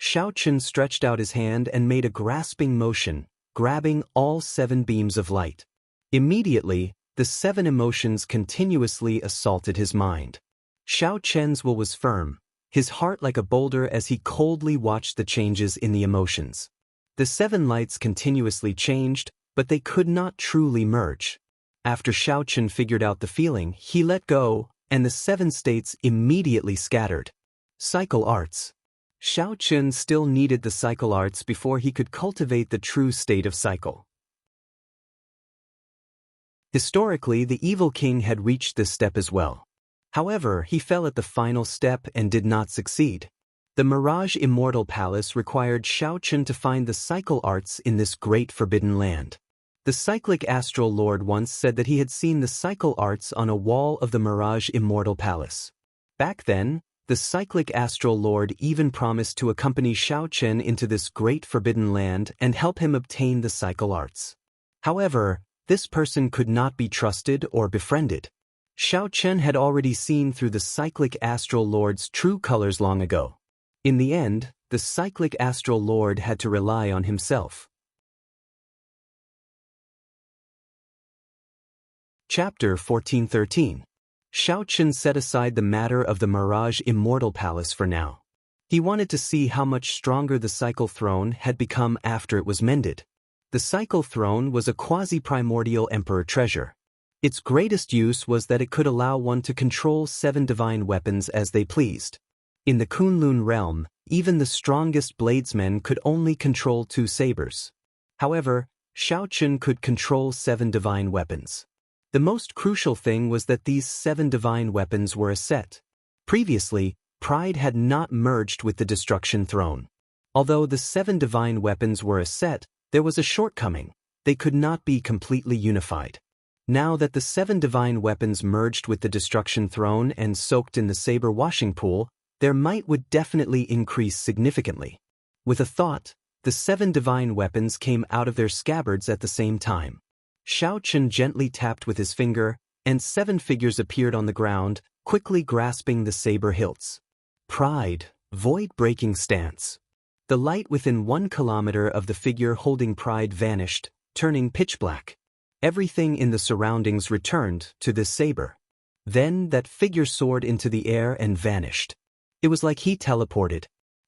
Shao Chen stretched out his hand and made a grasping motion, grabbing all 7 beams of light. Immediately, the 7 emotions continuously assaulted his mind. Shao Chen's will was firm, his heart like a boulder as he coldly watched the changes in the emotions. The 7 lights continuously changed, but they could not truly merge. After Xiaochen figured out the feeling, he let go, and the 7 states immediately scattered. Cycle arts. Xiaochen still needed the cycle arts before he could cultivate the true state of cycle. Historically, the evil king had reached this step as well. However, he fell at the final step and did not succeed. The Mirage Immortal Palace required Xiaochen to find the cycle arts in this great forbidden land. The cyclic astral lord once said that he had seen the cycle arts on a wall of the Mirage Immortal Palace. Back then, the cyclic astral lord even promised to accompany Xiaochen into this great forbidden land and help him obtain the cycle arts. However, this person could not be trusted or befriended. Xiaochen had already seen through the cyclic astral lord's true colors long ago. In the end, the cyclic astral lord had to rely on himself. Chapter 1413. Xiaochen set aside the matter of the Mirage Immortal Palace for now. He wanted to see how much stronger the cycle throne had become after it was mended. The cycle throne was a quasi-primordial emperor treasure. Its greatest use was that it could allow one to control 7 divine weapons as they pleased. In the Kunlun realm, even the strongest bladesmen could only control 2 sabers. However, Xiaochen could control 7 divine weapons. The most crucial thing was that these 7 divine weapons were a set. Previously, Pride had not merged with the Destruction Throne. Although the 7 divine weapons were a set, there was a shortcoming: they could not be completely unified. Now that the 7 divine weapons merged with the Destruction Throne and soaked in the saber washing pool, their might would definitely increase significantly. With a thought, the 7 divine weapons came out of their scabbards at the same time. Xiaochen gently tapped with his finger, and 7 figures appeared on the ground, quickly grasping the saber hilts. Pride, void-breaking stance. The light within 1 kilometer of the figure holding Pride vanished, turning pitch black. Everything in the surroundings returned to this saber. Then that figure soared into the air and vanished. It was like he teleported.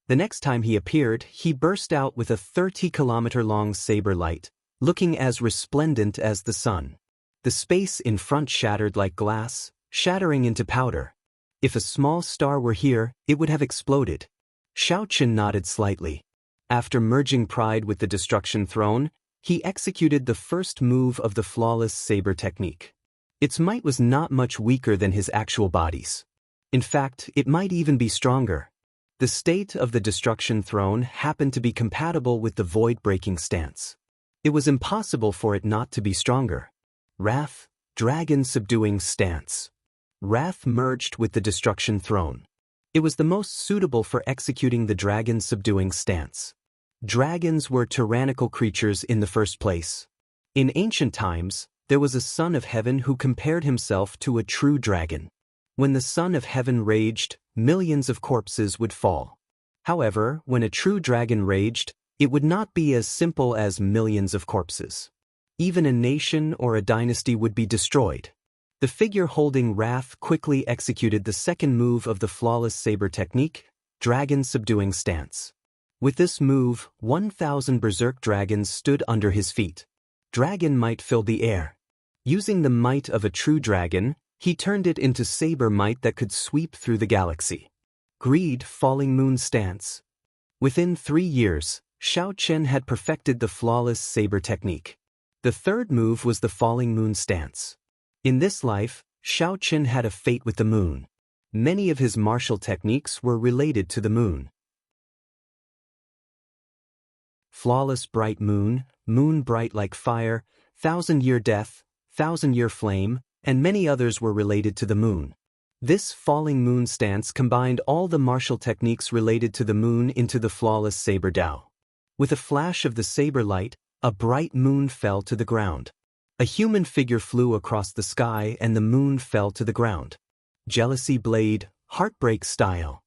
The next time he appeared, he burst out with a 30-kilometer-long saber light, looking as resplendent as the sun. The space in front shattered like glass, shattering into powder. If a small star were here, it would have exploded. Xiaochen nodded slightly. After merging Pride with the Destruction Throne, he executed the first move of the flawless saber technique. Its might was not much weaker than his actual bodies. In fact, it might even be stronger. The state of the Destruction Throne happened to be compatible with the void-breaking stance. It was impossible for it not to be stronger. Wrath, dragon-subduing stance. Wrath merged with the Destruction Throne. It was the most suitable for executing the dragon-subduing stance. Dragons were tyrannical creatures in the first place. In ancient times, there was a son of heaven who compared himself to a true dragon. When the son of heaven raged, millions of corpses would fall. However, when a true dragon raged, it would not be as simple as millions of corpses. Even a nation or a dynasty would be destroyed. The figure holding Wrath quickly executed the second move of the flawless saber technique, dragon-subduing stance. With this move, 1,000 berserk dragons stood under his feet. Dragon might filled the air. Using the might of a true dragon, he turned it into saber might that could sweep through the galaxy. Greed, falling moon stance. Within 3 years, Xiaochen had perfected the flawless saber technique. The third move was the falling moon stance. In this life, Xiaochen had a fate with the moon. Many of his martial techniques were related to the moon. Flawless bright moon, moon bright like fire, 1,000-year death, 1,000-year flame, and many others were related to the moon. This falling moon stance combined all the martial techniques related to the moon into the flawless saber Dao. With a flash of the saber light, a bright moon fell to the ground. A human figure flew across the sky and the moon fell to the ground. Jealousy blade, heartbreak style.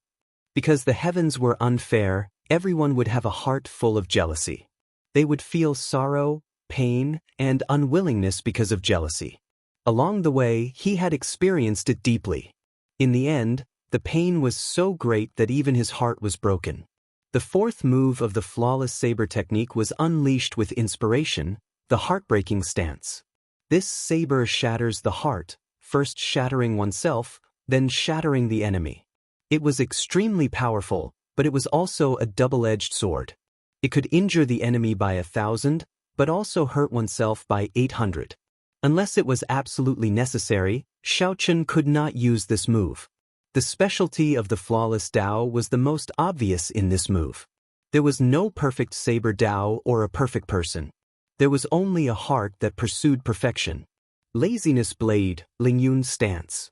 Because the heavens were unfair, everyone would have a heart full of jealousy. They would feel sorrow, pain, and unwillingness because of jealousy. Along the way, he had experienced it deeply. In the end, The pain was so great that even his heart was broken. The fourth move of the flawless saber technique was unleashed with inspiration, the heartbreaking stance. This saber shatters the heart, first shattering oneself, then shattering the enemy. It was extremely powerful, but it was also a double-edged sword. It could injure the enemy by 1,000, but also hurt oneself by 800. Unless it was absolutely necessary, Xiaochun could not use this move. The specialty of the flawless Dao was the most obvious in this move. There was no perfect saber Dao or a perfect person. There was only a heart that pursued perfection. Laziness blade, Lingyun stance.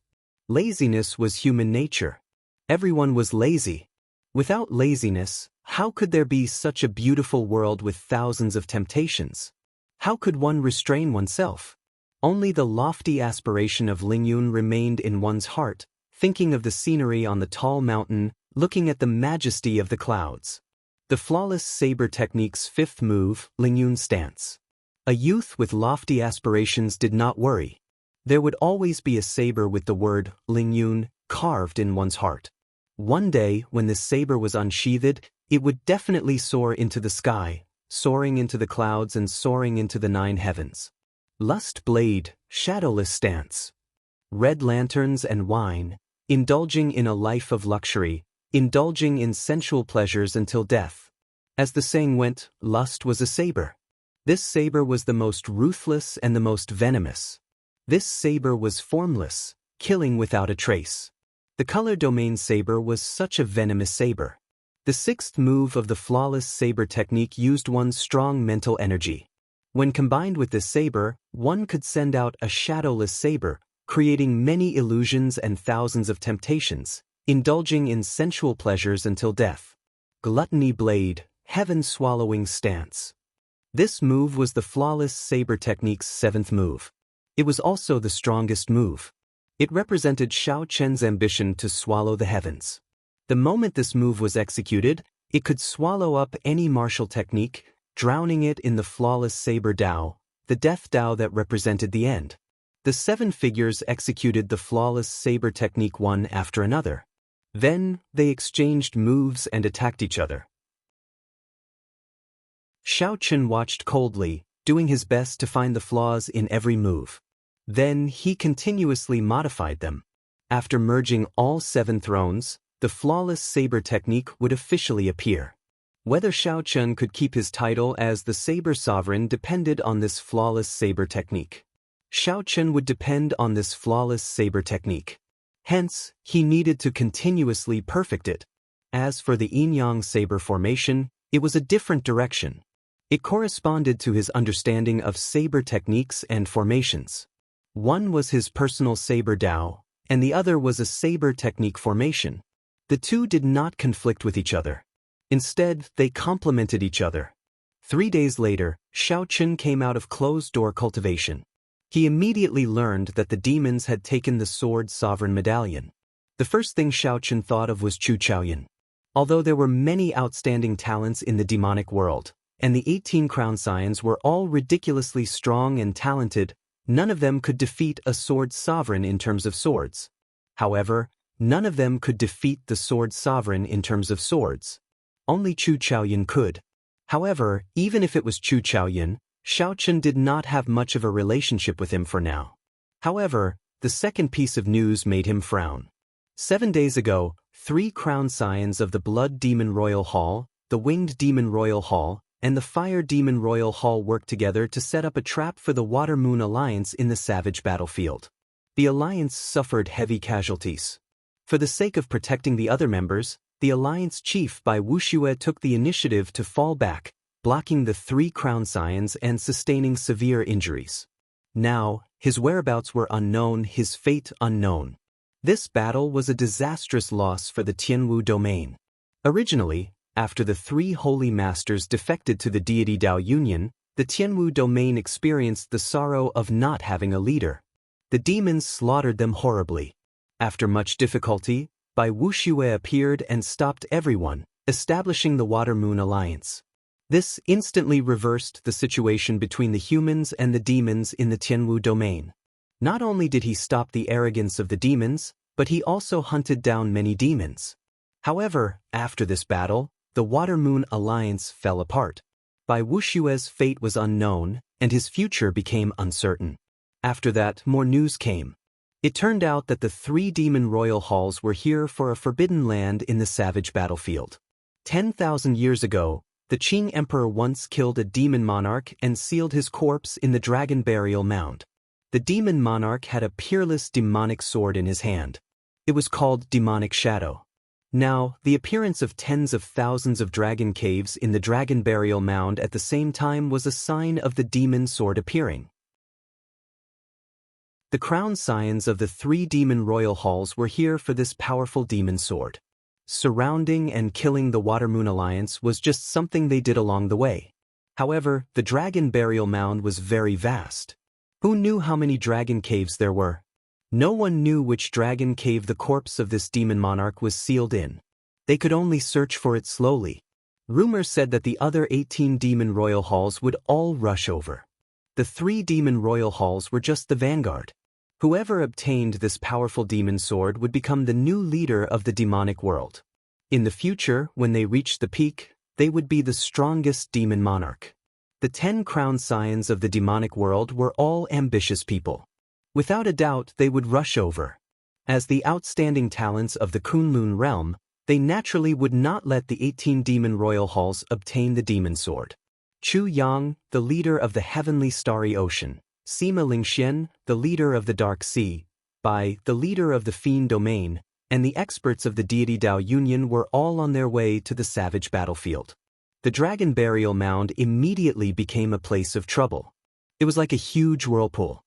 Laziness was human nature. Everyone was lazy. Without laziness, how could there be such a beautiful world with thousands of temptations? How could one restrain oneself? Only the lofty aspiration of Lingyun remained in one's heart, thinking of the scenery on the tall mountain, looking at the majesty of the clouds. The flawless saber technique's fifth move, Lingyun stance. A youth with lofty aspirations did not worry. There would always be a saber with the word Lingyun carved in one's heart. One day, when this saber was unsheathed, it would definitely soar into the sky, soaring into the clouds and soaring into the 9 heavens. Lust blade, shadowless stance. Red lanterns and wine, indulging in a life of luxury, indulging in sensual pleasures until death. As the saying went, lust was a saber. This saber was the most ruthless and the most venomous. This saber was formless, killing without a trace. The color domain saber was such a venomous saber. The sixth move of the flawless saber technique used one's strong mental energy. When combined with this saber, one could send out a shadowless saber, creating many illusions and thousands of temptations, indulging in sensual pleasures until death. Gluttony blade, heaven-swallowing stance. This move was the flawless saber technique's seventh move. It was also the strongest move. It represented Xiaochun's ambition to swallow the heavens. The moment this move was executed, it could swallow up any martial technique, drowning it in the flawless saber Dao, the death Dao that represented the end. The 7 figures executed the flawless saber technique one after another. Then, they exchanged moves and attacked each other. Xiaochun watched coldly, doing his best to find the flaws in every move. Then, he continuously modified them. After merging all 7 thrones, the flawless saber technique would officially appear. Whether Xiaochun could keep his title as the Saber Sovereign depended on this flawless saber technique. Xiaochun would depend on this flawless saber technique. Hence, he needed to continuously perfect it. As for the yin-yang saber formation, it was a different direction. It corresponded to his understanding of saber techniques and formations. One was his personal saber Dao, and the other was a saber technique formation. The two did not conflict with each other. Instead, they complemented each other. 3 days later, Xiaochun came out of closed-door cultivation. He immediately learned that the demons had taken the Sword Sovereign Medallion. The first thing Xiaochun thought of was Chu Chaoyan. Although there were many outstanding talents in the demonic world, and the 18 crown scions were all ridiculously strong and talented, none of them could defeat a Sword Sovereign in terms of swords. However, none of them could defeat the Sword Sovereign in terms of swords. Only Chu Chaoyan could. However, even if it was Chu Chaoyan, Xiaochun did not have much of a relationship with him for now. However, the second piece of news made him frown. 7 days ago, 3 crown scions of the Blood Demon Royal Hall, the Winged Demon Royal Hall, and the Fire Demon Royal Hall worked together to set up a trap for the Water Moon Alliance in the savage battlefield. The alliance suffered heavy casualties. For the sake of protecting the other members, the alliance chief Bai Wuxue took the initiative to fall back, blocking the 3 crown scions and sustaining severe injuries. Now, his whereabouts were unknown, his fate unknown. This battle was a disastrous loss for the Tianwu domain. Originally, after the 3 holy masters defected to the deity Dao Union, the Tianwu domain experienced the sorrow of not having a leader. The demons slaughtered them horribly. After much difficulty, Bai Wuxue appeared and stopped everyone, establishing the Water Moon Alliance. This instantly reversed the situation between the humans and the demons in the Tianwu domain. Not only did he stop the arrogance of the demons, but he also hunted down many demons. However, after this battle, the Water-Moon alliance fell apart. Bai Wushue's fate was unknown, and his future became uncertain. After that, more news came. It turned out that the 3 demon royal halls were here for a forbidden land in the savage battlefield. 10,000 years ago, the Qing Emperor once killed a demon monarch and sealed his corpse in the dragon burial mound. The demon monarch had a peerless demonic sword in his hand. It was called Demonic Shadow. Now, the appearance of tens of thousands of dragon caves in the dragon burial mound at the same time was a sign of the demon sword appearing. The crown scions of the 3 demon royal halls were here for this powerful demon sword. Surrounding and killing the Water-Moon alliance was just something they did along the way. However, the dragon burial mound was very vast. Who knew how many dragon caves there were? No one knew which dragon cave the corpse of this demon monarch was sealed in. They could only search for it slowly. Rumors said that the other 18 demon royal halls would all rush over. The 3 demon royal halls were just the vanguard. Whoever obtained this powerful demon sword would become the new leader of the demonic world. In the future, when they reached the peak, they would be the strongest demon monarch. The 10 crown scions of the demonic world were all ambitious people. Without a doubt, they would rush over. As the outstanding talents of the Kunlun realm, they naturally would not let the 18 demon royal halls obtain the demon sword. Chu Yang, the leader of the heavenly starry ocean, Sima Lingxian, the leader of the dark sea, Bai, the leader of the fiend domain, and the experts of the deity Dao Union were all on their way to the savage battlefield. The dragon burial mound immediately became a place of trouble. It was like a huge whirlpool.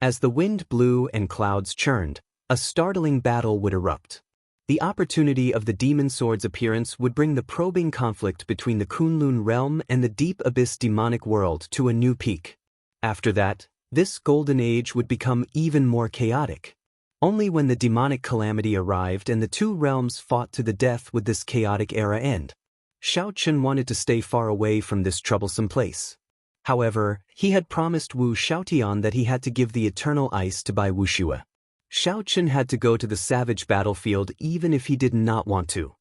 As the wind blew and clouds churned, a startling battle would erupt. The opportunity of the demon sword's appearance would bring the probing conflict between the Kunlun realm and the deep abyss demonic world to a new peak. After that, this golden age would become even more chaotic. Only when the demonic calamity arrived and the 2 realms fought to the death would this chaotic era end. Shao Chun wanted to stay far away from this troublesome place. However, he had promised Wu Xiaotian that he had to give the eternal ice to Bai Wushue. Shao Chun had to go to the savage battlefield even if he did not want to.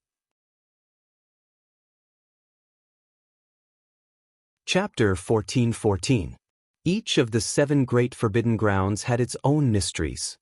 Chapter 1414. Each of the 7 great forbidden grounds had its own mysteries.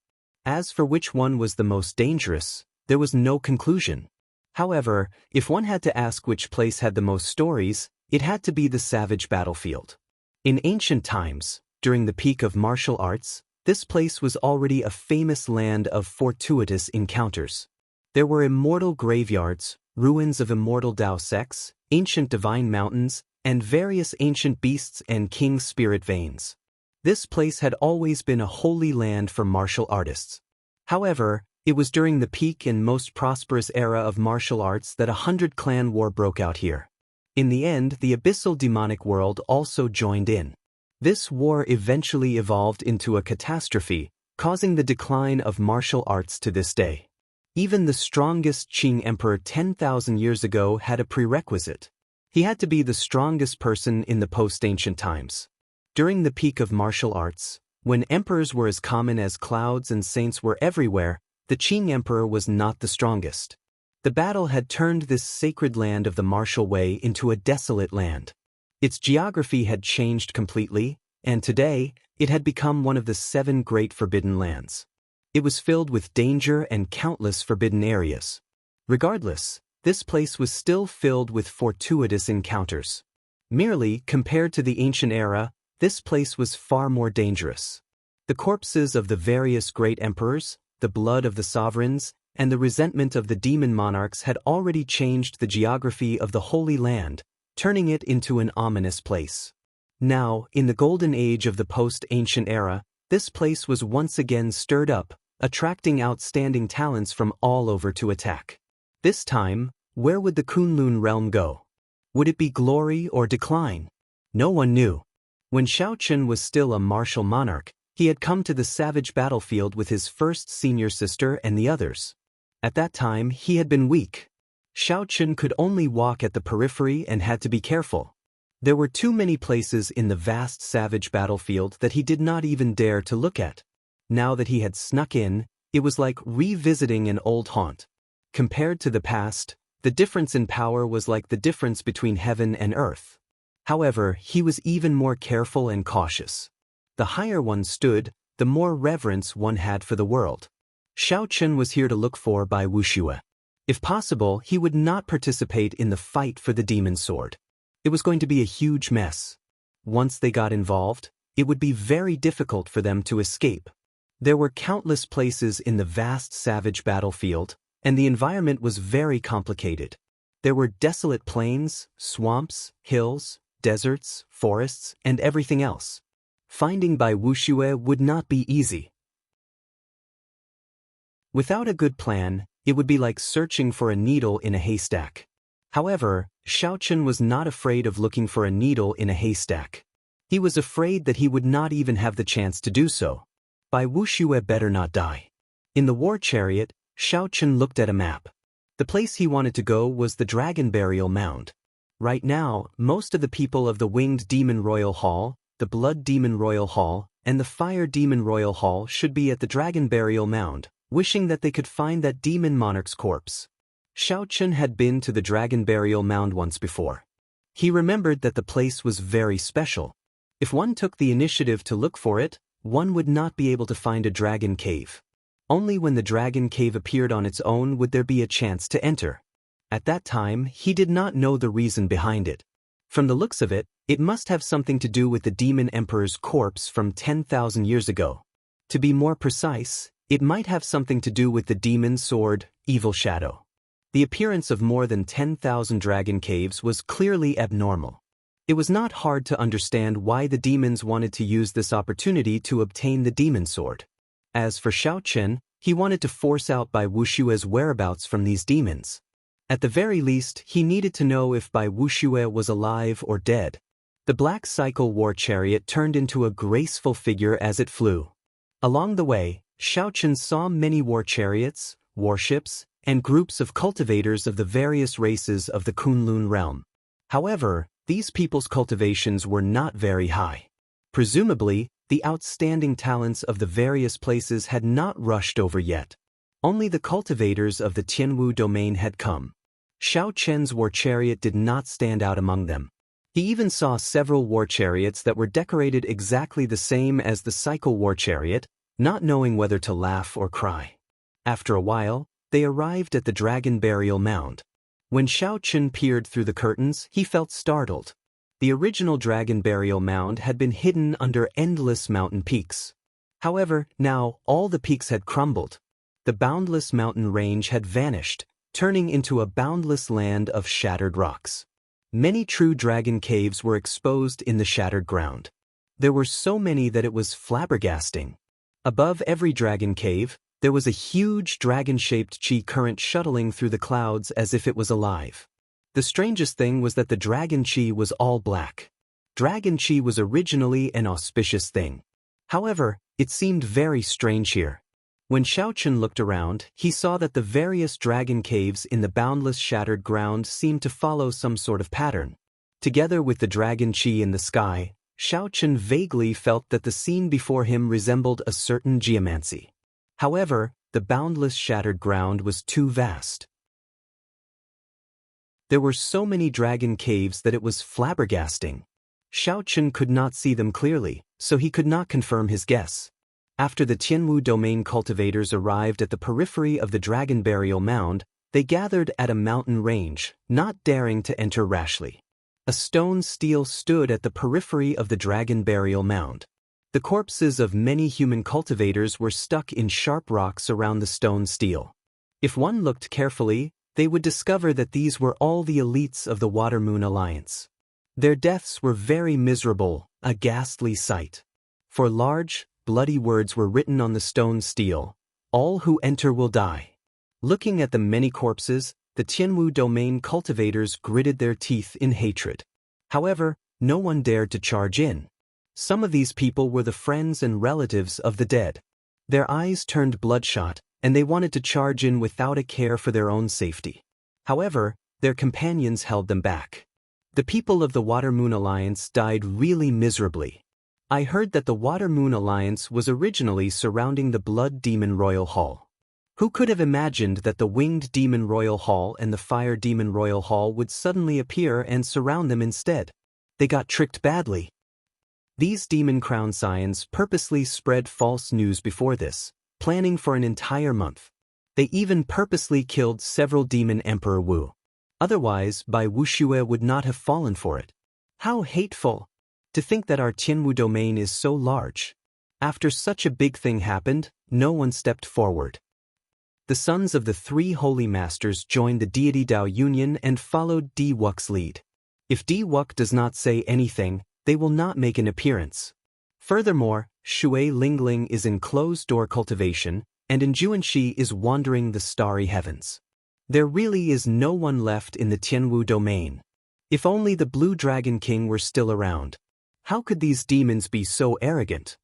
As for which one was the most dangerous, there was no conclusion. However, if one had to ask which place had the most stories, it had to be the savage battlefield. In ancient times, during the peak of martial arts, this place was already a famous land of fortuitous encounters. There were immortal graveyards, ruins of immortal Dao sects, ancient divine mountains, and various ancient beasts and king spirit veins. This place had always been a holy land for martial artists. However, it was during the peak and most prosperous era of martial arts that 100-clan war broke out here. In the end, the abyssal demonic world also joined in. This war eventually evolved into a catastrophe, causing the decline of martial arts to this day. Even the strongest Qing emperor 10,000 years ago had a prerequisite. He had to be the strongest person in the post-ancient times. During the peak of martial arts, when emperors were as common as clouds and saints were everywhere, the Qing emperor was not the strongest. The battle had turned this sacred land of the martial way into a desolate land. Its geography had changed completely, and today, it had become one of the 7 great forbidden lands. It was filled with danger and countless forbidden areas. Regardless, this place was still filled with fortuitous encounters. Merely, compared to the ancient era, this place was far more dangerous. The corpses of the various great emperors, the blood of the sovereigns, and the resentment of the demon monarchs had already changed the geography of the Holy Land, turning it into an ominous place. Now, in the golden age of the post-ancient era, this place was once again stirred up, attracting outstanding talents from all over to attack. This time, where would the Kunlun realm go? Would it be glory or decline? No one knew. When Shao Chun was still a martial monarch, he had come to the savage battlefield with his first senior sister and the others. At that time, he had been weak. Shao Chun could only walk at the periphery and had to be careful. There were too many places in the vast savage battlefield that he did not even dare to look at. Now that he had snuck in, It was like revisiting an old haunt. Compared to the past, the difference in power was like the difference between heaven and earth. However, he was even more careful and cautious. The higher one stood, the more reverence one had for the world. Xiao Chen was here to look for Bai Wuxue. If possible, he would not participate in the fight for the demon sword. It was going to be a huge mess. Once they got involved, it would be very difficult for them to escape. There were countless places in the vast savage battlefield, and the environment was very complicated. There were desolate plains, swamps, hills, deserts, forests, and everything else. Finding Bai Wuxue would not be easy. Without a good plan, it would be like searching for a needle in a haystack. However, Xiao Chen was not afraid of looking for a needle in a haystack. He was afraid that he would not even have the chance to do so. Bai Wuxue better not die. In the war chariot, Xiao Chen looked at a map. The place he wanted to go was the Dragon Burial Mound. Right now, most of the people of the Winged Demon Royal Hall, the Blood Demon Royal Hall, and the Fire Demon Royal Hall should be at the Dragon Burial Mound, wishing that they could find that demon monarch's corpse. Xiao Chen had been to the Dragon Burial Mound once before. He remembered that the place was very special. If one took the initiative to look for it, one would not be able to find a dragon cave. Only when the dragon cave appeared on its own would there be a chance to enter. At that time, he did not know the reason behind it. From the looks of it, it must have something to do with the demon emperor's corpse from 10,000 years ago. To be more precise, it might have something to do with the demon sword, Evil Shadow. The appearance of more than 10,000 dragon caves was clearly abnormal. It was not hard to understand why the demons wanted to use this opportunity to obtain the demon sword. As for Xiao Chen, he wanted to force out Bai Wuxue's whereabouts from these demons. At the very least, he needed to know if Bai Wuxue was alive or dead. The black cycle war chariot turned into a graceful figure as it flew. Along the way, Xiao Chen saw many war chariots, warships, and groups of cultivators of the various races of the Kunlun realm. However, these people's cultivations were not very high. Presumably, the outstanding talents of the various places had not rushed over yet. Only the cultivators of the Tianwu domain had come. Xiao Chen's war chariot did not stand out among them. He even saw several war chariots that were decorated exactly the same as the cycle war chariot, not knowing whether to laugh or cry. After a while, they arrived at the Dragon Burial Mound. When Xiao Chen peered through the curtains, he felt startled. The original Dragon Burial Mound had been hidden under endless mountain peaks. However, now all the peaks had crumbled. The boundless mountain range had vanished, turning into a boundless land of shattered rocks. Many true dragon caves were exposed in the shattered ground. There were so many that it was flabbergasting. Above every dragon cave, there was a huge dragon-shaped chi current shuttling through the clouds as if it was alive. The strangest thing was that the dragon chi was all black. Dragon chi was originally an auspicious thing. However, it seemed very strange here. When Xiao Chen looked around, he saw that the various dragon caves in the boundless shattered ground seemed to follow some sort of pattern. Together with the dragon chi in the sky, Xiao Chen vaguely felt that the scene before him resembled a certain geomancy. However, the boundless shattered ground was too vast. There were so many dragon caves that it was flabbergasting. Xiao Chen could not see them clearly, so he could not confirm his guess. After the Tianwu domain cultivators arrived at the periphery of the Dragon Burial Mound, they gathered at a mountain range, not daring to enter rashly. A stone stele stood at the periphery of the Dragon Burial Mound. The corpses of many human cultivators were stuck in sharp rocks around the stone stele. If one looked carefully, they would discover that these were all the elites of the Water Moon Alliance. Their deaths were very miserable, a ghastly sight. For large, bloody words were written on the stone stele, "All who enter will die." Looking at the many corpses, the Tianwu domain cultivators gritted their teeth in hatred. However, no one dared to charge in. Some of these people were the friends and relatives of the dead. Their eyes turned bloodshot, and they wanted to charge in without a care for their own safety. However, their companions held them back. The people of the Water Moon Alliance died really miserably. I heard that the Water Moon Alliance was originally surrounding the Blood Demon Royal Hall. Who could have imagined that the Winged Demon Royal Hall and the Fire Demon Royal Hall would suddenly appear and surround them instead? They got tricked badly. These Demon Crown Scions purposely spread false news before this, planning for an entire month. They even purposely killed several Demon Emperor Wu. Otherwise, Bai Wuxue would not have fallen for it. How hateful! To think that our Tianwu domain is so large. After such a big thing happened, no one stepped forward. The sons of the three holy masters joined the deity Dao Union and followed Di Wux's lead. If Di Wux does not say anything, they will not make an appearance. Furthermore, Shui Lingling is in closed-door cultivation, and Juanxi is wandering the starry heavens. There really is no one left in the Tianwu domain. If only the Blue Dragon King were still around. How could these demons be so arrogant?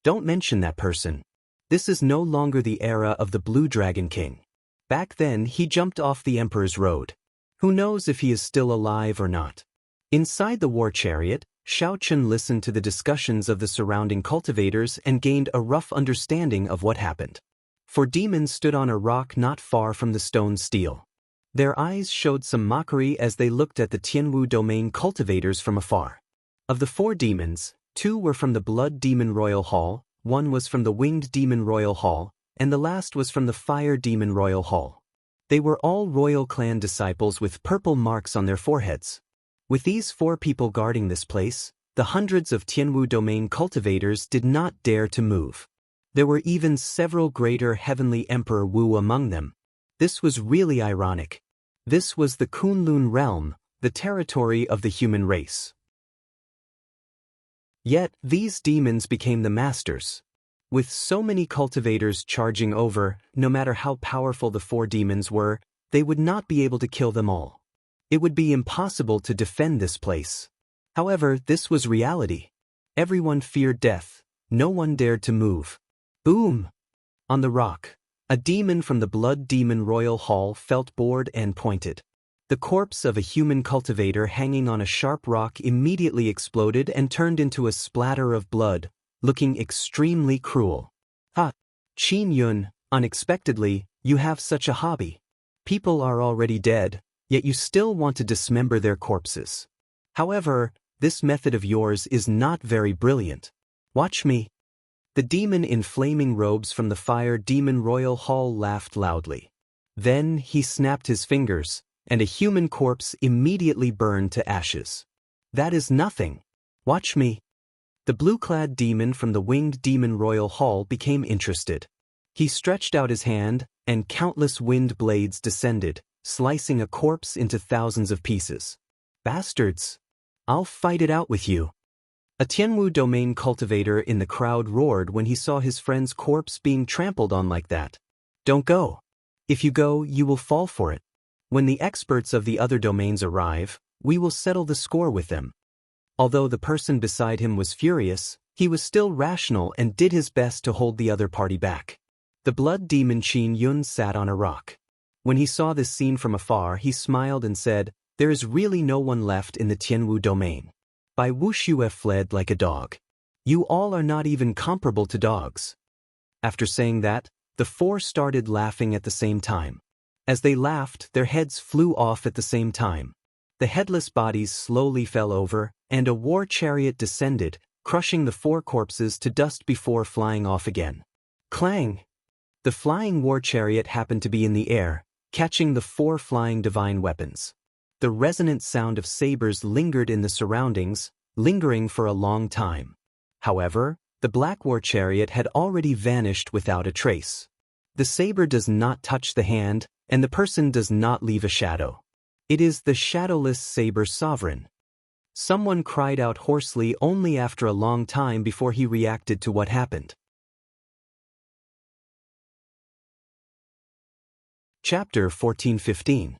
Don't mention that person. This is no longer the era of the Blue Dragon King. Back then he jumped off the Emperor's road. Who knows if he is still alive or not? Inside the war chariot, Shao Chun listened to the discussions of the surrounding cultivators and gained a rough understanding of what happened. Four demons stood on a rock not far from the stone stele. Their eyes showed some mockery as they looked at the Tianwu domain cultivators from afar. Of the four demons, two were from the Blood Demon Royal Hall, one was from the Winged Demon Royal Hall, and the last was from the Fire Demon Royal Hall. They were all royal clan disciples with purple marks on their foreheads. With these four people guarding this place, the hundreds of Tianwu domain cultivators did not dare to move. There were even several greater heavenly Emperor Wu among them. This was really ironic. This was the Kunlun realm, the territory of the human race. Yet, these demons became the masters. With so many cultivators charging over, no matter how powerful the four demons were, they would not be able to kill them all. It would be impossible to defend this place. However, this was reality. Everyone feared death. No one dared to move. Boom! On the rock, a demon from the Blood Demon Royal Hall felt bored and pointed. The corpse of a human cultivator hanging on a sharp rock immediately exploded and turned into a splatter of blood, looking extremely cruel. Ah, Qin Yun, unexpectedly, you have such a hobby. People are already dead, yet you still want to dismember their corpses. However, this method of yours is not very brilliant. Watch me. The demon in flaming robes from the Fire Demon Royal Hall laughed loudly. Then he snapped his fingers, and a human corpse immediately burned to ashes. That is nothing. Watch me. The blue-clad demon from the Winged Demon Royal Hall became interested. He stretched out his hand, and countless wind blades descended, slicing a corpse into thousands of pieces. Bastards! I'll fight it out with you. A Tianwu domain cultivator in the crowd roared when he saw his friend's corpse being trampled on like that. Don't go. If you go, you will fall for it. When the experts of the other domains arrive, we will settle the score with them. Although the person beside him was furious, he was still rational and did his best to hold the other party back. The blood demon Qin Yun sat on a rock. When he saw this scene from afar, he smiled and said, "There is really no one left in the Tianwu domain. Bai Wuxue fled like a dog. You all are not even comparable to dogs." After saying that, the four started laughing at the same time. As they laughed, their heads flew off at the same time. The headless bodies slowly fell over, and a war chariot descended, crushing the four corpses to dust before flying off again. Clang! The flying war chariot happened to be in the air, catching the four flying divine weapons. The resonant sound of sabers lingered in the surroundings, lingering for a long time. However, the black war chariot had already vanished without a trace. The saber does not touch the hand, and the person does not leave a shadow. It is the shadowless saber sovereign. Someone cried out hoarsely only after a long time before he reacted to what happened. Chapter 14-15.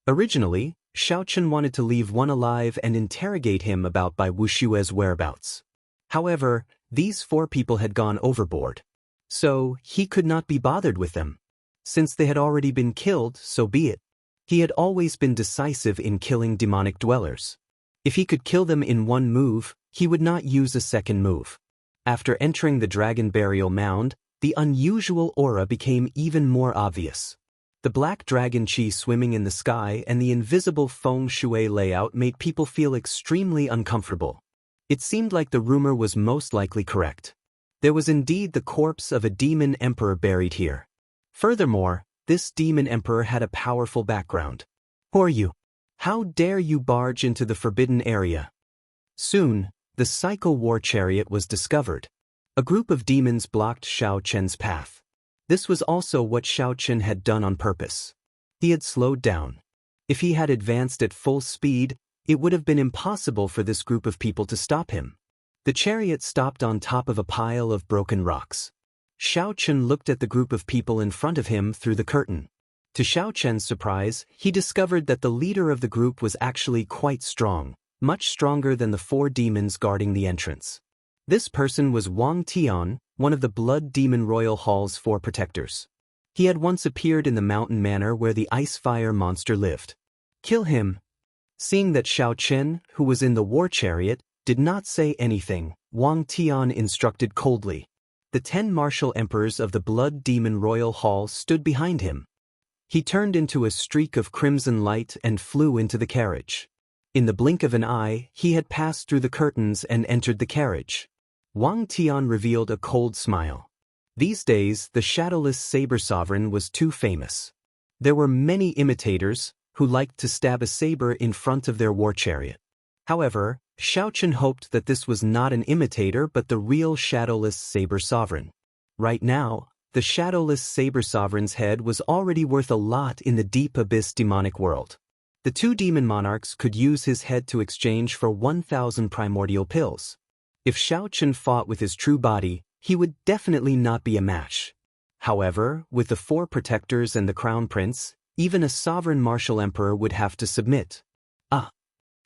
Originally, Shao Chun wanted to leave one alive and interrogate him about Bai Wuxue's whereabouts. However, these four people had gone overboard. So, he could not be bothered with them. Since they had already been killed, so be it. He had always been decisive in killing demonic dwellers. If he could kill them in one move, he would not use a second move. After entering the dragon burial mound, the unusual aura became even more obvious. The black dragon chi swimming in the sky and the invisible feng shui layout made people feel extremely uncomfortable. It seemed like the rumor was most likely correct. There was indeed the corpse of a demon emperor buried here. Furthermore, this demon emperor had a powerful background. Who are you? How dare you barge into the forbidden area? Soon, the cycle war chariot was discovered. A group of demons blocked Xiao Chen's path. This was also what Xiao Chen had done on purpose. He had slowed down. If he had advanced at full speed, it would have been impossible for this group of people to stop him. The chariot stopped on top of a pile of broken rocks. Xiao Chen looked at the group of people in front of him through the curtain. To Xiao Chen's surprise, he discovered that the leader of the group was actually quite strong, much stronger than the 4 demons guarding the entrance. This person was Wang Tian, one of the Blood Demon Royal Hall's 4 protectors. He had once appeared in the mountain manor where the ice fire monster lived. Kill him. Seeing that Xiao Chen, who was in the war chariot, did not say anything, Wang Tian instructed coldly. The 10 martial emperors of the Blood Demon Royal Hall stood behind him. He turned into a streak of crimson light and flew into the carriage. In the blink of an eye, he had passed through the curtains and entered the carriage. Wang Tian revealed a cold smile. These days, the shadowless saber sovereign was too famous. There were many imitators who liked to stab a saber in front of their war chariot. However, Xiao Chen hoped that this was not an imitator but the real shadowless saber sovereign. Right now, the shadowless saber sovereign's head was already worth a lot in the deep abyss demonic world. The 2 demon monarchs could use his head to exchange for 1,000 primordial pills. If Xiao Chen fought with his true body, he would definitely not be a match. However, with the 4 protectors and the crown prince, even a sovereign martial emperor would have to submit.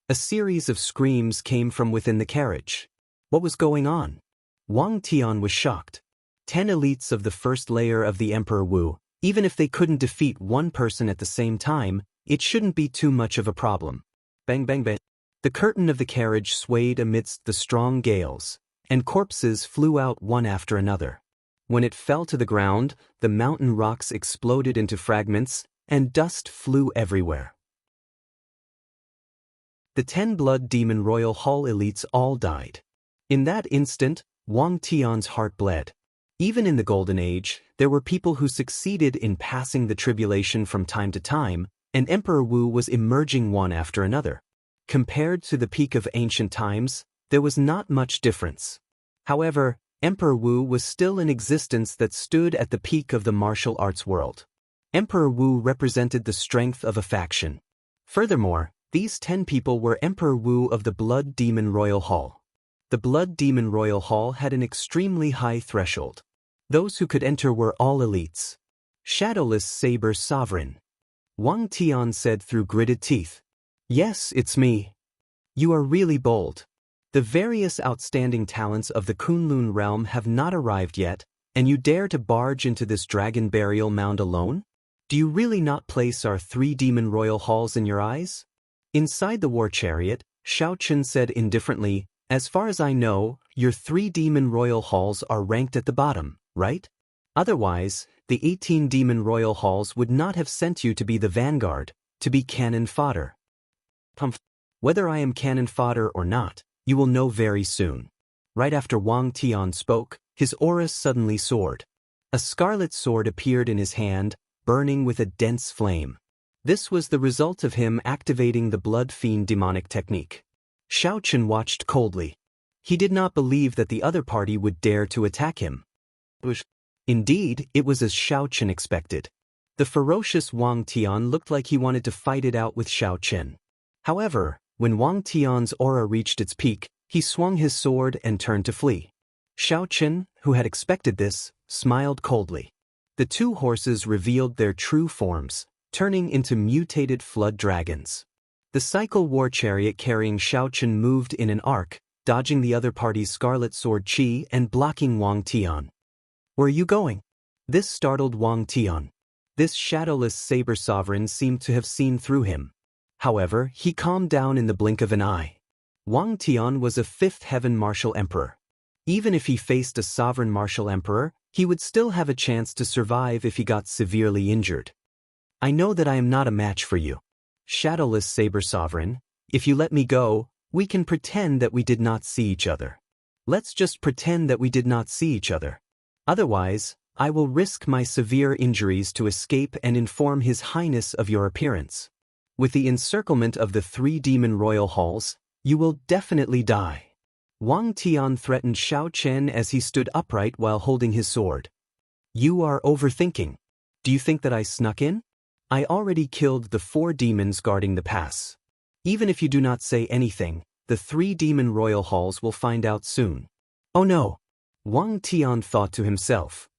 A series of screams came from within the carriage. What was going on? Wang Tian was shocked. 10 elites of the first layer of the Emperor Wu, even if they couldn't defeat 1 person at the same time, it shouldn't be too much of a problem. Bang bang bang. The curtain of the carriage swayed amidst the strong gales, and corpses flew out one after another. When it fell to the ground, the mountain rocks exploded into fragments, and dust flew everywhere. The 10 Blood Demon Royal Hall elites all died. In that instant, Wang Tian's heart bled. Even in the Golden Age, there were people who succeeded in passing the tribulation from time to time, and Emperor Wu was emerging one after another. Compared to the peak of ancient times, there was not much difference. However, Emperor Wu was still an existence that stood at the peak of the martial arts world. Emperor Wu represented the strength of a faction. Furthermore, these 10 people were Emperor Wu of the Blood Demon Royal Hall. The Blood Demon Royal Hall had an extremely high threshold. Those who could enter were all elites. Shadowless Saber Sovereign. Wang Tian said through gritted teeth. Yes, it's me. You are really bold. The various outstanding talents of the Kunlun realm have not arrived yet, and you dare to barge into this dragon burial mound alone? Do you really not place our 3 demon royal halls in your eyes? Inside the war chariot, Xiao Chen said indifferently, as far as I know, your 3 demon royal halls are ranked at the bottom, right? Otherwise, the 18 demon royal halls would not have sent you to be the vanguard, to be cannon fodder. Whether I am cannon fodder or not, you will know very soon. Right after Wang Tian spoke, his aura suddenly soared. A scarlet sword appeared in his hand, burning with a dense flame. This was the result of him activating the Blood Fiend demonic technique. Xiao Chen watched coldly. He did not believe that the other party would dare to attack him. Indeed, it was as Xiao Chen expected. The ferocious Wang Tian looked like he wanted to fight it out with Xiao Chen. However, when Wang Tian's aura reached its peak, he swung his sword and turned to flee. Xiao Chen, who had expected this, smiled coldly. The 2 horses revealed their true forms, turning into mutated flood dragons. The cycle war chariot carrying Xiao Chen moved in an arc, dodging the other party's scarlet sword chi and blocking Wang Tian. Where are you going? This startled Wang Tian. This shadowless saber sovereign seemed to have seen through him. However, he calmed down in the blink of an eye. Wang Tian was a fifth heaven martial emperor. Even if he faced a sovereign martial emperor, he would still have a chance to survive if he got severely injured. I know that I am not a match for you. Shadowless Saber Sovereign, if you let me go, we can pretend that we did not see each other. Let's just pretend that we did not see each other. Otherwise, I will risk my severe injuries to escape and inform His Highness of your appearance. With the encirclement of the 3 demon royal halls, you will definitely die. Wang Tian threatened Xiao Chen as he stood upright while holding his sword. You are overthinking. Do you think that I snuck in? I already killed the 4 demons guarding the pass. Even if you do not say anything, the 3 demon royal halls will find out soon. Oh no! Wang Tian thought to himself.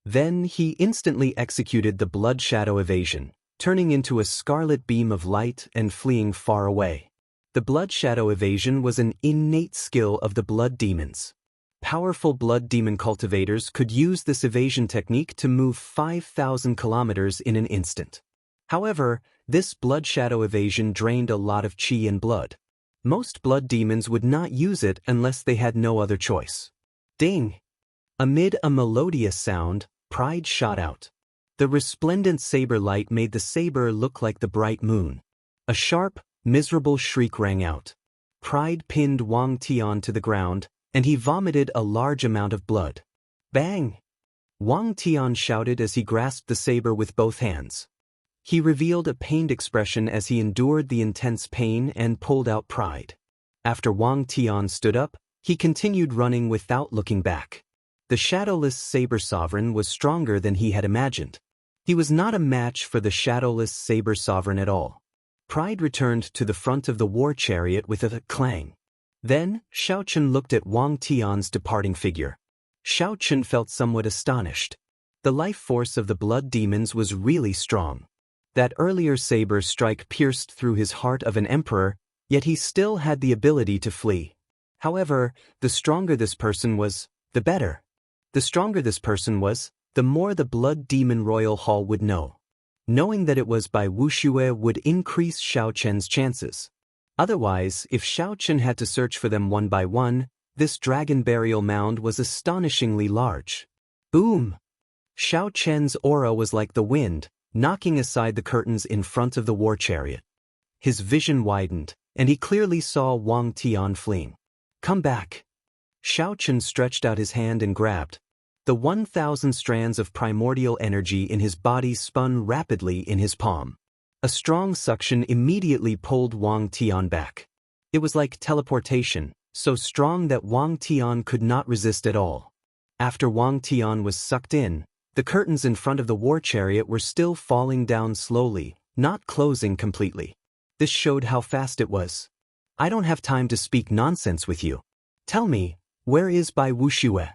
Then he instantly executed the blood shadow evasion, turning into a scarlet beam of light and fleeing far away. The blood shadow evasion was an innate skill of the blood demons. Powerful blood demon cultivators could use this evasion technique to move 5,000 kilometers in an instant. However, this blood shadow evasion drained a lot of chi and blood. Most blood demons would not use it unless they had no other choice. Ding! Amid a melodious sound, Pride shot out. The resplendent saber light made the saber look like the bright moon. A sharp, miserable shriek rang out. Pride pinned Wang Tian to the ground, and he vomited a large amount of blood. Bang! Wang Tian shouted as he grasped the saber with both hands. He revealed a pained expression as he endured the intense pain and pulled out Pride. After Wang Tian stood up, he continued running without looking back. The shadowless Saber Sovereign was stronger than he had imagined. He was not a match for the shadowless Saber Sovereign at all. Pride returned to the front of the war chariot with a clang. Then, Xiao Chen looked at Wang Tian's departing figure. Xiao Chen felt somewhat astonished. The life force of the blood demons was really strong. That earlier saber strike pierced through his heart of an emperor, yet he still had the ability to flee. However, the stronger this person was, the better. The stronger this person was, the more the blood demon royal hall would know. Knowing that it was by Wuxue would increase Xiao Chen's chances. Otherwise, if Xiao Chen had to search for them one by one, this dragon burial mound was astonishingly large. Boom! Xiao Chen's aura was like the wind, knocking aside the curtains in front of the war chariot. His vision widened, and he clearly saw Wang Tian fleeing. Come back! Xiao Chen stretched out his hand and grabbed. The 1,000 strands of primordial energy in his body spun rapidly in his palm. A strong suction immediately pulled Wang Tian back. It was like teleportation, so strong that Wang Tian could not resist at all. After Wang Tian was sucked in, the curtains in front of the war chariot were still falling down slowly, not closing completely. This showed how fast it was. I don't have time to speak nonsense with you. Tell me, where is Bai Wuxue?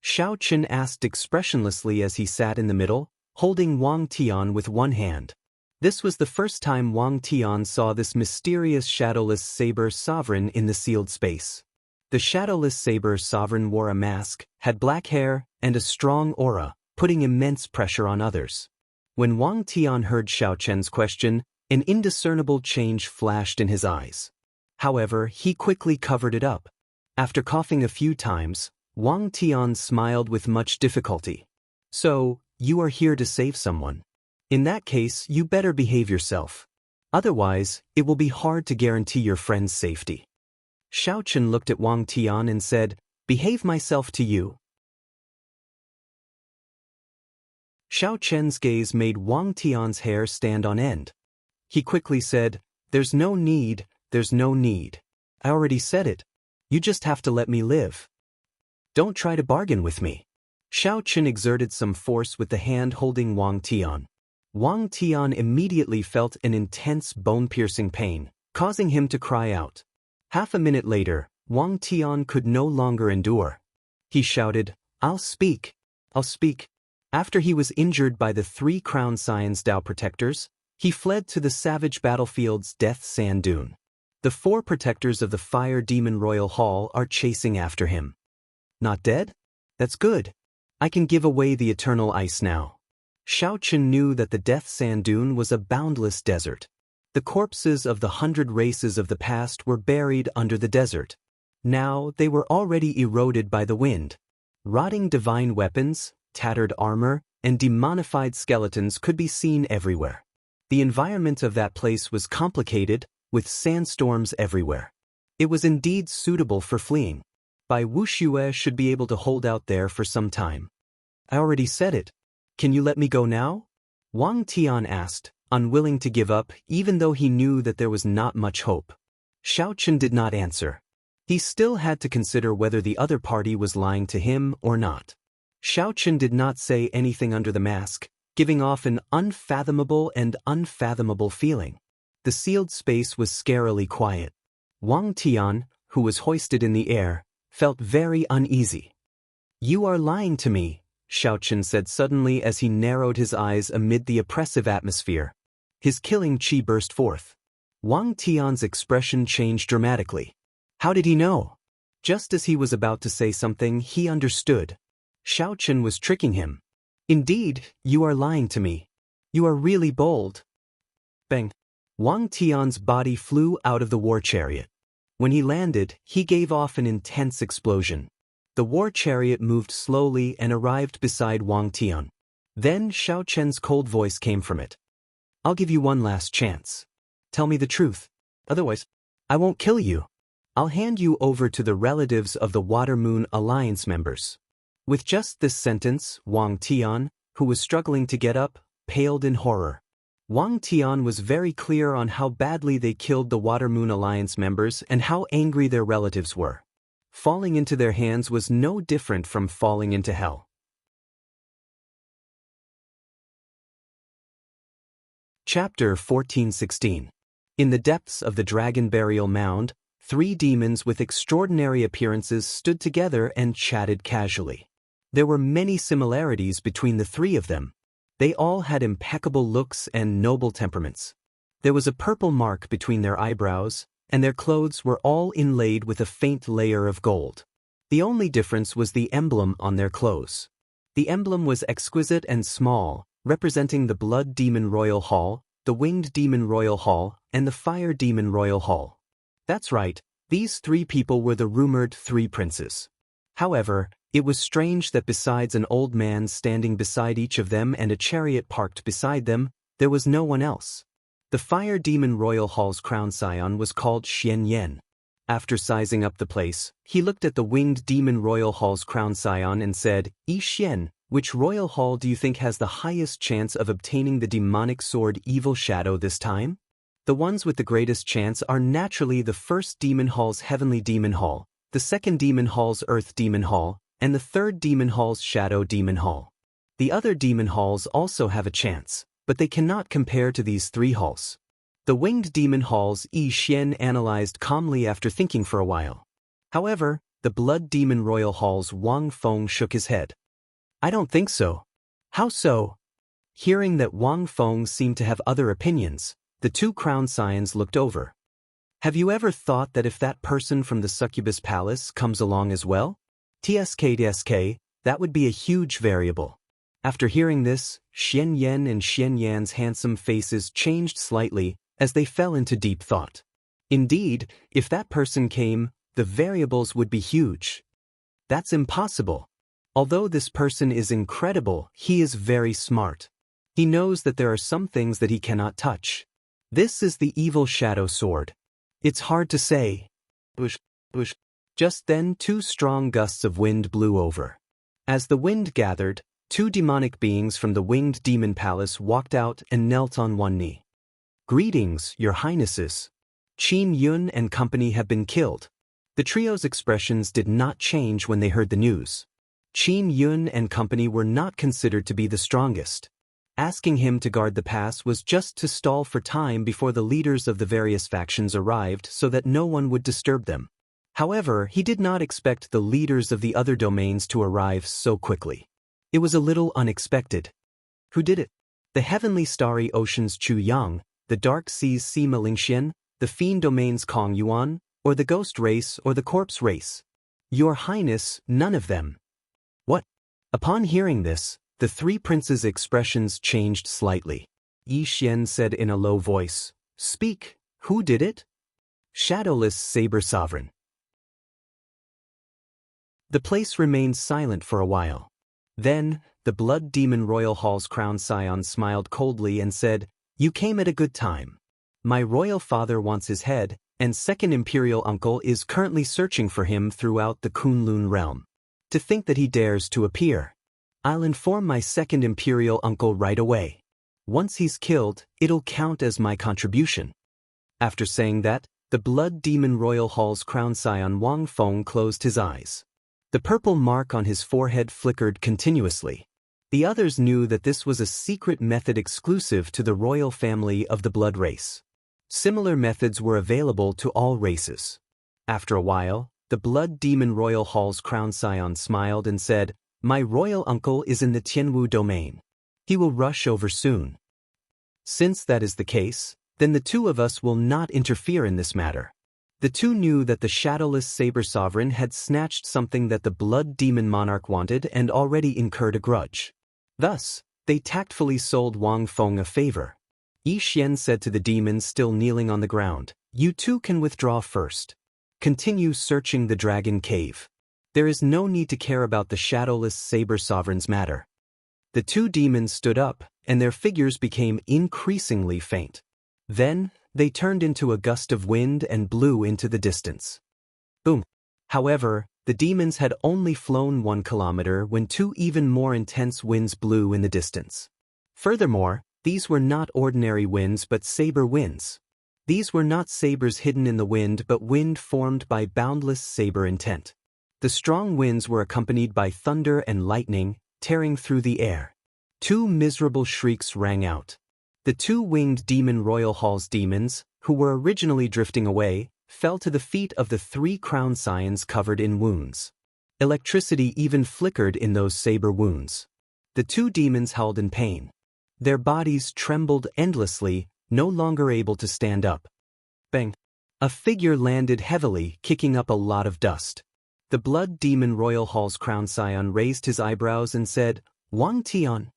Xiao Chen asked expressionlessly as he sat in the middle, holding Wang Tian with one hand. This was the first time Wang Tian saw this mysterious shadowless Saber Sovereign in the sealed space. The shadowless Saber Sovereign wore a mask, had black hair, and a strong aura, putting immense pressure on others. When Wang Tian heard Xiao Chen's question, an indiscernible change flashed in his eyes. However, he quickly covered it up. After coughing a few times, Wang Tian smiled with much difficulty. So, you are here to save someone. In that case, you better behave yourself. Otherwise, it will be hard to guarantee your friend's safety. Xiao Chen looked at Wang Tian and said, Behave myself to you. Xiao Chen's gaze made Wang Tian's hair stand on end. He quickly said, There's no need, there's no need. I already said it. You just have to let me live. Don't try to bargain with me. Xiao Chen exerted some force with the hand holding Wang Tian. Wang Tian immediately felt an intense bone-piercing pain, causing him to cry out. Half a minute later, Wang Tian could no longer endure. He shouted, I'll speak. I'll speak. After he was injured by the 3 Crown Science Dao protectors, he fled to the savage battlefield's Death Sand Dune. The 4 protectors of the Fire Demon Royal Hall are chasing after him. Not dead? That's good. I can give away the eternal ice now. Xiao Chen knew that the Death Sand Dune was a boundless desert. The corpses of the 100 races of the past were buried under the desert. Now they were already eroded by the wind. Rotting divine weapons, tattered armor, and demonified skeletons could be seen everywhere. The environment of that place was complicated, with sandstorms everywhere. It was indeed suitable for fleeing. Bai Wuxue should be able to hold out there for some time. I already said it. Can you let me go now? Wang Tian asked, unwilling to give up even though he knew that there was not much hope. Xiao Chen did not answer. He still had to consider whether the other party was lying to him or not. Xiao Chen did not say anything under the mask, giving off an unfathomable and unfathomable feeling. The sealed space was scarily quiet. Wang Tian, who was hoisted in the air, felt very uneasy. You are lying to me, Xiao Chen said suddenly as he narrowed his eyes amid the oppressive atmosphere. His killing chi burst forth. Wang Tian's expression changed dramatically. How did he know? Just as he was about to say something, he understood. Xiao Chen was tricking him. Indeed, you are lying to me. You are really bold. Bang. Wang Tian's body flew out of the war chariot. When he landed, he gave off an intense explosion. The war chariot moved slowly and arrived beside Wang Tian. Then Xiao Chen's cold voice came from it. I'll give you one last chance. Tell me the truth. Otherwise, I won't kill you. I'll hand you over to the relatives of the Water Moon Alliance members. With just this sentence, Wang Tian, who was struggling to get up, paled in horror. Wang Tian was very clear on how badly they killed the Water Moon Alliance members and how angry their relatives were. Falling into their hands was no different from falling into hell. Chapter 14:16. In the depths of the Dragon Burial Mound, 3 demons with extraordinary appearances stood together and chatted casually. There were many similarities between the 3 of them. They all had impeccable looks and noble temperaments. There was a purple mark between their eyebrows, and their clothes were all inlaid with a faint layer of gold. The only difference was the emblem on their clothes. The emblem was exquisite and small, representing the Blood Demon Royal Hall, the Winged Demon Royal Hall, and the Fire Demon Royal Hall. That's right, these 3 people were the rumored 3 princes. However, it was strange that besides an old man standing beside each of them and a chariot parked beside them, there was no one else. The Fire Demon Royal Hall's crown scion was called Xian Yan. After sizing up the place, he looked at the Winged Demon Royal Hall's crown scion and said, Yi Xian, which royal hall do you think has the highest chance of obtaining the demonic sword Evil Shadow this time? The ones with the greatest chance are naturally the first Demon Hall's Heavenly Demon Hall, the second Demon Hall's Earth Demon Hall, and the third Demon Hall's Shadow Demon Hall. The other Demon Halls also have a chance, but they cannot compare to these 3 halls. The Winged Demon Hall's Yi Xian analyzed calmly after thinking for a while. However, the Blood Demon Royal Hall's Wang Feng shook his head. I don't think so. How so? Hearing that Wang Feng seemed to have other opinions, the 2 crown scions looked over. Have you ever thought that if that person from the Succubus Palace comes along as well? TSK, that would be a huge variable. After hearing this, Xian Yan and Xian Yan's handsome faces changed slightly as they fell into deep thought. Indeed, if that person came, the variables would be huge. That's impossible. Although this person is incredible, he is very smart. He knows that there are some things that he cannot touch. This is the Evil Shadow Sword. It's hard to say. Whoosh, whoosh. Just then 2 strong gusts of wind blew over. As the wind gathered, 2 demonic beings from the Winged Demon Palace walked out and knelt on one knee. Greetings, your highnesses. Qin Yun and company have been killed. The trio's expressions did not change when they heard the news. Qin Yun and company were not considered to be the strongest. Asking him to guard the pass was just to stall for time before the leaders of the various factions arrived so that no one would disturb them. However, he did not expect the leaders of the other domains to arrive so quickly. It was a little unexpected. Who did it? The Heavenly Starry Ocean's Chu Yang, the Dark Seas Sima Lingxian, the Fiend Domain's Kong Yuan, or the Ghost Race or the Corpse Race? Your Highness, none of them. What? Upon hearing this, the 3 princes' expressions changed slightly. Yi Xian said in a low voice, Speak, who did it? Shadowless Saber Sovereign. The place remained silent for a while. Then, the Blood Demon Royal Hall's crown scion smiled coldly and said, "You came at a good time. My royal father wants his head, and second imperial uncle is currently searching for him throughout the Kunlun realm. To think that he dares to appear. I'll inform my second imperial uncle right away. Once he's killed, it'll count as my contribution." After saying that, the Blood Demon Royal Hall's crown scion Wang Feng closed his eyes. The purple mark on his forehead flickered continuously. The others knew that this was a secret method exclusive to the royal family of the blood race. Similar methods were available to all races. After a while, the Blood Demon Royal Hall's crown scion smiled and said, "My royal uncle is in the Tianwu domain. He will rush over soon. Since that is the case, then the two of us will not interfere in this matter." The two knew that the Shadowless Saber Sovereign had snatched something that the Blood Demon Monarch wanted and already incurred a grudge. Thus, they tactfully sold Wang Feng a favor. Yi Xian said to the demons still kneeling on the ground, "You two can withdraw first. Continue searching the Dragon Cave. There is no need to care about the Shadowless Saber Sovereign's matter." The two demons stood up, and their figures became increasingly faint. Then, they turned into a gust of wind and blew into the distance. Boom! However, the demons had only flown 1 kilometer when two even more intense winds blew in the distance. Furthermore, these were not ordinary winds but saber winds. These were not sabers hidden in the wind but wind formed by boundless saber intent. The strong winds were accompanied by thunder and lightning, tearing through the air. Two miserable shrieks rang out. The two-winged Demon Royal Hall's demons, who were originally drifting away, fell to the feet of the three crown scions covered in wounds. Electricity even flickered in those saber wounds. The two demons howled in pain. Their bodies trembled endlessly, no longer able to stand up. Bang! A figure landed heavily, kicking up a lot of dust. The Blood Demon Royal Hall's crown scion raised his eyebrows and said, "Wang Tian,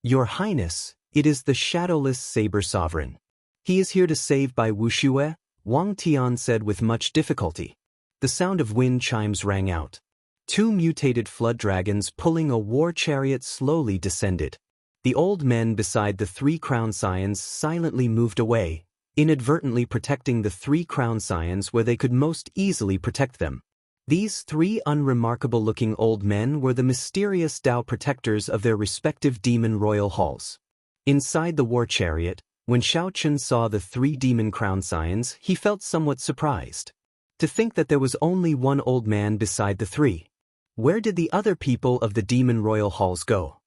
Your Highness, it is the Shadowless Saber Sovereign. He is here to save Bai Wuxue," Wang Tian said with much difficulty. The sound of wind chimes rang out. Two mutated flood dragons pulling a war chariot slowly descended. The old men beside the three crown scions silently moved away, inadvertently protecting the three crown scions where they could most easily protect them. These three unremarkable-looking old men were the mysterious Tao protectors of their respective demon royal halls. Inside the war chariot, when Shao Chun saw the three demon crown scions, he felt somewhat surprised. To think that there was only one old man beside the three. Where did the other people of the demon royal halls go?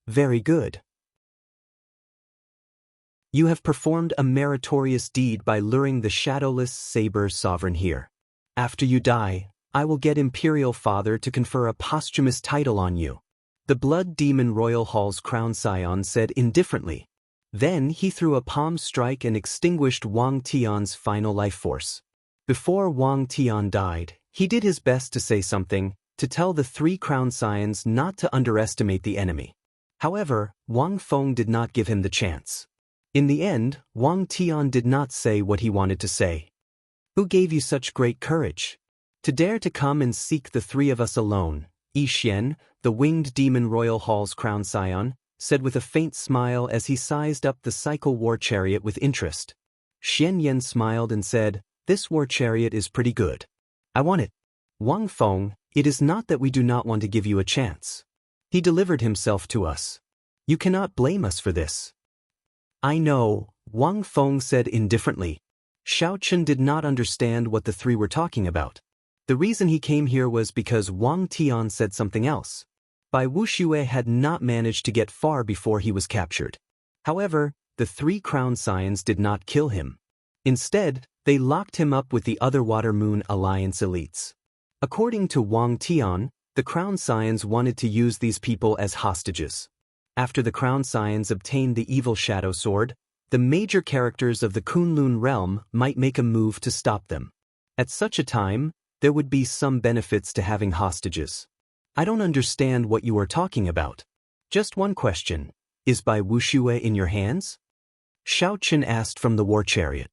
Very good. You have performed a meritorious deed by luring the Shadowless Saber Sovereign here. After you die, I will get Imperial Father to confer a posthumous title on you. The Blood Demon Royal Hall's crown scion said indifferently. Then he threw a palm strike and extinguished Wang Tian's final life force. Before Wang Tian died, he did his best to say something, to tell the three crown scions not to underestimate the enemy. However, Wang Feng did not give him the chance. In the end, Wang Tian did not say what he wanted to say. "Who gave you such great courage? To dare to come and seek the three of us alone?" Yi Xian, the winged demon royal hall's crown scion, said with a faint smile as he sized up the cycle war chariot with interest. Xian Yan smiled and said, "This war chariot is pretty good. I want it." Wang Feng, it is not that we do not want to give you a chance. He delivered himself to us. You cannot blame us for this. I know, Wang Feng said indifferently. Shao Chun did not understand what the three were talking about. The reason he came here was because Wang Tian said something else. Bai Wuxue had not managed to get far before he was captured. However, the three crown scions did not kill him. Instead, they locked him up with the other Water Moon Alliance elites. According to Wang Tian, the crown scions wanted to use these people as hostages. After the crown scions obtained the evil shadow sword, the major characters of the Kunlun realm might make a move to stop them. At such a time, there would be some benefits to having hostages. I don't understand what you are talking about. Just one question. Is Bai Wuxue in your hands? Shao Chen asked from the war chariot.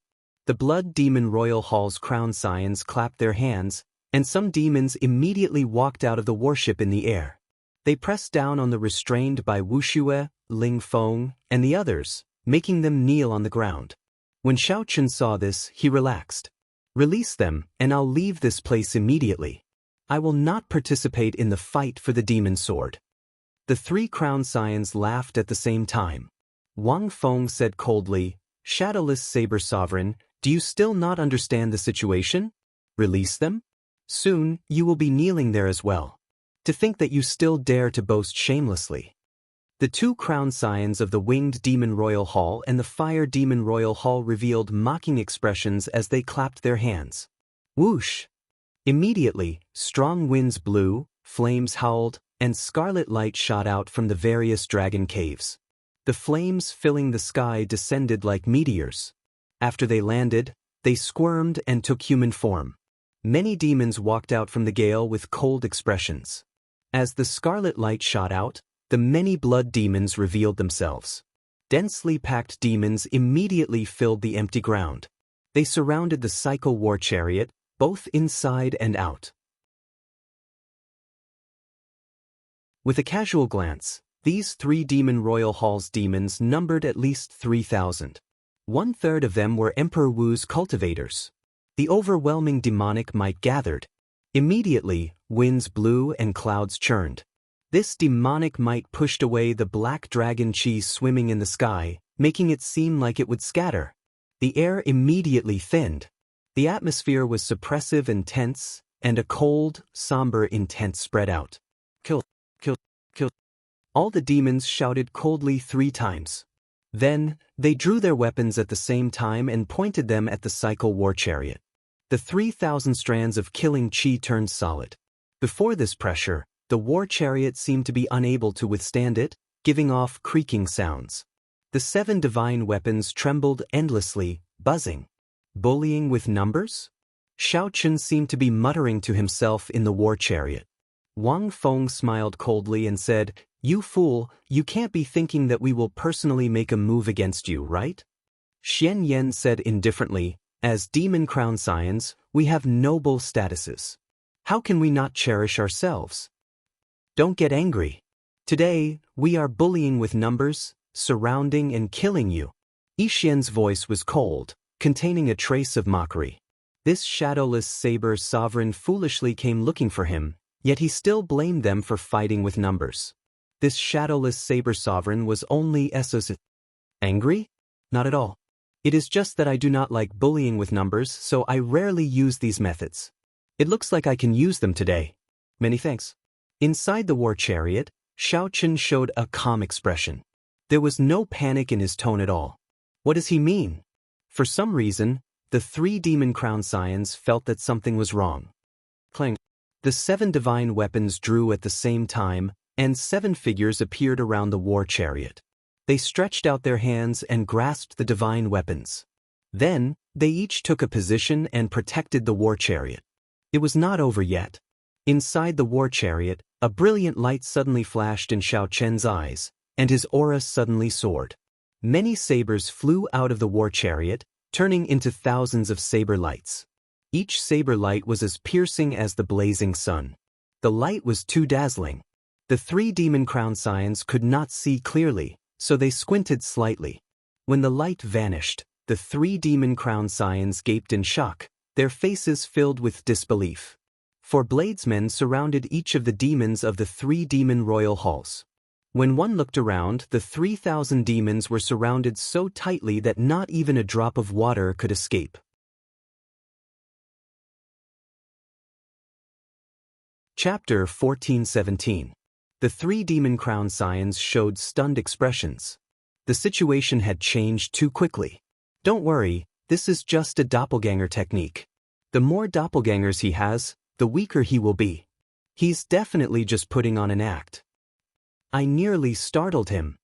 The Blood Demon Royal Hall's crown scions clapped their hands, and some demons immediately walked out of the warship in the air. They pressed down on the restrained by Wu Shue, Ling Feng, and the others, making them kneel on the ground. When Shao Chen saw this, he relaxed. Release them, and I'll leave this place immediately. I will not participate in the fight for the demon sword. The three crown scions laughed at the same time. Wang Feng said coldly, Shadowless Saber Sovereign, do you still not understand the situation? Release them? Soon, you will be kneeling there as well. To think that you still dare to boast shamelessly. The two crown scions of the Winged Demon Royal Hall and the Fire Demon Royal Hall revealed mocking expressions as they clapped their hands. Whoosh! Immediately, strong winds blew, flames howled, and scarlet light shot out from the various dragon caves. The flames filling the sky descended like meteors. After they landed, they squirmed and took human form. Many demons walked out from the gale with cold expressions. As the scarlet light shot out, the many blood demons revealed themselves. Densely packed demons immediately filled the empty ground. They surrounded the Cycle War Chariot, both inside and out. With a casual glance, these three Demon Royal Hall's demons numbered at least 3,000. 1/3 of them were Emperor Wu's cultivators. The overwhelming demonic might gathered. Immediately, winds blew and clouds churned. This demonic might pushed away the black dragon chi swimming in the sky, making it seem like it would scatter. The air immediately thinned. The atmosphere was suppressive and tense, and a cold, somber intent spread out. Kill, kill, kill. All the demons shouted coldly 3 times. Then, they drew their weapons at the same time and pointed them at the Cycle War Chariot. The 3,000 strands of killing chi turned solid. Before this pressure, the war chariot seemed to be unable to withstand it, giving off creaking sounds. The 7 divine weapons trembled endlessly, buzzing. Bullying with numbers? Shao Chen seemed to be muttering to himself in the war chariot. Wang Feng smiled coldly and said, You fool, you can't be thinking that we will personally make a move against you, right? Xian Yan said indifferently, As Demon Crown Scions, we have noble statuses. How can we not cherish ourselves? Don't get angry. Today, we are bullying with numbers, surrounding and killing you. Yixian's voice was cold, containing a trace of mockery. This shadowless saber sovereign foolishly came looking for him, yet he still blamed them for fighting with numbers. This shadowless saber sovereign was only angry? Not at all. It is just that I do not like bullying with numbers, so I rarely use these methods. It looks like I can use them today. Many thanks. Inside the war chariot, Shao Chen showed a calm expression. There was no panic in his tone at all. What does he mean? For some reason, the 3 demon crown scions felt that something was wrong. Clang. The 7 divine weapons drew at the same time, and 7 figures appeared around the war chariot. They stretched out their hands and grasped the divine weapons. Then, they each took a position and protected the war chariot. It was not over yet. Inside the war chariot, a brilliant light suddenly flashed in Shao Chen's eyes, and his aura suddenly soared. Many sabers flew out of the war chariot, turning into thousands of saber lights. Each saber light was as piercing as the blazing sun. The light was too dazzling. The 3 demon crown scions could not see clearly, so they squinted slightly. When the light vanished, the 3 demon crown scions gaped in shock, their faces filled with disbelief. 4 bladesmen surrounded each of the demons of the 3 demon royal halls. When one looked around, the 3,000 demons were surrounded so tightly that not even a drop of water could escape. Chapter 14:17. The 3 demon crown scions showed stunned expressions. The situation had changed too quickly. Don't worry, this is just a doppelganger technique. The more doppelgangers he has, the weaker he will be. He's definitely just putting on an act. I nearly startled him.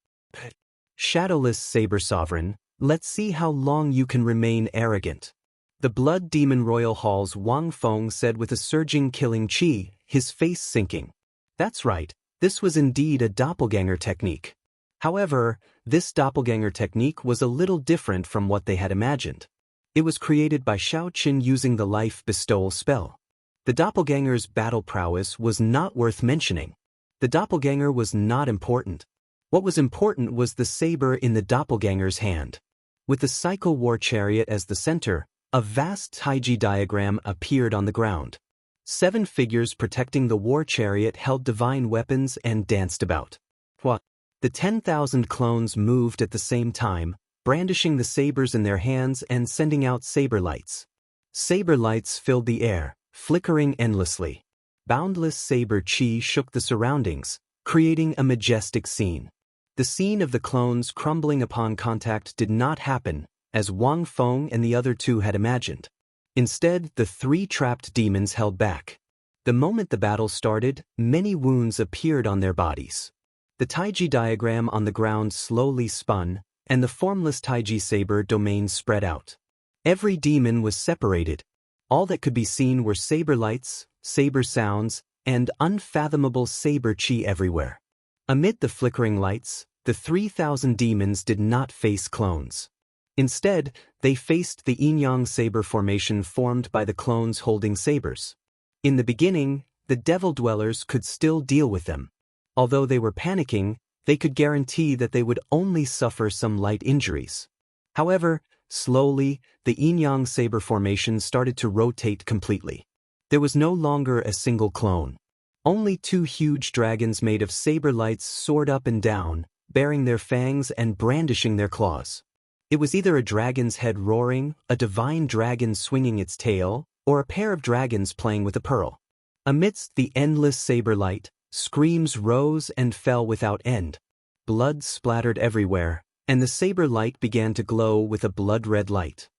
Shadowless Saber Sovereign, let's see how long you can remain arrogant. The Blood Demon Royal Hall's Wang Feng said with a surging killing chi, his face sinking. That's right, this was indeed a doppelganger technique. However, this doppelganger technique was a little different from what they had imagined. It was created by Shao Qin using the life bestowal spell. The doppelganger's battle prowess was not worth mentioning. The doppelganger was not important. What was important was the saber in the doppelganger's hand. With the cycle war chariot as the center, a vast Taiji diagram appeared on the ground. 7 figures protecting the war chariot held divine weapons and danced about. What? The 10,000 clones moved at the same time, brandishing the sabers in their hands and sending out saber lights. Saber lights filled the air, flickering endlessly. Boundless saber chi shook the surroundings, creating a majestic scene. The scene of the clones crumbling upon contact did not happen, as Wang Feng and the other 2 had imagined. Instead, the 3 trapped demons held back. The moment the battle started, many wounds appeared on their bodies. The Taiji diagram on the ground slowly spun, and the formless Taiji saber domain spread out. Every demon was separated. All that could be seen were saber lights, saber sounds, and unfathomable saber chi everywhere. Amid the flickering lights, the 3,000 demons did not face clones. Instead, they faced the yin-yang saber formation formed by the clones holding sabers. In the beginning, the devil dwellers could still deal with them. Although they were panicking, they could guarantee that they would only suffer some light injuries. However, slowly, the yin-yang saber formation started to rotate completely. There was no longer a single clone. Only 2 huge dragons made of saber lights soared up and down, baring their fangs and brandishing their claws. It was either a dragon's head roaring, a divine dragon swinging its tail, or a pair of dragons playing with a pearl. Amidst the endless saber light, screams rose and fell without end. Blood splattered everywhere, and the saber light began to glow with a blood-red light.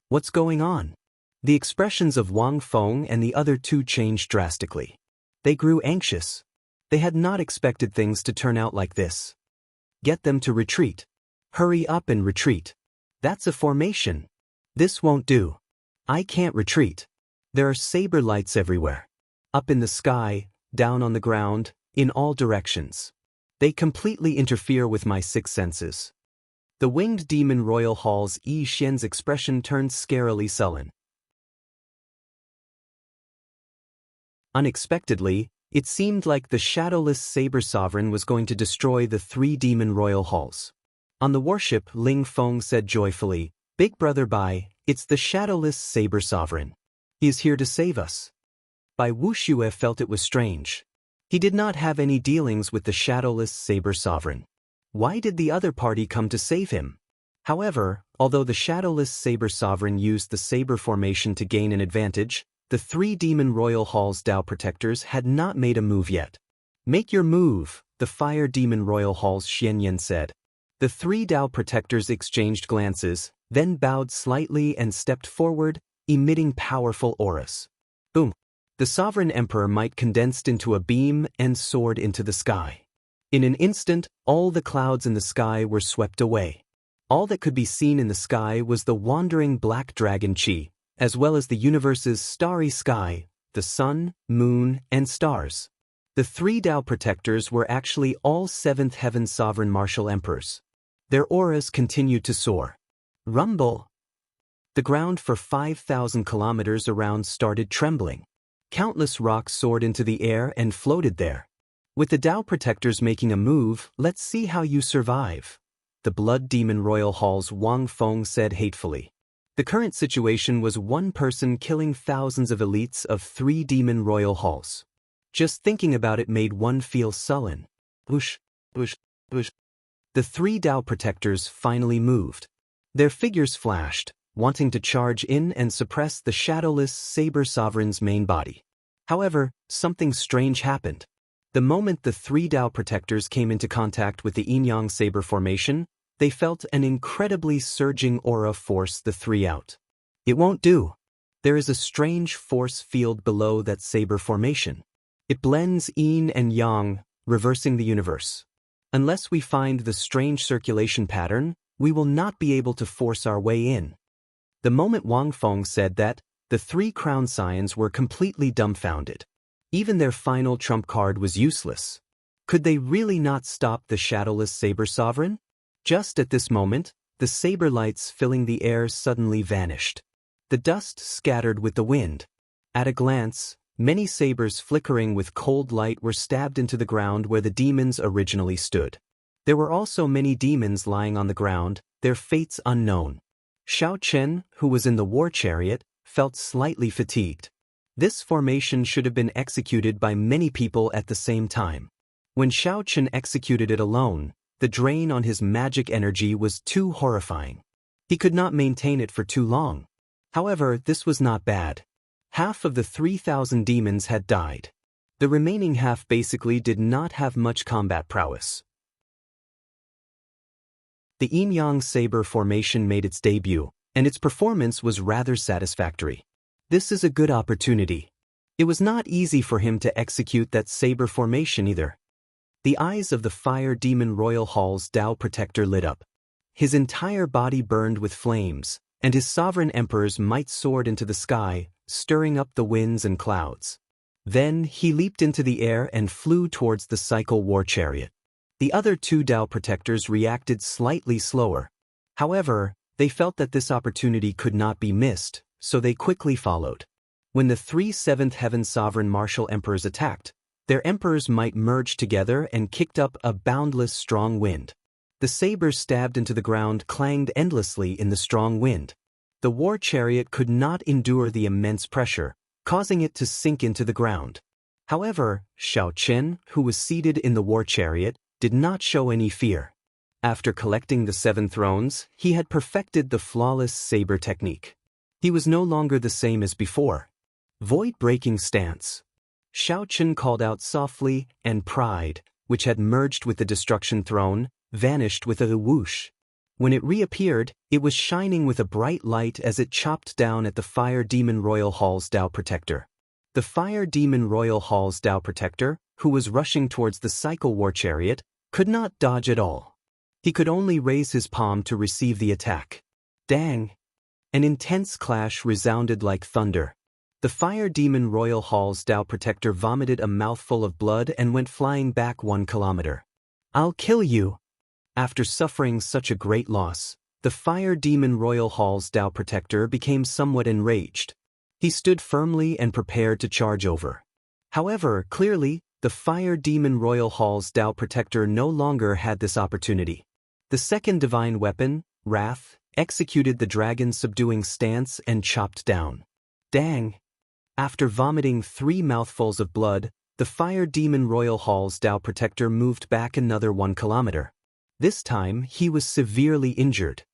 What's going on? The expressions of Wang Feng and the other 2 changed drastically. They grew anxious. They had not expected things to turn out like this. Get them to retreat. Hurry up and retreat. That's a formation. This won't do. I can't retreat. There are saber lights everywhere. Up in the sky, down on the ground, in all directions. They completely interfere with my 6 senses. The winged demon Royal Hall's Yi Xian's expression turned scarily sullen. Unexpectedly, it seemed like the shadowless saber sovereign was going to destroy the 3 demon royal halls. On the warship, Ling Feng said joyfully, "Big brother Bai, it's the shadowless saber sovereign. He is here to save us." Bai Wuxue felt it was strange. He did not have any dealings with the shadowless saber sovereign. Why did the other party come to save him? However, although the shadowless saber sovereign used the saber formation to gain an advantage, the 3 demon royal hall's Dao protectors had not made a move yet. "Make your move," the fire demon royal hall's Xianyan said. The 3 Dao protectors exchanged glances, then bowed slightly and stepped forward, emitting powerful auras. Boom! The sovereign emperor might condensed into a beam and soared into the sky. In an instant, all the clouds in the sky were swept away. All that could be seen in the sky was the wandering black dragon chi, as well as the universe's starry sky, the sun, moon, and stars. The 3 Dao protectors were actually all 7th heaven sovereign martial emperors. Their auras continued to soar. Rumble! The ground for 5,000 kilometers around started trembling. Countless rocks soared into the air and floated there. With the Dao protectors making a move, let's see how you survive, the Blood Demon Royal Hall's Wang Feng said hatefully. The current situation was one person killing thousands of elites of 3 demon royal halls. Just thinking about it made one feel sullen. Whoosh, whoosh, whoosh. The 3 Dao protectors finally moved. Their figures flashed, wanting to charge in and suppress the shadowless saber sovereign's main body. However, something strange happened. The moment the 3 Dao protectors came into contact with the yin-yang saber formation, they felt an incredibly surging aura force the 3 out. It won't do. There is a strange force field below that saber formation. It blends yin and yang, reversing the universe. Unless we find the strange circulation pattern, we will not be able to force our way in. The moment Wang Feng said that, the 3 crown scions were completely dumbfounded. Even their final trump card was useless. Could they really not stop the shadowless saber sovereign? Just at this moment, the saber lights filling the air suddenly vanished. The dust scattered with the wind. At a glance, many sabers flickering with cold light were stabbed into the ground where the demons originally stood. There were also many demons lying on the ground, their fates unknown. Xiao Chen, who was in the war chariot, felt slightly fatigued. This formation should have been executed by many people at the same time. When Xiao Chen executed it alone, the drain on his magic energy was too horrifying. He could not maintain it for too long. However, this was not bad. Half of the 3,000 demons had died. The remaining half basically did not have much combat prowess. The yin-yang saber formation made its debut, and its performance was rather satisfactory. This is a good opportunity. It was not easy for him to execute that saber formation either. The eyes of the fire demon Royal Hall's Tao Protector lit up. His entire body burned with flames, and his sovereign emperor's might soared into the sky, stirring up the winds and clouds. Then he leaped into the air and flew towards the cycle war chariot. The other two Tao Protectors reacted slightly slower. However, they felt that this opportunity could not be missed, so they quickly followed. When the 3 seventh heaven sovereign martial emperors attacked, their emperors' might merged together and kicked up a boundless strong wind. The sabers stabbed into the ground clanged endlessly in the strong wind. The war chariot could not endure the immense pressure, causing it to sink into the ground. However, Xiao Chen, who was seated in the war chariot, did not show any fear. After collecting the 7 thrones, he had perfected the flawless saber technique. He was no longer the same as before. Void-breaking stance. Xiao Chen called out softly, and pride, which had merged with the destruction throne, vanished with a whoosh. When it reappeared, it was shining with a bright light as it chopped down at the Fire Demon Royal Hall's Tao Protector. The Fire Demon Royal Hall's Tao Protector, who was rushing towards the cycle war chariot, could not dodge at all. He could only raise his palm to receive the attack. Dang! An intense clash resounded like thunder. The Fire Demon Royal Hall's Tao Protector vomited a mouthful of blood and went flying back 1 kilometer. "I'll kill you!" After suffering such a great loss, the Fire Demon Royal Hall's Tao Protector became somewhat enraged. He stood firmly and prepared to charge over. However, clearly, the Fire Demon Royal Hall's Tao Protector no longer had this opportunity. The second divine weapon, Wrath, executed the dragon subduing stance and chopped down. Dang! After vomiting 3 mouthfuls of blood, the Fire Demon Royal Hall's Tao Protector moved back another 1 kilometer. This time, he was severely injured.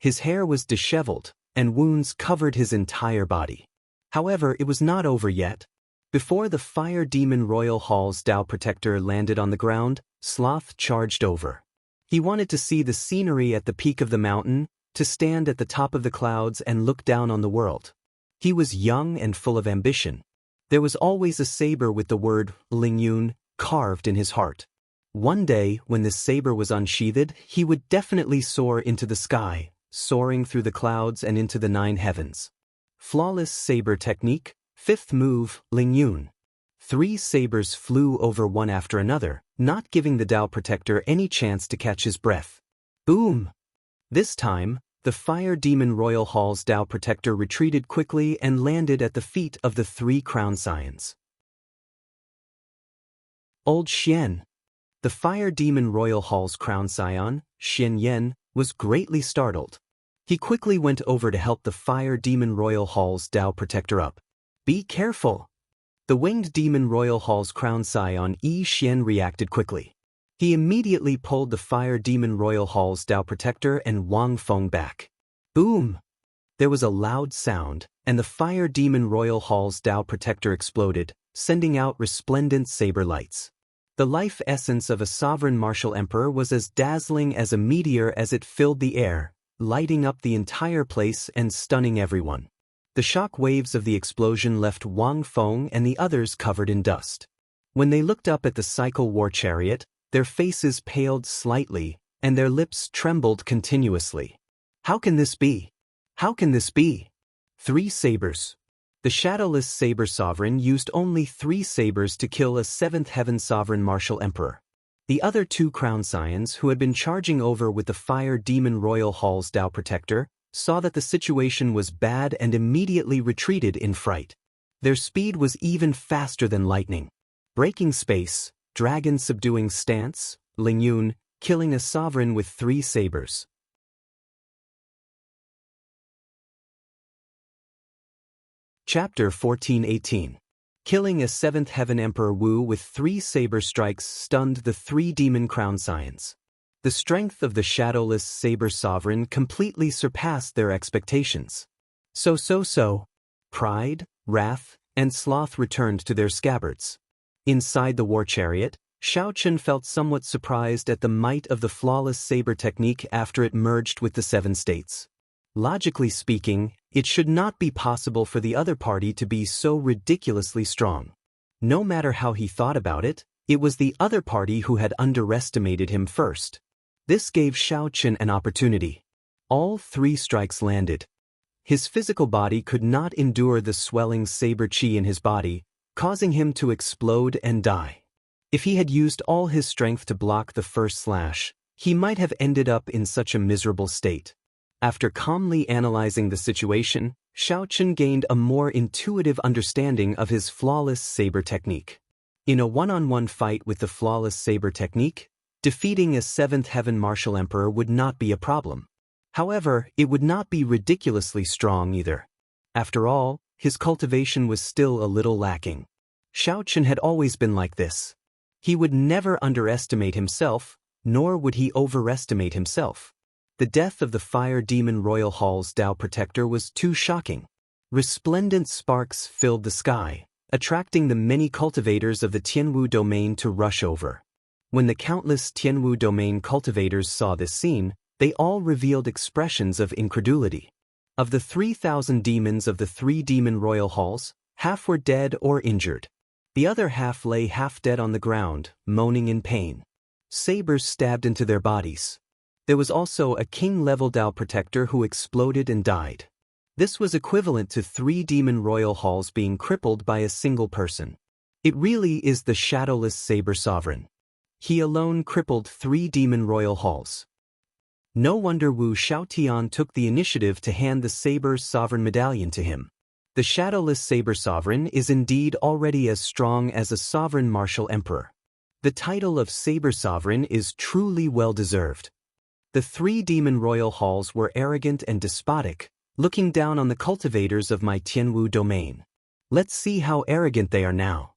His hair was disheveled, and wounds covered his entire body. However, it was not over yet. Before the Fire Demon Royal Hall's Tao Protector landed on the ground, Sloth charged over. He wanted to see the scenery at the peak of the mountain, to stand at the top of the clouds and look down on the world. He was young and full of ambition. There was always a saber with the word Lingyun carved in his heart. One day, when this saber was unsheathed, he would definitely soar into the sky, soaring through the clouds and into the 9 heavens. Flawless saber technique, 5th move, Lingyun. 3 sabers flew over one after another, not giving the Tao Protector any chance to catch his breath. Boom! This time, the Fire Demon Royal Hall's Tao Protector retreated quickly and landed at the feet of the 3 crown scions. Old Xian. The Fire Demon Royal Hall's crown scion, Xian Yan, was greatly startled. He quickly went over to help the Fire Demon Royal Hall's Tao Protector up. Be careful! The Winged Demon Royal Hall's crown scion Yi Xian reacted quickly. He immediately pulled the Fire Demon Royal Hall's Tao Protector and Wang Feng back. Boom! There was a loud sound, and the Fire Demon Royal Hall's Tao Protector exploded, sending out resplendent saber lights. The life essence of a sovereign martial emperor was as dazzling as a meteor as it filled the air, lighting up the entire place and stunning everyone. The shock waves of the explosion left Wang Feng and the others covered in dust. When they looked up at the cycle war chariot, their faces paled slightly, and their lips trembled continuously. How can this be? How can this be? 3 sabers. The shadowless saber sovereign used only 3 sabers to kill a 7th heaven sovereign martial emperor. The other two crown scions who had been charging over with the Fire Demon Royal Hall's Tao Protector saw that the situation was bad and immediately retreated in fright. Their speed was even faster than lightning. Breaking space, dragon subduing stance, Lingyun, killing a sovereign with 3 sabers. Chapter 14:18. Killing a 7th Heaven Emperor Wu with 3 saber strikes stunned the 3 demon crown scions. The strength of the shadowless saber sovereign completely surpassed their expectations. So. Pride, wrath, and sloth returned to their scabbards. Inside the war chariot, Shao Chen felt somewhat surprised at the might of the flawless saber technique after it merged with the 7 states. Logically speaking, it should not be possible for the other party to be so ridiculously strong. No matter how he thought about it, it was the other party who had underestimated him first. This gave Shao Chen an opportunity. All 3 strikes landed. His physical body could not endure the swelling saber chi in his body, causing him to explode and die. If he had used all his strength to block the first slash, he might have ended up in such a miserable state. After calmly analyzing the situation, Shao Chen gained a more intuitive understanding of his flawless saber technique. In a one-on-one fight with the flawless saber technique, defeating a 7th Heaven Martial Emperor would not be a problem. However, it would not be ridiculously strong either. After all, his cultivation was still a little lacking. Shao Chen had always been like this. He would never underestimate himself, nor would he overestimate himself. The death of the Fire Demon Royal Hall's Tao Protector was too shocking. Resplendent sparks filled the sky, attracting the many cultivators of the Tianwu domain to rush over. When the countless Tianwu domain cultivators saw this scene, they all revealed expressions of incredulity. Of the 3,000 demons of the 3 demon royal halls, half were dead or injured. The other half lay half dead on the ground, moaning in pain. Sabers stabbed into their bodies. There was also a king-level Tao Protector who exploded and died. This was equivalent to 3 demon royal halls being crippled by a single person. It really is the shadowless saber sovereign. He alone crippled 3 demon royal halls. No wonder Wu Shaotian took the initiative to hand the saber sovereign medallion to him. The shadowless saber sovereign is indeed already as strong as a sovereign martial emperor. The title of saber sovereign is truly well-deserved. The 3 demon royal halls were arrogant and despotic, looking down on the cultivators of my Tianwu domain. Let's see how arrogant they are now.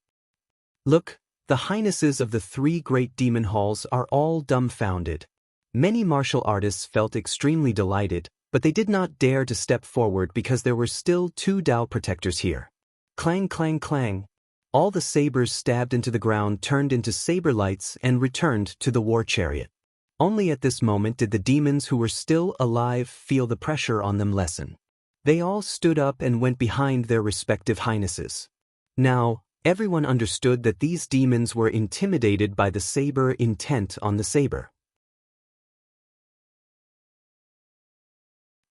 Look, the highnesses of the 3 great demon halls are all dumbfounded. Many martial artists felt extremely delighted, but they did not dare to step forward because there were still 2 Tao Protectors here. Clang, clang, clang. All the sabers stabbed into the ground turned into saber lights and returned to the war chariot. Only at this moment did the demons who were still alive feel the pressure on them lessen. They all stood up and went behind their respective highnesses. Now, everyone understood that these demons were intimidated by the saber intent on the saber.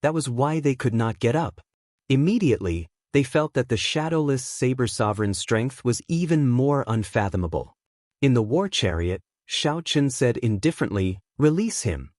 That was why they could not get up. Immediately, they felt that the shadowless saber sovereign's strength was even more unfathomable. In the war chariot, Shao Chen said indifferently, "Release him."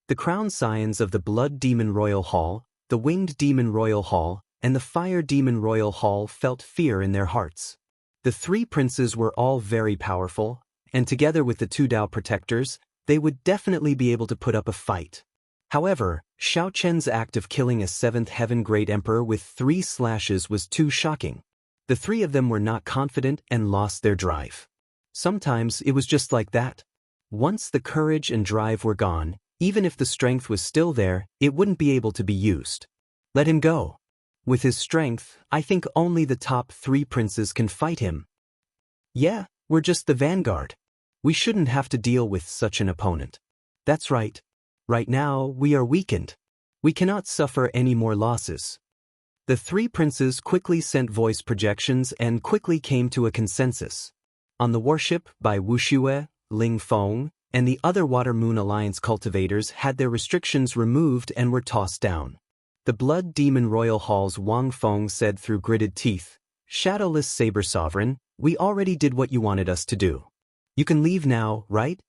The crown scions of the Blood Demon Royal Hall, the Winged Demon Royal Hall, and the Fire Demon Royal Hall felt fear in their hearts. The 3 princes were all very powerful, and together with the 2 Tao Protectors, they would definitely be able to put up a fight. However, Shao Chen's act of killing a 7th Heaven Great Emperor with 3 slashes was too shocking. The 3 of them were not confident and lost their drive. Sometimes it was just like that. Once the courage and drive were gone, even if the strength was still there, it wouldn't be able to be used. Let him go. With his strength, I think only the top 3 princes can fight him. Yeah, we're just the vanguard. We shouldn't have to deal with such an opponent. That's right. Right now, we are weakened. We cannot suffer any more losses. The 3 princes quickly sent voice projections and quickly came to a consensus. On the warship by Wu Xue, Ling Feng, and the other Water Moon Alliance cultivators had their restrictions removed and were tossed down. The Blood Demon Royal Hall's Wang Feng said through gritted teeth, "Shadowless Saber Sovereign, we already did what you wanted us to do. You can leave now, right?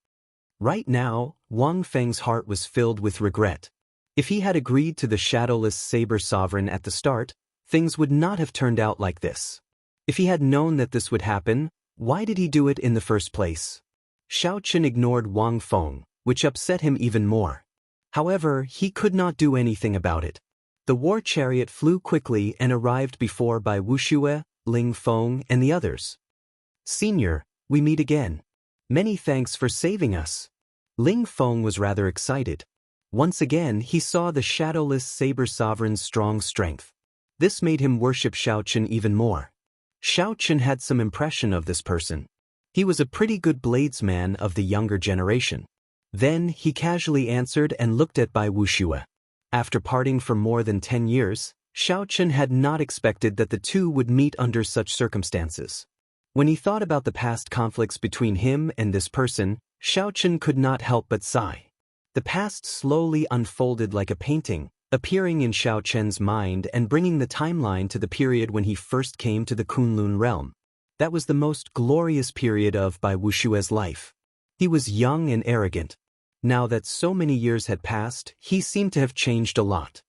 Right now, Wang Feng's heart was filled with regret. If he had agreed to the shadowless saber sovereign at the start, things would not have turned out like this. If he had known that this would happen, why did he do it in the first place? Xiao Chen ignored Wang Feng, which upset him even more. However, he could not do anything about it. The war chariot flew quickly and arrived before Bai Wuxue, Ling Feng, and the others. "Senior, we meet again. Many thanks for saving us." Ling Feng was rather excited. Once again he saw the shadowless saber sovereign's strong strength. This made him worship Xiao Chen even more. Xiao Chen had some impression of this person. He was a pretty good bladesman of the younger generation. Then he casually answered and looked at Bai Wuxue. After parting for more than 10 years, Xiao Chen had not expected that the two would meet under such circumstances. When he thought about the past conflicts between him and this person, Xiao Chen could not help but sigh. The past slowly unfolded like a painting, appearing in Xiao Chen's mind and bringing the timeline to the period when he first came to the Kunlun realm. That was the most glorious period of Bai Wuxue's life. He was young and arrogant. Now that so many years had passed, he seemed to have changed a lot.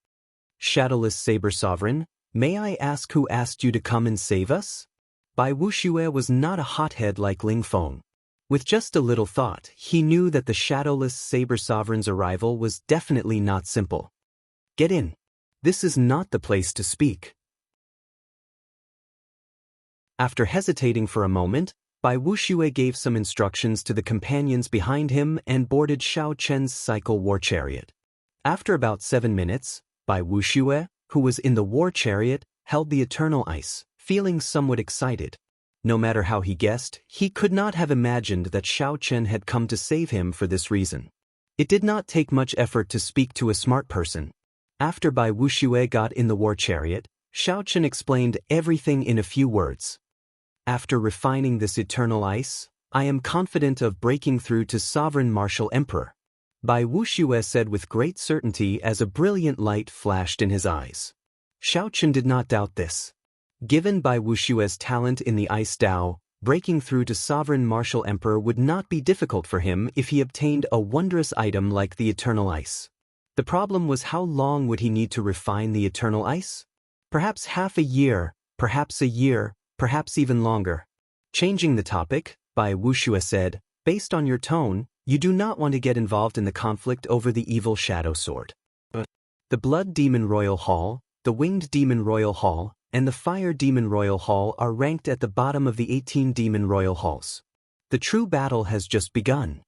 "Shadowless Saber Sovereign, may I ask who asked you to come and save us?" Bai Wuxue was not a hothead like Ling Feng. With just a little thought, he knew that the Shadowless Saber Sovereign's arrival was definitely not simple. "Get in. This is not the place to speak." After hesitating for a moment, Bai Wuxue gave some instructions to the companions behind him and boarded Xiao Chen's cycle war chariot. After about 7 minutes, Bai Wuxue, who was in the war chariot, held the eternal ice, feeling somewhat excited. No matter how he guessed, he could not have imagined that Xiao Chen had come to save him for this reason. It did not take much effort to speak to a smart person. After Bai Wuxue got in the war chariot, Xiao Chen explained everything in a few words. "After refining this eternal ice, I am confident of breaking through to Sovereign Martial Emperor," Bai Wuxue said with great certainty as a brilliant light flashed in his eyes. Xiao Chen did not doubt this. Given Bai Wuxue's talent in the Ice Dao, breaking through to Sovereign Martial Emperor would not be difficult for him if he obtained a wondrous item like the eternal ice. The problem was how long would he need to refine the eternal ice? Perhaps half a year, perhaps a year, perhaps even longer. Changing the topic, Bai Wuxue said, "Based on your tone, you do not want to get involved in the conflict over the evil shadow sword. The Blood Demon Royal Hall, the Winged Demon Royal Hall, and the Fire Demon Royal Hall are ranked at the bottom of the 18 Demon Royal Halls. The true battle has just begun.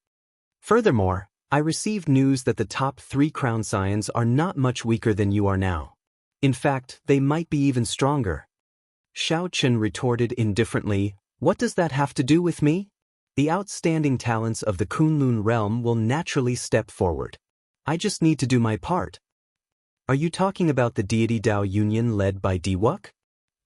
Furthermore, I received news that the top 3 crown scions are not much weaker than you are now. In fact, they might be even stronger." Xiao Chen retorted indifferently, "What does that have to do with me? The outstanding talents of the Kunlun realm will naturally step forward. I just need to do my part." "Are you talking about the deity Dao Union led by Diwuk?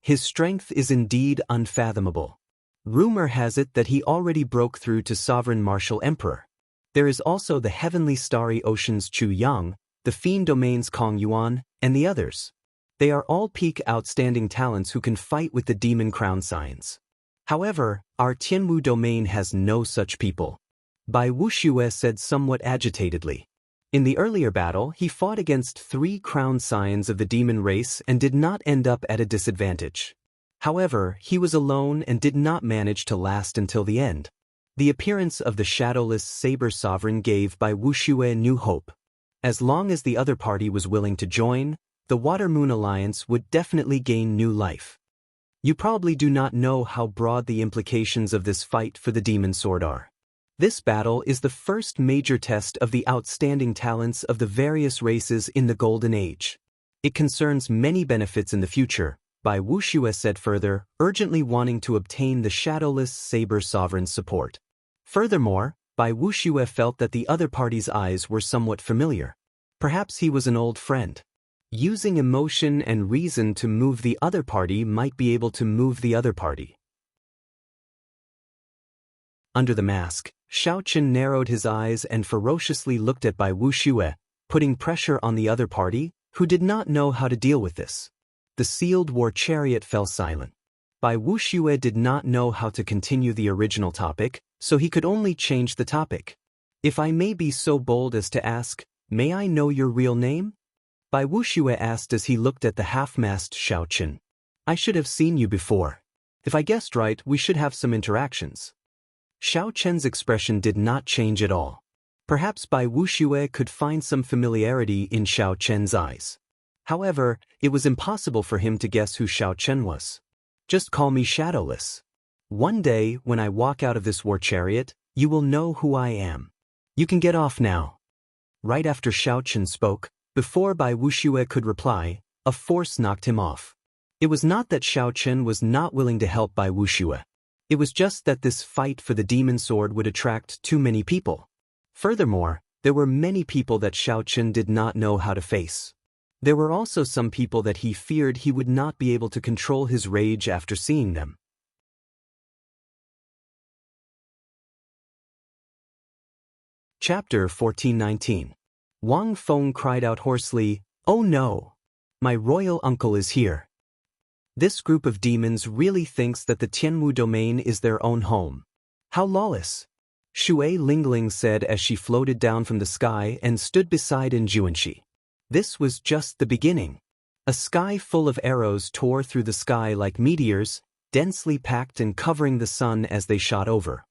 His strength is indeed unfathomable. Rumor has it that he already broke through to Sovereign Martial Emperor. There is also the Heavenly Starry Ocean's Chu Yang, the Fiend Domain's Kong Yuan, and the others. They are all peak outstanding talents who can fight with the Demon Crown Scions. However, our Tianwu domain has no such people," Bai Wuxue said somewhat agitatedly. In the earlier battle, he fought against 3 crown scions of the demon race and did not end up at a disadvantage. However, he was alone and did not manage to last until the end. The appearance of the shadowless Saber Sovereign gave Bai Wuxue new hope. As long as the other party was willing to join, the Water Moon Alliance would definitely gain new life. You probably do not know how broad the implications of this fight for the Demon Sword are. This battle is the first major test of the outstanding talents of the various races in the Golden Age. It concerns many benefits in the future, Bai Wuxue said further, urgently wanting to obtain the shadowless Saber Sovereign's support. Furthermore, Bai Wuxue felt that the other party's eyes were somewhat familiar. Perhaps he was an old friend. Using emotion and reason to move the other party might be able to move the other party. Under the mask, Xiao Chen narrowed his eyes and ferociously looked at Bai Wuxue, putting pressure on the other party, who did not know how to deal with this. The sealed war chariot fell silent. Bai Wuxue did not know how to continue the original topic, so he could only change the topic. If I may be so bold as to ask, may I know your real name? Bai Wuxue asked as he looked at the half-masked Xiaochen. I should have seen you before. If I guessed right, we should have some interactions. Xiaochen's expression did not change at all. Perhaps Bai Wuxue could find some familiarity in Xiaochen's eyes. However, it was impossible for him to guess who Xiaochen was. Just call me Shadowless. One day, when I walk out of this war chariot, you will know who I am. You can get off now. Right after Xiaochen spoke, before Bai Wuxue could reply, a force knocked him off. It was not that Xiaochen was not willing to help Bai Wuxue. It was just that this fight for the demon sword would attract too many people. Furthermore, there were many people that Xiaochen did not know how to face. There were also some people that he feared he would not be able to control his rage after seeing them. Chapter 1419. Wang Feng cried out hoarsely, "Oh no! My royal uncle is here." This group of demons really thinks that the Tianwu domain is their own home. How lawless! Shui Lingling said as she floated down from the sky and stood beside Enjuanshi. This was just the beginning. A sky full of arrows tore through the sky like meteors, densely packed and covering the sun as they shot over.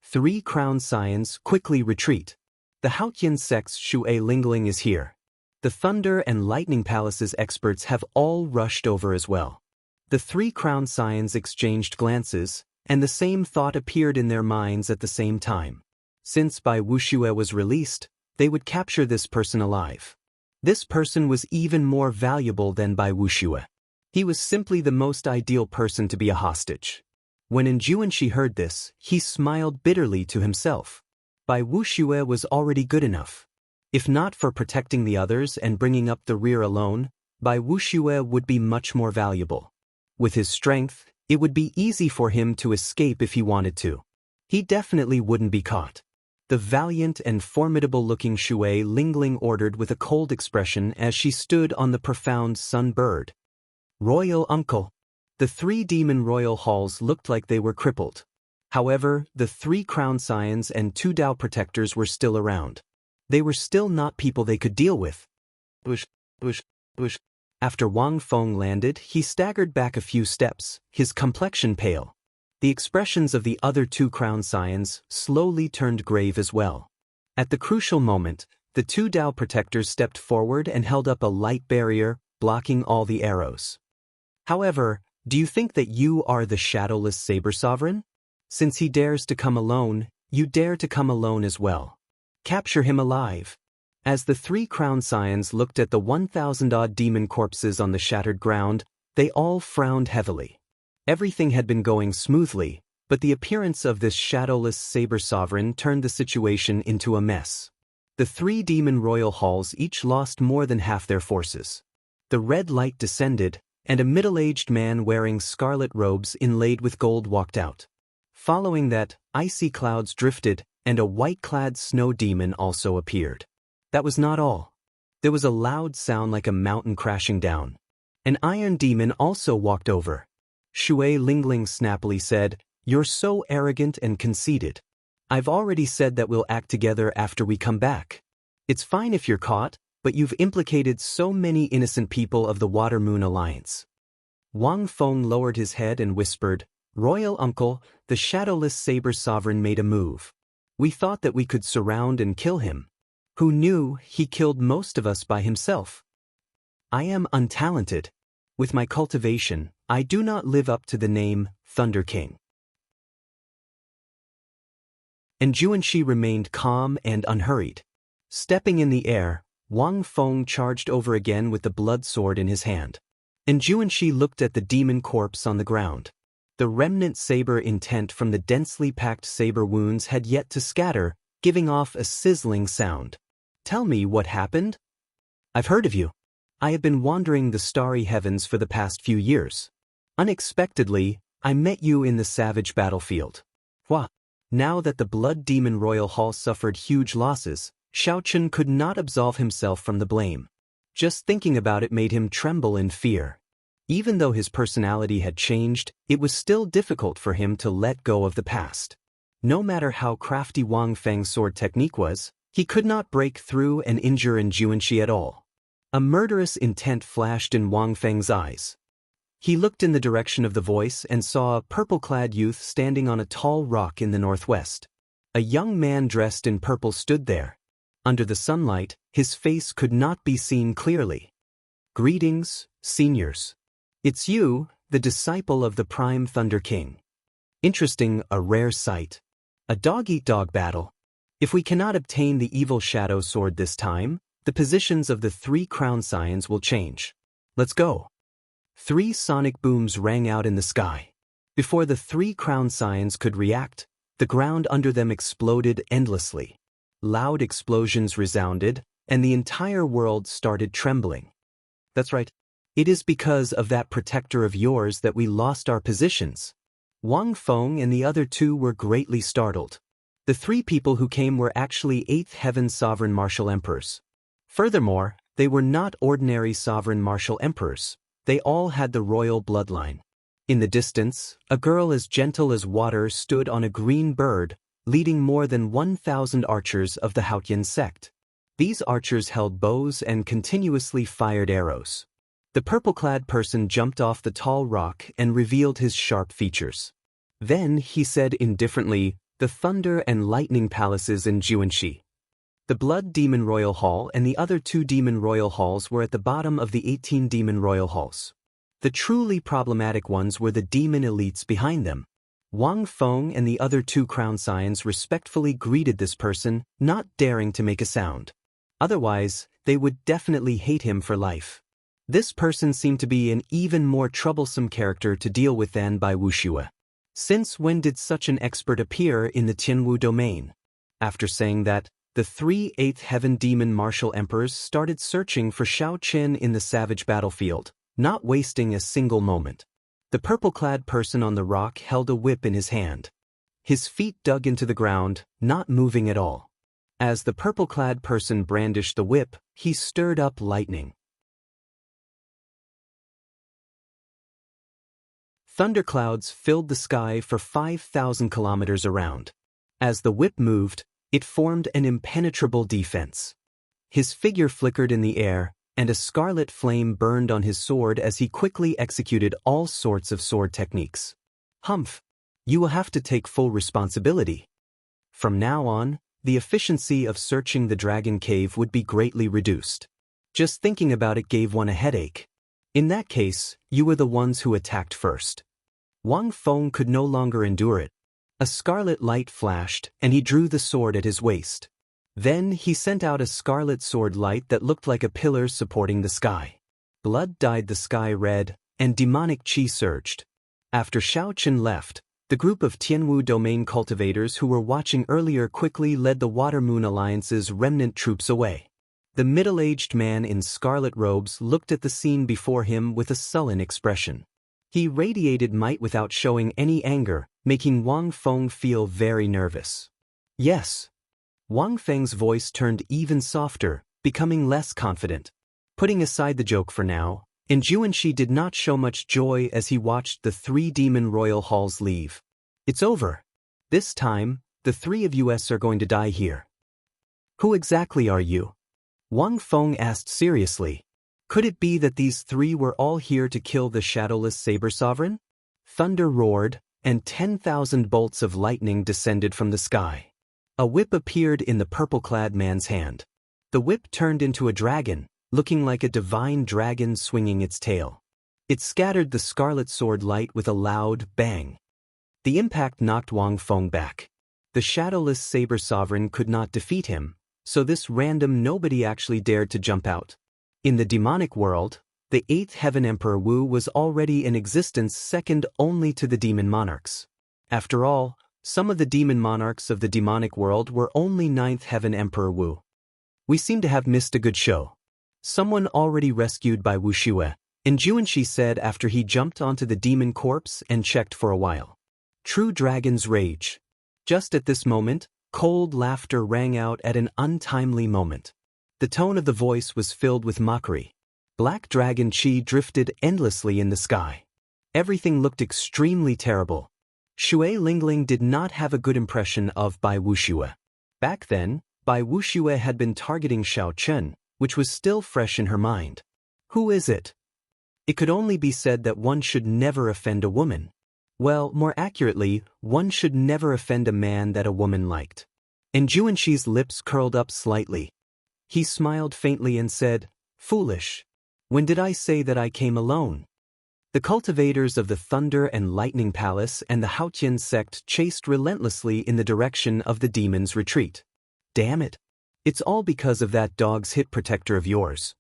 3 crown scions quickly retreat. The Haotian sect's Shui Lingling is here. The Thunder and Lightning Palace's experts have all rushed over as well. The 3 crown scions exchanged glances, and the same thought appeared in their minds at the same time. Since Bai Wuxue was released, they would capture this person alive. This person was even more valuable than Bai Wuxue. He was simply the most ideal person to be a hostage. When Enjuanshi heard this, he smiled bitterly to himself. Bai Wuxue was already good enough. If not for protecting the others and bringing up the rear alone, Bai Wuxue would be much more valuable. With his strength, it would be easy for him to escape if he wanted to. He definitely wouldn't be caught. The valiant and formidable-looking Shui Lingling ordered with a cold expression as she stood on the profound sun bird. "Royal uncle." The 3 demon royal halls looked like they were crippled. However, the 3 crown scions and 2 Dao protectors were still around. They were still not people they could deal with. Bush. After Wang Feng landed, he staggered back a few steps, his complexion pale. The expressions of the other 2 crown scions slowly turned grave as well. At the crucial moment, the 2 Dao protectors stepped forward and held up a light barrier, blocking all the arrows. However, do you think that you are the shadowless Saber Sovereign? Since he dares to come alone, you dare to come alone as well. Capture him alive. As the 3 crown scions looked at the 1,000-odd demon corpses on the shattered ground, they all frowned heavily. Everything had been going smoothly, but the appearance of this shadowless Saber Sovereign turned the situation into a mess. The 3 demon royal halls each lost more than half their forces. The red light descended, and a middle-aged man wearing scarlet robes inlaid with gold walked out. Following that, icy clouds drifted, and a white-clad snow demon also appeared. That was not all. There was a loud sound like a mountain crashing down. An iron demon also walked over. Shui Lingling snappily said, "You're so arrogant and conceited. I've already said that we'll act together after we come back. It's fine if you're caught, but you've implicated so many innocent people of the Water Moon Alliance." Wang Feng lowered his head and whispered, "Royal uncle, the shadowless Saber Sovereign made a move. We thought that we could surround and kill him. Who knew he killed most of us by himself? I am untalented. With my cultivation, I do not live up to the name Thunder King." Enjuanshi remained calm and unhurried. Stepping in the air, Wang Feng charged over again with the blood sword in his hand. Enjuanshi looked at the demon corpse on the ground. The remnant saber intent from the densely packed saber wounds had yet to scatter, giving off a sizzling sound. "Tell me what happened? I've heard of you. I have been wandering the starry heavens for the past few years. Unexpectedly, I met you in the savage battlefield." Wah! Now that the Blood Demon Royal Hall suffered huge losses, Xiaochen could not absolve himself from the blame. Just thinking about it made him tremble in fear. Even though his personality had changed, it was still difficult for him to let go of the past. No matter how crafty Wang Feng's sword technique was, he could not break through and injure Juanshi at all. A murderous intent flashed in Wang Feng's eyes. He looked in the direction of the voice and saw a purple-clad youth standing on a tall rock in the northwest. A young man dressed in purple stood there. Under the sunlight, his face could not be seen clearly. "Greetings, seniors. It's you, the disciple of the Prime Thunder King. Interesting, a rare sight. A dog-eat-dog battle. If we cannot obtain the evil shadow sword this time, the positions of the 3 crown scions will change. Let's go." 3 sonic booms rang out in the sky. Before the 3 crown scions could react, the ground under them exploded endlessly. Loud explosions resounded, and the entire world started trembling. "That's right. It is because of that protector of yours that we lost our positions." Wang Feng and the other 2 were greatly startled. The 3 people who came were actually 8th Heaven Sovereign Martial Emperors. Furthermore, they were not ordinary Sovereign Martial Emperors. They all had the royal bloodline. In the distance, a girl as gentle as water stood on a green bird, leading more than 1,000 archers of the Haotian sect. These archers held bows and continuously fired arrows. The purple-clad person jumped off the tall rock and revealed his sharp features. Then he said indifferently, "The Thunder and Lightning Palaces in Juanshi." The Blood Demon Royal Hall and the other 2 Demon Royal Halls were at the bottom of the 18 Demon Royal Halls. The truly problematic ones were the demon elites behind them. Wang Feng and the other 2 crown scions respectfully greeted this person, not daring to make a sound. Otherwise, they would definitely hate him for life. This person seemed to be an even more troublesome character to deal with than Bai Wuxue. Since when did such an expert appear in the Tianwu domain? After saying that, the 3 8th Heaven Demon Martial Emperors started searching for Shao Qin in the savage battlefield, not wasting a single moment. The purple-clad person on the rock held a whip in his hand. His feet dug into the ground, not moving at all. As the purple-clad person brandished the whip, he stirred up lightning. Thunderclouds filled the sky for 5,000 kilometers around. As the whip moved, it formed an impenetrable defense. His figure flickered in the air, and a scarlet flame burned on his sword as he quickly executed all sorts of sword techniques. "Humph! You will have to take full responsibility. From now on, the efficiency of searching the dragon cave would be greatly reduced. Just thinking about it gave one a headache. In that case, you were the ones who attacked first." Wang Feng could no longer endure it. A scarlet light flashed, and he drew the sword at his waist. Then he sent out a scarlet sword light that looked like a pillar supporting the sky. Blood dyed the sky red, and demonic qi surged. After Shao Qin left, the group of Tianwu domain cultivators who were watching earlier quickly led the Water Moon Alliance's remnant troops away. The middle-aged man in scarlet robes looked at the scene before him with a sullen expression. He radiated might without showing any anger, making Wang Feng feel very nervous. "Yes." Wang Feng's voice turned even softer, becoming less confident. Putting aside the joke for now, Juanshi did not show much joy as he watched the 3 Demon Royal Halls leave. "It's over. This time, the 3 of us are going to die here." "Who exactly are you?" Wang Feng asked seriously. Could it be that these 3 were all here to kill the shadowless Saber Sovereign? Thunder roared, and 10,000 bolts of lightning descended from the sky. A whip appeared in the purple-clad man's hand. The whip turned into a dragon, looking like a divine dragon swinging its tail. It scattered the scarlet sword light with a loud bang. The impact knocked Wang Feng back. The shadowless Saber Sovereign could not defeat him, so this random nobody actually dared to jump out. In the demonic world, the 8th Heaven Emperor Wu was already in existence second only to the demon monarchs. After all, some of the demon monarchs of the demonic world were only 9th Heaven Emperor Wu. "We seem to have missed a good show. Someone already rescued by Wuxue," Juanshi said after he jumped onto the demon corpse and checked for a while. True dragon's rage. Just at this moment, cold laughter rang out at an untimely moment. The tone of the voice was filled with mockery. Black dragon qi drifted endlessly in the sky. Everything looked extremely terrible. Shui Lingling did not have a good impression of Bai Wuxue. Back then, Bai Wuxue had been targeting Xiao Chen, which was still fresh in her mind. Who is it? It could only be said that one should never offend a woman. Well, more accurately, one should never offend a man that a woman liked. And Juanxi's lips curled up slightly. He smiled faintly and said, "Foolish. When did I say that I came alone?" The cultivators of the Thunder and Lightning Palace and the Haotian sect chased relentlessly in the direction of the demon's retreat. Damn it. It's all because of that dog's hit protector of yours.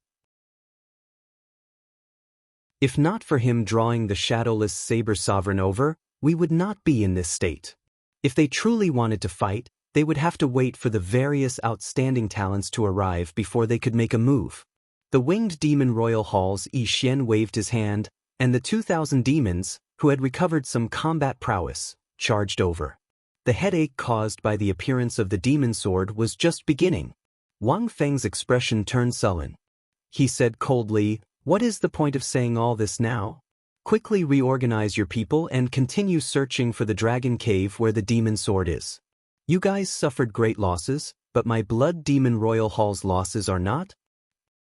If not for him drawing the shadowless Saber Sovereign over, we would not be in this state. If they truly wanted to fight, they would have to wait for the various outstanding talents to arrive before they could make a move. The winged demon royal halls Yi Xian waved his hand, and the 2,000 demons, who had recovered some combat prowess, charged over. The headache caused by the appearance of the demon sword was just beginning. Wang Feng's expression turned sullen. He said coldly, "What is the point of saying all this now? Quickly reorganize your people and continue searching for the dragon cave where the demon sword is. You guys suffered great losses, but my blood demon royal hall's losses are not.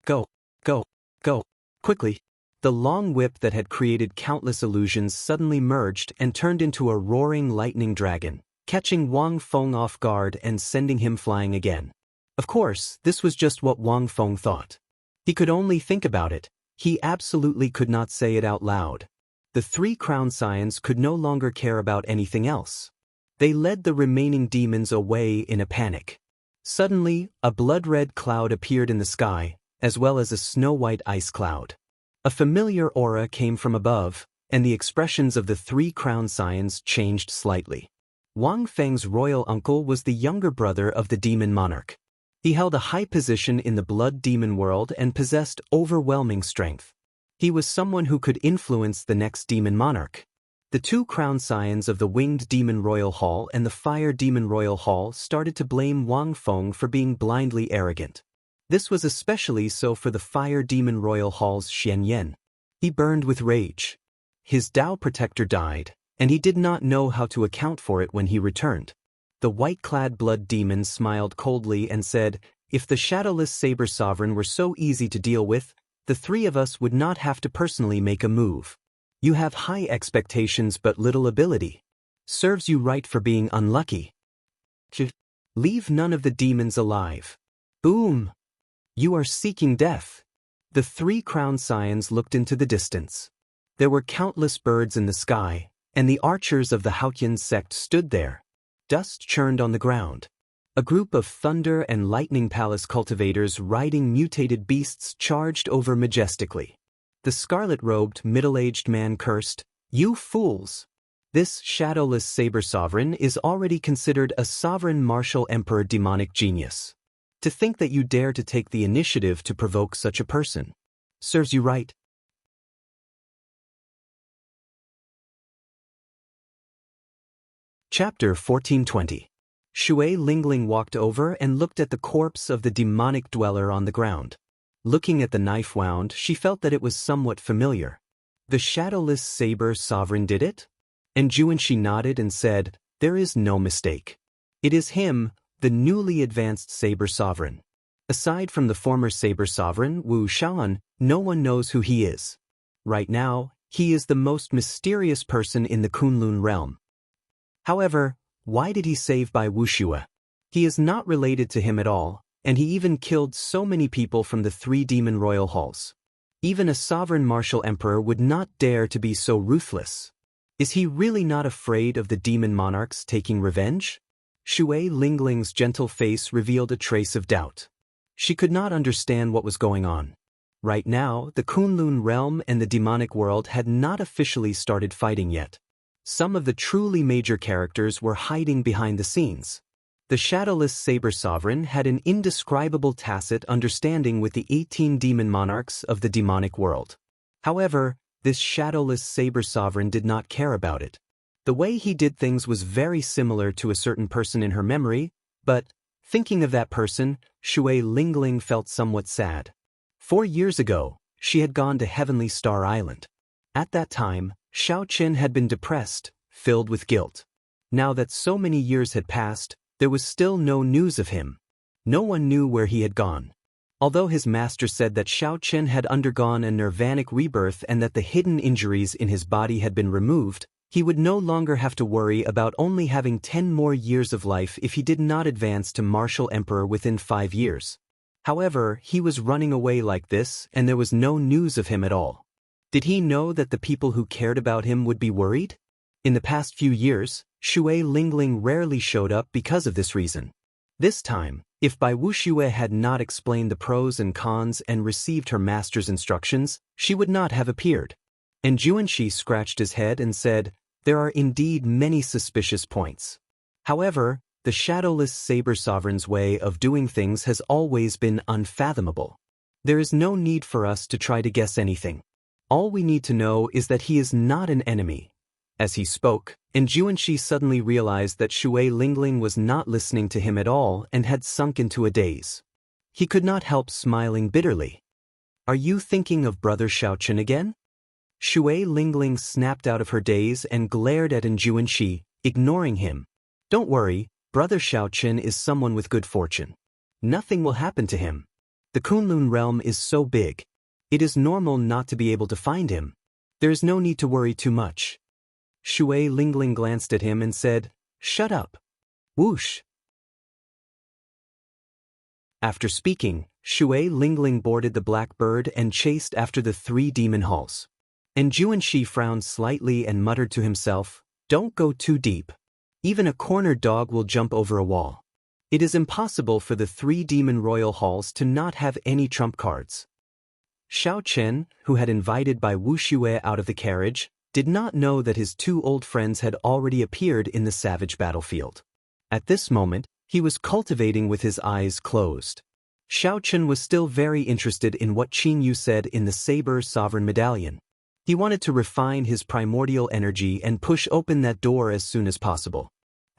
Go, go, go, quickly." The long whip that had created countless illusions suddenly merged and turned into a roaring lightning dragon, catching Wang Feng off guard and sending him flying again. Of course, this was just what Wang Feng thought. He could only think about it. He absolutely could not say it out loud. The 3 crown scions could no longer care about anything else. They led the remaining demons away in a panic. Suddenly, a blood-red cloud appeared in the sky, as well as a snow-white ice cloud. A familiar aura came from above, and the expressions of the 3 crown scions changed slightly. Wang Feng's royal uncle was the younger brother of the demon monarch. He held a high position in the blood demon world and possessed overwhelming strength. He was someone who could influence the next demon monarch. The 2 crown scions of the winged demon royal hall and the fire demon royal hall started to blame Wang Feng for being blindly arrogant. This was especially so for the fire demon royal hall's Xian Yan. He burned with rage. His Tao protector died, and he did not know how to account for it when he returned. The white-clad blood demon smiled coldly and said, "If the shadowless Saber Sovereign were so easy to deal with, the 3 of us would not have to personally make a move. You have high expectations but little ability. Serves you right for being unlucky. Leave none of the demons alive." Boom! "You are seeking death." The 3 crown scions looked into the distance. There were countless birds in the sky, and the archers of the Haotian sect stood there. Dust churned on the ground. A group of Thunder and Lightning Palace cultivators riding mutated beasts charged over majestically. The scarlet-robed, middle-aged man cursed, "You fools! This shadowless Saber Sovereign is already considered a sovereign martial emperor demonic genius. To think that you dare to take the initiative to provoke such a person. Serves you right." Chapter 1420. Shui Lingling walked over and looked at the corpse of the demonic dweller on the ground. Looking at the knife wound, she felt that it was somewhat familiar. The shadowless Saber Sovereign did it? And Juanxi nodded and said, "There is no mistake. It is him, the newly advanced Saber Sovereign. Aside from the former Saber Sovereign, Wu Shaoan, no one knows who he is. Right now, he is the most mysterious person in the Kunlun realm. However, why did he save Bai Wuxue? He is not related to him at all, and he even killed so many people from the 3 demon royal halls. Even a sovereign martial emperor would not dare to be so ruthless. Is he really not afraid of the demon monarchs taking revenge?" Shui Lingling's gentle face revealed a trace of doubt. She could not understand what was going on. Right now, the Kunlun realm and the demonic world had not officially started fighting yet. Some of the truly major characters were hiding behind the scenes. The shadowless Saber Sovereign had an indescribable tacit understanding with the 18 demon monarchs of the demonic world. However, this shadowless Saber Sovereign did not care about it. The way he did things was very similar to a certain person in her memory, but, thinking of that person, Shui Lingling felt somewhat sad. 4 years ago, she had gone to Heavenly Star Island. At that time, Xiao Qin had been depressed, filled with guilt. Now that so many years had passed, there was still no news of him. No one knew where he had gone. Although his master said that Xiao Chen had undergone a nirvanic rebirth and that the hidden injuries in his body had been removed, he would no longer have to worry about only having 10 more years of life if he did not advance to Martial Emperor within 5 years. However, he was running away like this, and there was no news of him at all. Did he know that the people who cared about him would be worried? In the past few years, Xue Lingling rarely showed up because of this reason. This time, if Bai Wuxue had not explained the pros and cons and received her master's instructions, she would not have appeared. And Juanxi scratched his head and said, "There are indeed many suspicious points. However, the shadowless Saber Sovereign's way of doing things has always been unfathomable. There is no need for us to try to guess anything. All we need to know is that he is not an enemy." As he spoke, and Juanxi suddenly realized that Xue Lingling was not listening to him at all and had sunk into a daze. He could not help smiling bitterly. "Are you thinking of Brother Xiaochen again?" Xue Lingling snapped out of her daze and glared at Juanxi, ignoring him. "Don't worry, Brother Xiaochen is someone with good fortune. Nothing will happen to him. The Kunlun realm is so big. It is normal not to be able to find him. There is no need to worry too much." Xue Lingling glanced at him and said, "Shut up." Whoosh. After speaking, Xue Lingling boarded the black bird and chased after the 3 demon halls. And Juanxi frowned slightly and muttered to himself, "Don't go too deep. Even a cornered dog will jump over a wall. It is impossible for the 3 demon royal halls to not have any trump cards." Xiao Chen, who had invited Bai Wuxue out of the carriage, did not know that his 2 old friends had already appeared in the savage battlefield. At this moment, he was cultivating with his eyes closed. Xiao Chen was still very interested in what Qin Yu said in the Saber Sovereign Medallion. He wanted to refine his primordial energy and push open that door as soon as possible.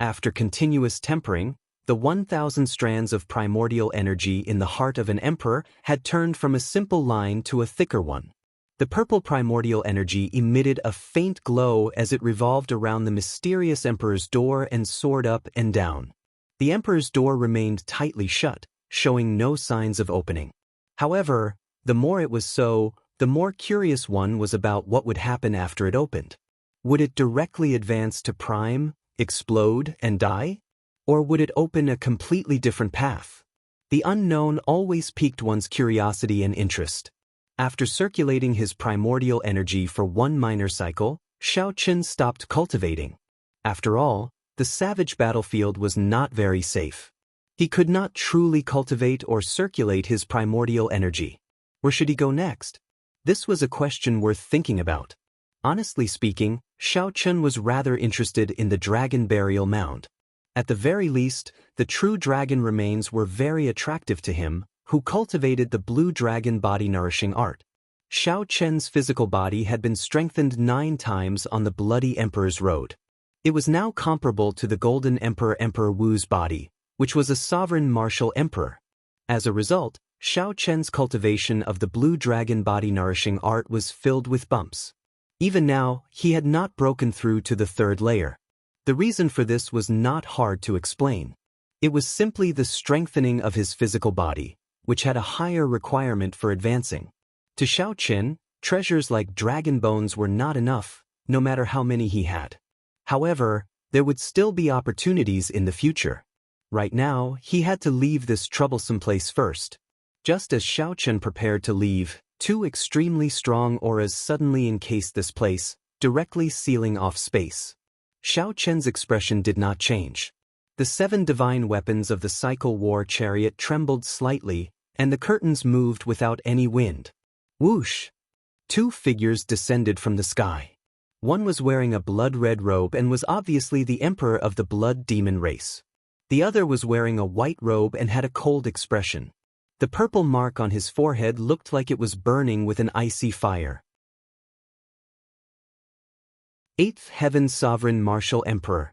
After continuous tempering, the 1,000 strands of primordial energy in the heart of an emperor had turned from a simple line to a thicker one. The purple primordial energy emitted a faint glow as it revolved around the mysterious emperor's door and soared up and down. The emperor's door remained tightly shut, showing no signs of opening. However, the more it was so, the more curious one was about what would happen after it opened. Would it directly advance to prime, explode, and die? Or would it open a completely different path? The unknown always piqued one's curiosity and interest. After circulating his primordial energy for 1 minor cycle, Xiao Chen stopped cultivating. After all, the savage battlefield was not very safe. He could not truly cultivate or circulate his primordial energy. Where should he go next? This was a question worth thinking about. Honestly speaking, Xiao Chen was rather interested in the dragon burial mound. At the very least, the true dragon remains were very attractive to him, who cultivated the blue dragon body-nourishing art. Xiao Chen's physical body had been strengthened 9 times on the Bloody Emperor's Road. It was now comparable to the Golden Emperor Emperor Wu's body, which was a sovereign martial emperor. As a result, Xiao Chen's cultivation of the blue dragon body-nourishing art was filled with bumps. Even now, he had not broken through to the 3rd layer. The reason for this was not hard to explain. It was simply the strengthening of his physical body, which had a higher requirement for advancing. To Xiao Chen, treasures like dragon bones were not enough, no matter how many he had. However, there would still be opportunities in the future. Right now, he had to leave this troublesome place first. Just as Xiao Chen prepared to leave, 2 extremely strong auras suddenly encased this place, directly sealing off space. Xiao Chen's expression did not change. The 7 divine weapons of the Cycle War Chariot trembled slightly, and the curtains moved without any wind. Whoosh! 2 figures descended from the sky. One was wearing a blood-red robe and was obviously the emperor of the blood demon race. The other was wearing a white robe and had a cold expression. The purple mark on his forehead looked like it was burning with an icy fire. 8th Heaven Sovereign Martial Emperor.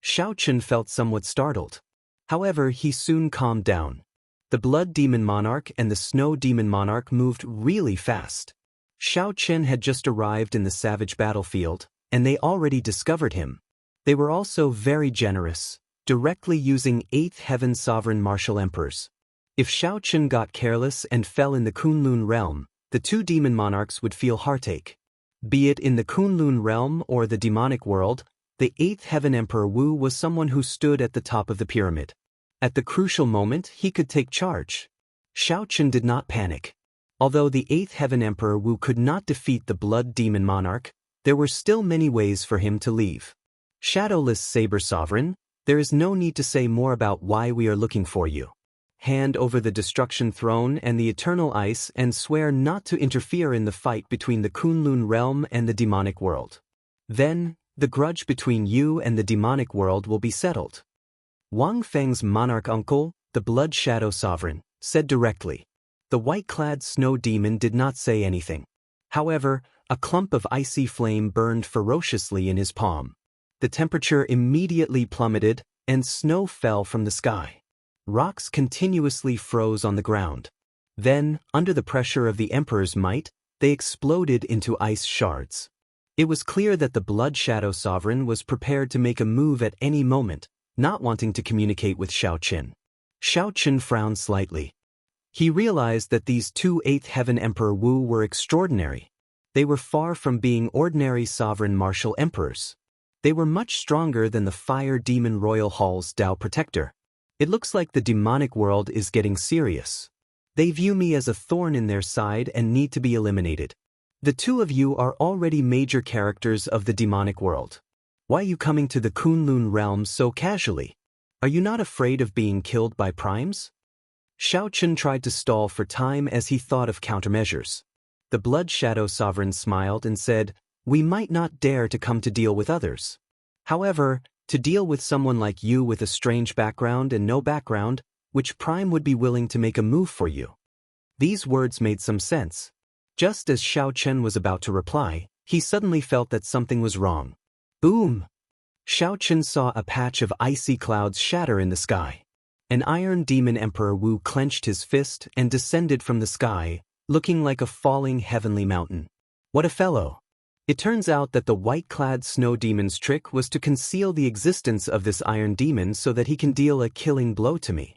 Xiao Chen felt somewhat startled. However, he soon calmed down. The Blood Demon Monarch and the Snow Demon Monarch moved really fast. Xiao Chen had just arrived in the savage battlefield, and they already discovered him. They were also very generous, directly using 8th Heaven Sovereign Martial Emperors. If Shao Chun got careless and fell in the Kunlun realm, the two demon monarchs would feel heartache. Be it in the Kunlun realm or the demonic world, the 8th Heaven Emperor Wu was someone who stood at the top of the pyramid. At the crucial moment, he could take charge. Shao Chun did not panic. Although the 8th Heaven Emperor Wu could not defeat the Blood Demon Monarch, there were still many ways for him to leave. Shadowless Saber Sovereign, there is no need to say more about why we are looking for you. Hand over the Destruction Throne and the Eternal Ice and swear not to interfere in the fight between the Kunlun realm and the demonic world. Then, the grudge between you and the demonic world will be settled. Wang Feng's monarch uncle, the Blood Shadow Sovereign, said directly. The white-clad snow demon did not say anything. However, a clump of icy flame burned ferociously in his palm. The temperature immediately plummeted, and snow fell from the sky. Rocks continuously froze on the ground. Then, under the pressure of the Emperor's might, they exploded into ice shards. It was clear that the Blood Shadow Sovereign was prepared to make a move at any moment, not wanting to communicate with Shao Chun. Shao Chun frowned slightly. He realized that these two 8th Heaven Emperor Wu were extraordinary. They were far from being ordinary sovereign martial emperors. They were much stronger than the Fire Demon Royal Hall's Dao Protector. It looks like the demonic world is getting serious. They view me as a thorn in their side and need to be eliminated. The two of you are already major characters of the demonic world. Why are you coming to the Kunlun realm so casually? Are you not afraid of being killed by primes? Shao Chun tried to stall for time as he thought of countermeasures. The Blood Shadow Sovereign smiled and said, "We might not dare to come to deal with others. However, to deal with someone like you with a strange background and no background, which prime would be willing to make a move for you?" These words made some sense. Just as Shao Chun was about to reply, he suddenly felt that something was wrong. Boom! Shao Chun saw a patch of icy clouds shatter in the sky. An Iron Demon Emperor Wu clenched his fist and descended from the sky, looking like a falling heavenly mountain. What a fellow! It turns out that the white-clad snow demon's trick was to conceal the existence of this Iron Demon so that he can deal a killing blow to me.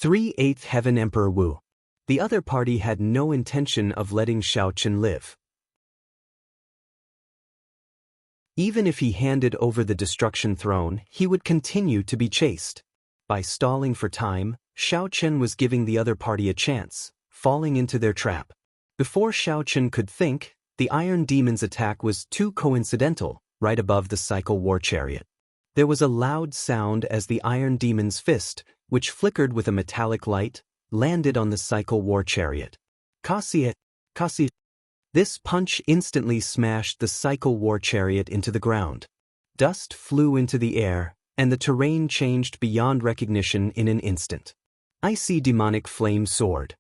8th Heaven Emperor Wu. The other party had no intention of letting Shao Chun live. Even if he handed over the Destruction Throne, he would continue to be chased. By stalling for time, Shao Chun was giving the other party a chance, falling into their trap. Before Shao Chun could think, the Iron Demon's attack was too coincidental, right above the Cycle War Chariot. There was a loud sound as the Iron Demon's fist, which flickered with a metallic light, landed on the Cycle War Chariot. Kasi. This punch instantly smashed the Cycle War Chariot into the ground. Dust flew into the air, and the terrain changed beyond recognition in an instant. Icy Demonic Flame Sword.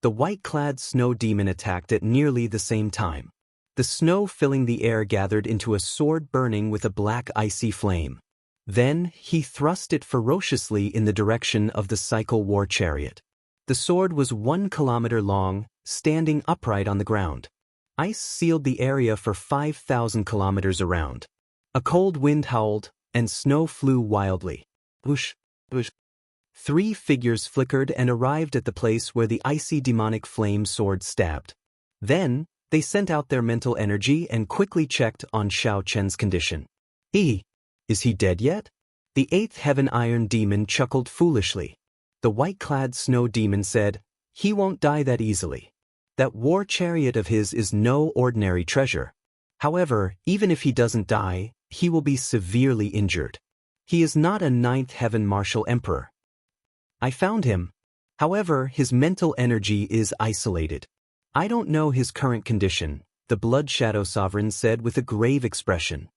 The white-clad snow demon attacked at nearly the same time. The snow filling the air gathered into a sword burning with a black icy flame. Then, he thrust it ferociously in the direction of the Cycle War Chariot. The sword was 1 kilometer long, standing upright on the ground. Ice sealed the area for 5,000 kilometers around. A cold wind howled, and snow flew wildly. Whoosh, whoosh. 3 figures flickered and arrived at the place where the icy demonic flame sword stabbed. Then, they sent out their mental energy and quickly checked on Shao Chun's condition. Is he dead yet? The 8th Heaven Iron Demon chuckled foolishly. The white-clad snow demon said, "He won't die that easily. That war chariot of his is no ordinary treasure. However, even if he doesn't die, he will be severely injured. He is not a 9th Heaven Martial Emperor. I found him. However, his mental energy is isolated. I don't know his current condition," the Blood Shadow Sovereign said with a grave expression.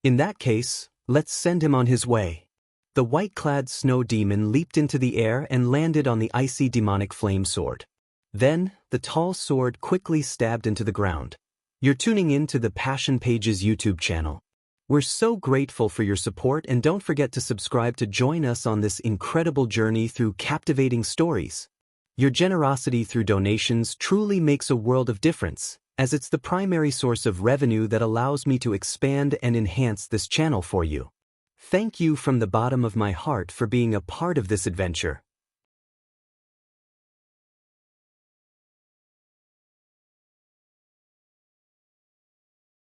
"In that case, let's send him on his way." The white-clad snow demon leaped into the air and landed on the icy demonic flame sword. Then, the tall sword quickly stabbed into the ground. You're tuning in to the Passion Pages YouTube channel. We're so grateful for your support, and don't forget to subscribe to join us on this incredible journey through captivating stories. Your generosity through donations truly makes a world of difference, as it's the primary source of revenue that allows me to expand and enhance this channel for you. Thank you from the bottom of my heart for being a part of this adventure.